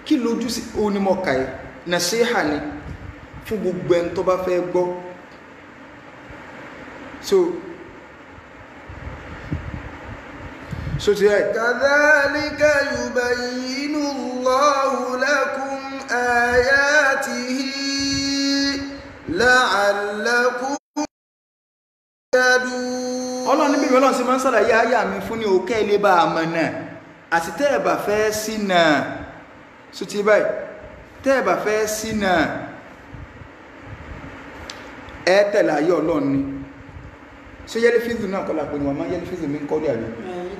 kí lójú sí onímọ̀ọ́kà ẹ̀ nàṣíhà ni fún gbogbo ẹni tó bá fẹ́ gbọ́. so ti ẹ̀.
كذلك يبين الله لكم آياته لعلكم تهتدون.
Ọlọ́run níbi Ọlọ́run sì máa ń ṣàlàyé àyà mi fún ní òkè ilé bá àmọ́ náà àti tẹ́ ẹ̀ bá fẹ́ sí náà so ti báyìí tẹ́ ẹ̀ bá fẹ́ sí náà ẹ tẹ̀lé ayé Ọlọ́run ni ṣé yẹlifíìzù náà kọ́lá pé ni wọ́n máa yẹlifíìzù mi ń kọ́lé àbí.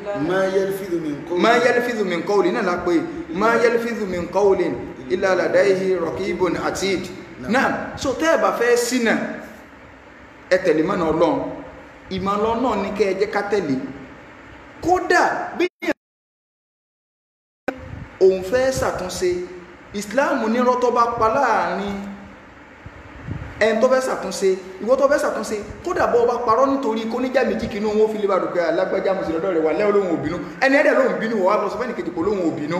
ما يلفظ من قول
ما يلفظ من قول náà la pé ما يلفظ من قول إلا لديه رقيب عتيد náà so tẹ́ ẹ̀ bá fẹ́ sí náà ẹ tẹ̀lé mọ́nà Ọlọ́run ìmọ̀lọ́ náà ní kẹ́ ẹ jẹ́ ká tẹ̀lé kódà bí òun fẹ́ ṣàtúnṣe Islam nírọ́ tó bá pa láàrin ẹni tó fẹ́ ṣàtúnṣe ìwọ tó fẹ́ ṣàtúnṣe kódà bọ́ ọba parọ́ nítorí kó níjà méjì kínú wọn fi lè bá dùkẹ́ alágbájá mùsùlùmí lọ́dọ̀ rẹ̀ wà lẹ́wọ́ lóhun òbínú ẹni ẹ̀dẹ̀ lóhun bínú wọ́n wá lọ sọ fẹ́ni kejì kò lóhun òbínú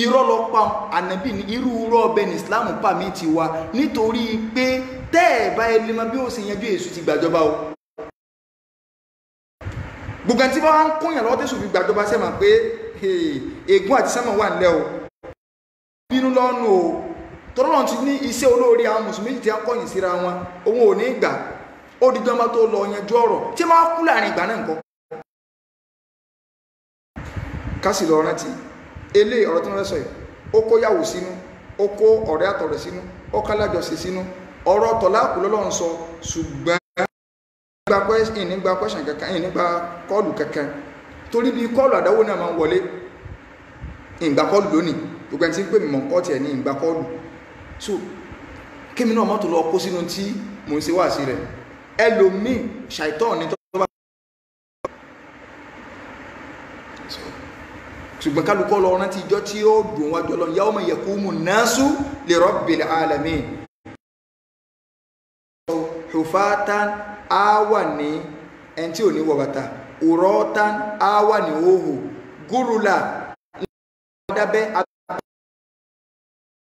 irọ́ lọ pa ànábì ní irú irọ́ ọbẹ̀ ní Islam pa mí ti wa nítorí pé tẹ́ ẹ̀ bá ẹlẹ́ mọ bí ó sì yanjú èṣù ti gbàjọba o gbogbo ẹni tí wọ́n ń kúnyàn lọ́wọ́ tẹ̀sùn fi gbàjọba sẹ́mà pé ègún àti sẹ́mà wà nílẹ̀ o bínú lọ́nu o tọ́lọ́run ti ní iṣẹ́ olóore àwọn mùsùlùmí tí a kọ̀yìn síra wọn òun ò ní gbà ó di jọmọ́ tó lọ yanjú ọ̀rọ̀ tí máa kú láàrin ìgbà náà nǹkan kásì lọ rántí ilé ọ̀rọ̀ tí wọ́n sọ yìí ó kó yàwó sínú ó kó ọ̀rẹ́ àtọ̀rẹ́ sínú ó kálájọsí sínú ọ̀rọ̀ tọ̀láàkù lọ́lọ́run sọ ṣùgbọ́n ìnígbà question kankan ìnígbà kọ́ọ̀lù kankan torí bí kọ́ọ̀lù àdáwó náà máa ń wọlé ìgbà kọ́ọ̀lù lónìí gbogbo ẹni tí ń pè mí mọ̀ nǹkan tiẹ̀ ní ìgbà kọ́ọ̀lù so kémi náà mọ́tò lọ kó sínú tí mò ń ṣe wá sí rẹ̀ ẹlòmíì ṣàìtọ́ ní tó bá ṣùgbọ́n kálukọ́ lọ rántí ìjọ tí ó dùn wájú Ọlọ́run yawma yaqumu nnasu li rabbil alamin hufatan á wà ní ẹni tí ò ní wọ bàtà uratan á wà ní òhù gúrùlà dábẹ́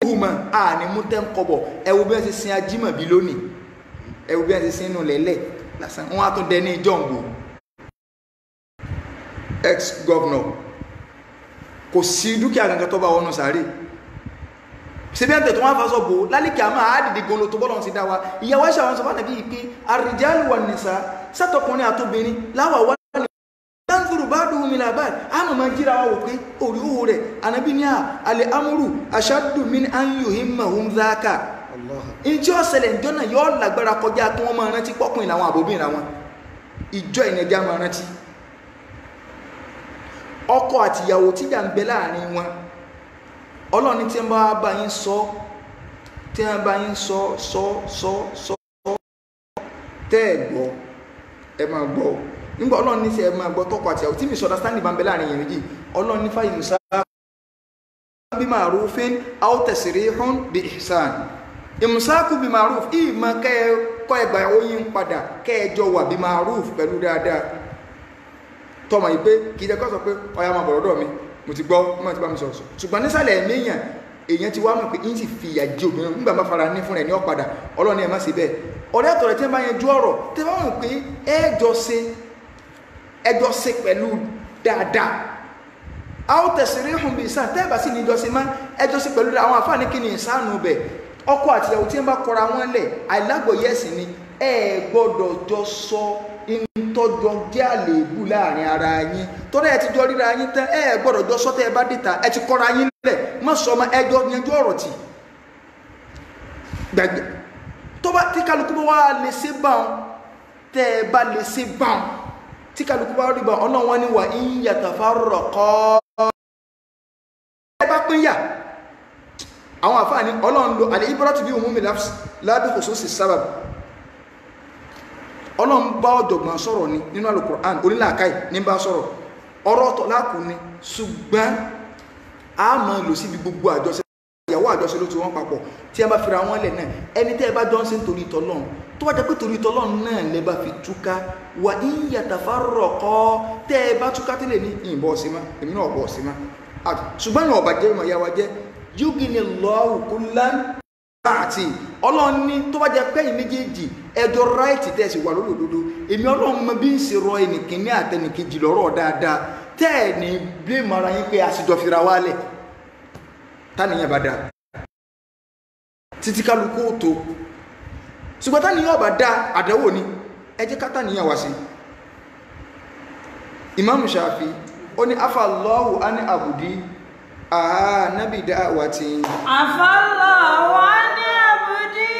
huma a ni mú tẹ́ ń kọ́bọ̀ ẹwú bí wọ́n ti sin ajímọ̀ bí lónìí ẹwú bí wọ́n ti sin inú lẹ́lẹ̀ lásán wọ́n á tún dẹ ní jọ́ǹgbò ex-governor kò sí dúkìá kankan tó bá wọnú sàárè ṣebí ẹ̀ tẹ̀tọ́ wọn fásọ bò lálẹ́kì àmọ́ àádìdì golo tó bọ́lọ̀ ti dá wa ìyàwó ẹ̀ṣẹ̀ àwọn sọfà nàbí pé ar-rijalu wan-nisa sátọkùnrin àtobìnrin láwà wá tanzuru ba'duhum ila ba'd àmọ́ máa jíra wa wò pé orí owó rẹ̀ ànábì ní àlẹ́ amúrù ashaddu min an yuhimmahum dhaka ìjọ ọ̀sẹ̀lẹ̀ ìjọ náà yóò lágbára kọjá kí wọ́n máa rántí pọ́kùnrin làwọn àbòbìnrin làwọn ìjọ ìnẹjà máa rántí ọkọ àtìyàwó tíjà ń bẹ láàrin wọn ọlọ́ni tí wọ́n bá bá yín sọ tí wọ́n bá yín sọ tẹ́ ẹ̀ gbọ́ ẹ máa gbọ́ nígbà ọlọ́run ní sí ẹ máa gbọ́ tọkọ àtìyàwó tí misunderstanding bá ń bẹ láàrin yẹn méjì ọlọ́run ní fáyìí musa bí ma'rufin aw tasrihun bi ihsan ìmùsáàkù bí ma'ruf ìmọ̀ kẹ́ ẹ kọ́ ẹgbà oyin padà kẹ́ ẹ jọ wà bí ma'ruf pẹ̀lú dáadáa tọmọ yìí pé kì í jẹ́ kọ́ sọ pé ọya máa bọ̀rọ̀dọ̀ mi mo ti gbọ́ mọ́ ti bá mi sọ̀rọ̀ ṣùgbọ́n nísàlẹ̀ ẹ̀mẹ́yàn èèyàn ti wá mọ̀ pé yín sì fi ìyà jẹ obìnrin nígbà máa fara ní fún rẹ̀ ní ọ̀padà ọlọ́ni ẹ̀ má ṣe bẹ́ẹ̀ ọ̀rẹ́ àtọ̀rẹ́ tí wọ́n bá yẹn ju ọ̀rọ̀ tí wọ́n mọ̀ pé ẹjọ́ ṣe pẹ̀lú dáadáa àwọn tẹ̀sírí hùn bí ìsàn tẹ́ẹ̀bà sí ní ìjọsìn má ẹjọ́ ṣe pẹ̀lú àwọn àfáàní kí ni ìsánú bẹ̀ ọkọ àtìyàwó tí wọ́n bá kọra wọn lẹ̀ àìlágbòye ẹ̀sìn ni ẹ gbọ́dọ̀ jọ sọ ìtọ́jọ jẹ́ àlèébù láàrin ara yín tọ́lá ẹ ti jọ ríra yín tán ẹ gbọ́dọ̀ jọ sọ́tẹ́ ẹ bá dìta ẹ ti kọ́ra yín lẹ̀ má sọ ọmọ ẹjọ́ yanjú ọ̀rọ̀ tì gbàgbé tó bá tí kálukú bá wà lè ṣe báwọn tẹ́ ẹ bá lè ṣe báwọn tí kálukú bá rí báwọn ọ̀nà wọn ni wà ń yàtọ̀ fárọ̀ kọ́ ẹ bá pín yà àwọn àfáà ní ọlọ́run lo al-ibratu bi umumi lafz la bi khususi sabab. Ọlọ́run bá ọ̀jọ̀gbọ́n sọ̀rọ̀ ni nínú Al-Qur'an onílàákàí ní bá sọ̀rọ̀ ọ̀rọ̀ tọ́láàkù ni ṣùgbọ́n a máa lò síbi gbogbo àjọṣe ìyàwó àjọṣe ló ti wọ́n papọ̀ tí ẹ bá fira wọn lẹ̀ náà ẹni tẹ́ ẹ bá jọ ń ṣe nítorí tọ́lọ́run tó wá jẹ́ pé torí tọ́lọ́run náà lẹ bá fi túká wà in yatafarraqa tẹ́ ẹ bá túká tẹ́lẹ̀ ní ìbọ̀ sí ma èmi náà bọ̀ sí ma ṣùgbọ́n ìwọ̀n ọ̀bàjẹ́ ìmọ̀ ìyá wa jẹ́ yughnillahu kullan àti ọlọ́run ní tó bá jẹ́ pẹ́yìn méjèèjì ẹjọ́ ráìtì tẹ́ẹ̀sì wà lórí òdodo èmi ọlọ́run mọ bí ń ṣe rọ ẹnìkíní àtẹnìkejì lọ́rọ̀ dáadáa tẹ́ẹ̀ ní blame ara yín pé àṣìjọ fira wálẹ̀ tánìyàn bá dáa títí kálukú tó ṣùgbọ́n tánìyàn bá dáa àdánwò ni ẹ jẹ́ ká tánìyàn wá sí. Imam Shafi ó ní afallahu ani abudi nabi da'wati
afallahu ani abudi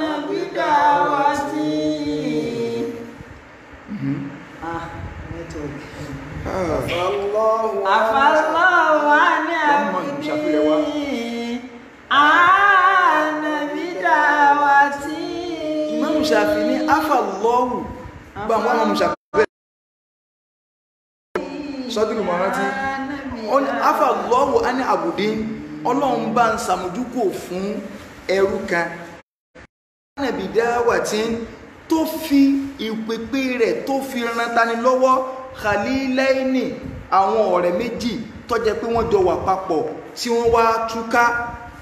nabi da'wati afallahu ani abudi nabi da'wati.
Imam Shafi ní afallahu bá wọn Imam Shafi sọ́dúnrù mọ̀rántí afallahu ani abudi ọlọ́run bá ń sàmójúkò fún ẹrú kan nabi da'wati tó fi ìpèpè rẹ̀ tó fi rántani lọ́wọ́ khalilaini àwọn ọ̀rẹ́ méjì tó jẹ́ pé wọ́n jọ wà papọ̀ tí wọ́n wá túká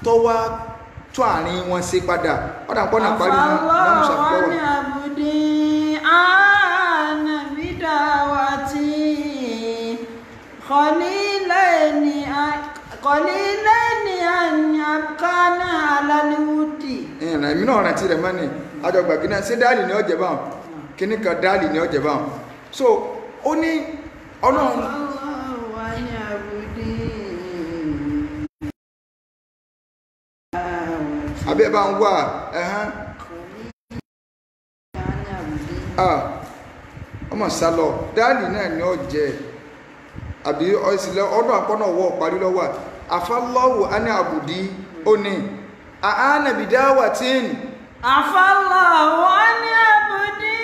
tó wá tó àárín wọn ṣe padà ọ̀dà pọ́nà parí náà
afallahu ani abudi nabi da'wati qalilaini an yabqana ala al-wudi.
Èmi náà rántí rẹ̀ mọ́ni àjọgbà gíná sí dáàlì ní ọjẹ́ báwọn kíní kan dáàlì ní ọjẹ́ báwọn so ó ní ọlọ́run abẹ́ bá ń wà ẹ̀hán ọmọ sálọ dáàlì náà ní ọjẹ́ àbí ọ̀sìlẹ̀ ọdún àpọ́nà ọwọ́ parí lọ́wọ́ afallahu ani abudi ó ní nabi da'wati
afallahu ani abudi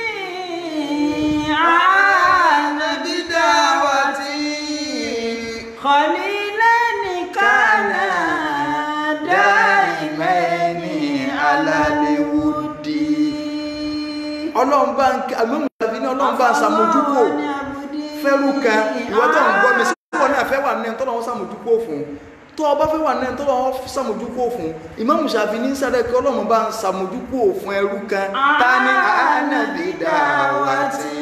nabi da'wati khalilaini kana daimaini ala al-wudi.
ọlọ́run bá ń sàmójúkò fẹ́rù kan ìwọ́n tó ń gbọ́ mi sí wọ́n náà fẹ́ wà ní ẹ̀ntọ́ lọ́wọ́ sàmójúkò fún tó ọba fẹ́ wà ní ẹ̀ntọ́ lọ́wọ́ sàmójúkò fún Imam Shafi ní sáré kí ọlọ́run bá ń sàmójúkò fún ẹrú kan ta ní nabi da'wati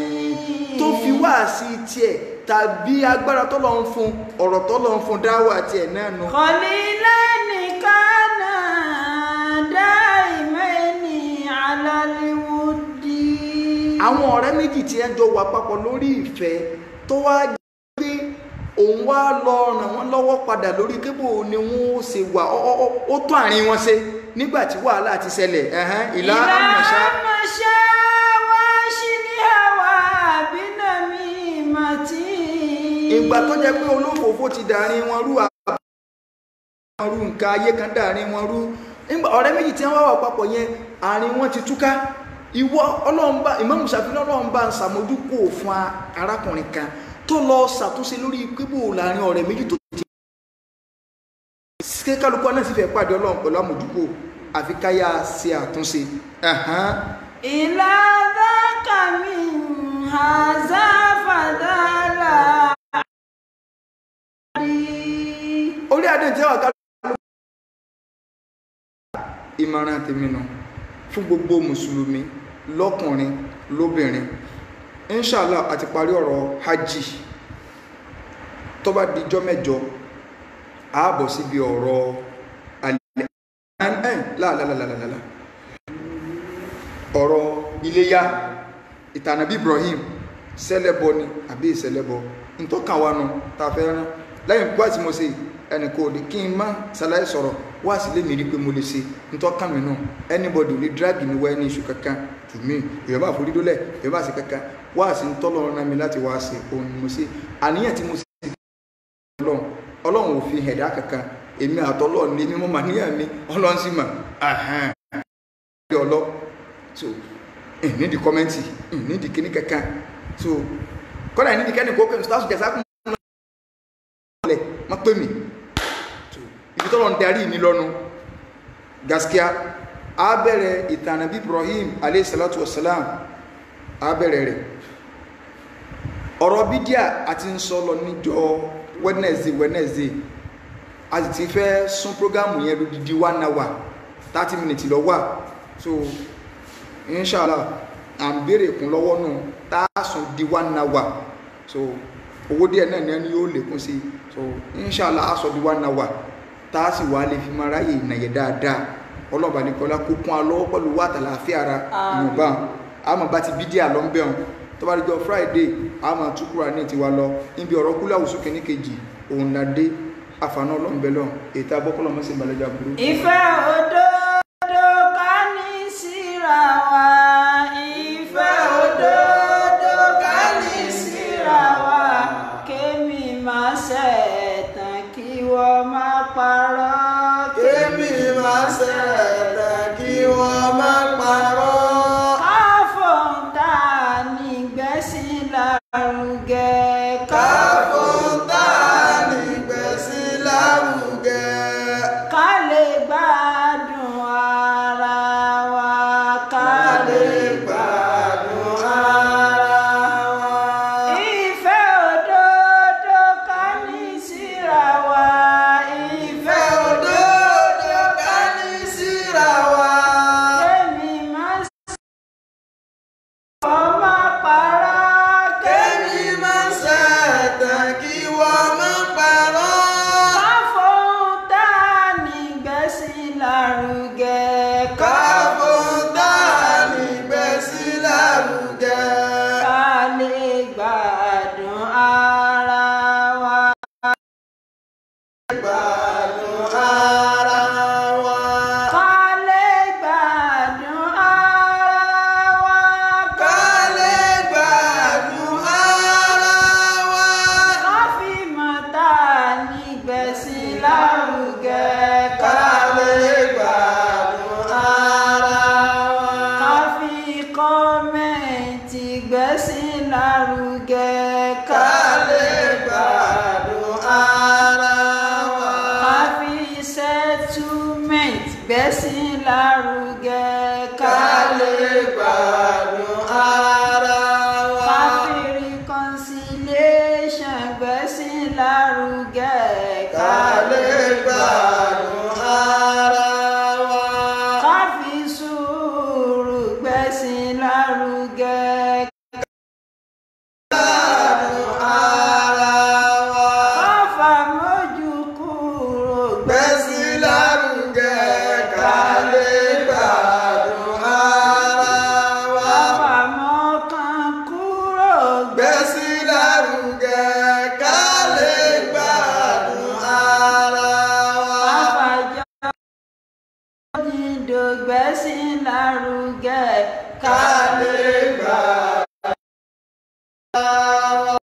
tó fi wá sí tiẹ̀ tàbí agbára tọ́lọ́run fún ọ̀rọ̀ tọ́lọ́run fún dáwà tiẹ̀ náà nù.
khalilaini kana daimaini ala al-wudi.
àwọn ọ̀rẹ́ méjì tí ẹ jọ wà papọ̀ lórí ìfẹ́ tó wá gbé òun wá lọ ràn wọ́n lọ́wọ́ padà lórí kébò ni wọ́n ó ṣe wà ó tó àárín wọn ṣe nígbà tí wàhálà ti ṣẹlẹ̀ ìlà àmọ̀ṣá
wá sí ní àwà bínàmí màtí.
ìgbà tó jẹ́ pé olófòófó ti dàrin wọn rú nǹkan ayé kan dàrin wọn rú ọ̀rẹ́ méjì tí wọ́n wà papọ̀ yẹn àárín wọn ti túká ìwọ ọlọ́mbà Imam Shafi ọlọ́mbà ń sàmójúkò fún arákùnrin kan tó lọ ṣàtúnṣe lórí pípò láàrin ọ̀rẹ́ méjì tó ti ṣe kálukú náà sì fẹ́ pàdé ọlọ́run pẹ̀lú àmójúkò àfi káyà ṣe àtúnṣe.
ìlà dákàmí haza fàdálà
orí adé tí wọ́n kálukú ìmọ̀ràn tèmi nù fún gbogbo mùsùlùmí lọ́kùnrin lóbìnrin inshallah àti parí ọ̀rọ̀ hajj tó bá dijọ́ mẹ́jọ ààbọ̀ síbi ọ̀rọ̀ láàlálàlàlà ọ̀rọ̀ iléyá ìtànàbí Ibrahim sẹ́lẹ̀bọ ni àbí ìsẹ́lẹ̀bọ ìtọ́kàwánu tàfẹ́ rán lẹ́yìn gbá tí mo ṣe ẹnì kò lè kí n má ṣàlàyé sọ̀rọ̀ wá sí lè mìírí pé mo lè ṣe nítọ́kàn mi náà anybody lè drag mi wá ní iṣu kankan to me èèyàn bá forí dólẹ̀ èèyàn bá ṣe kankan wá sí tọ́lọ́run náà mi láti wá ṣe òun ni mo ṣe àníyàn tí mo ṣe ọlọ́run ọlọ́run ò fi ẹ̀dá kankan èmi àtọ́lọ́run ní mímọ́ màníyàn mi ọlọ́run sì mà ọlọ́ so nídìí kọ́mẹ́ntì nídìí kíní kankan so kọ́nà nídìí kẹ́ni kó kẹ́ni sọ́tàṣù jẹ́sà kún lẹ̀ má pè mí ibi tọ́lọ́ ń darí mi lọ́nu gaskiya a bẹ̀rẹ̀ ìtàn Ànábì Ibrahim alayhi salatu wassalam a bẹ̀rẹ̀ rẹ̀ ọ̀rọ̀ bídíà àti ń sọ lọ níjọ́ Wednesday a sì ti fẹ́ sún prógámù yẹn lódìdí 1 hour 30 minutes lọ wà so inshallah à ń béèrè kún lọ́wọ́ nù tá a sùn di 1 hour so owó díẹ̀ náà ni ẹni yóò lékún sí so inshallah a sọ di 1 hour tá a sì wá lè fi máa ráyè ìnàyẹ dáadáa ọlọ́ọ̀bà ní kọlá kó kún alọ́wọ́ pẹ̀lú wà tàlàáfíà ara ìmọ̀bá àmọ́ bá ti bídíà lọ ń bẹ̀rùn tó bá dijọ́ Friday àmọ́ túkúrà ní tiwa lọ níbi ọ̀rọ̀ kúlẹ̀ àwùsù kìíní kejì òun náà dé àfààní ọlọ́ọ̀bẹ̀lọ́ ètò abọ́kọ́lọ́ mọ́sí ìbàlẹ́jà burú.
ìfẹ́ òdodo ká ní síra wa ìfẹ́ òdodo ká ní síra wa kémi máa ṣẹ̀tàn kí wọ́n má parọ́
kémi máa ṣẹ̀tàn kí wọ́n má parọ́.
káfọ́ńtà nígbẹ́sìn lárugẹ
káfọ́ńtà nígbẹ́sìn lárugẹ.
ká lè gbádùn ara wa ká lè
gbádùn ara wa.
ìfẹ́ òdodo ká ní síra wa ìfẹ́
òdodo ká ní síra wa.
kémi má ọmọ parọ́
kémi má ṣẹ̀tàn kí wọ́n má parọ́.
káfọ́ńtà nígbẹ́sìn lárugẹ
káfọ́ńtà nígbẹ́sìn lárugẹ.
ká lè gbádùn ara wa.
gbádùn ara wa.
Ká lè gbádùn ara wa.
ká lè gbádùn ara wa.
Ká fi mọ̀tà nígbẹ̀sìn lárugẹ.
ká lè gbádùn ara wa.
Ká fi kọ́mẹ̀ntì gbẹ̀sìn lárugẹ.
ká lè gbádùn ara wa.
Ká fi settlement gbẹ̀sìn lárugẹ.
ká lè gbádùn ara wa.
Ká fi reconciliation gbẹ̀sìn lárugẹ.
ká lè gbádùn ara wa.
Ká fi sùúrù gbẹ̀sìn lárugẹ.
gbádùn ara wa.
Ká fàmójú kúrò
gbẹ́sìn lárugẹ. ká lè gbádùn ara wa.
ká fàmọ́kàn kúrò
gbẹ́sìn lárugẹ. ká lè gbádùn ara wa.
ká fàjọ dídò gbẹ̀sìn lárugẹ.
ká lè gbádùn ara wa.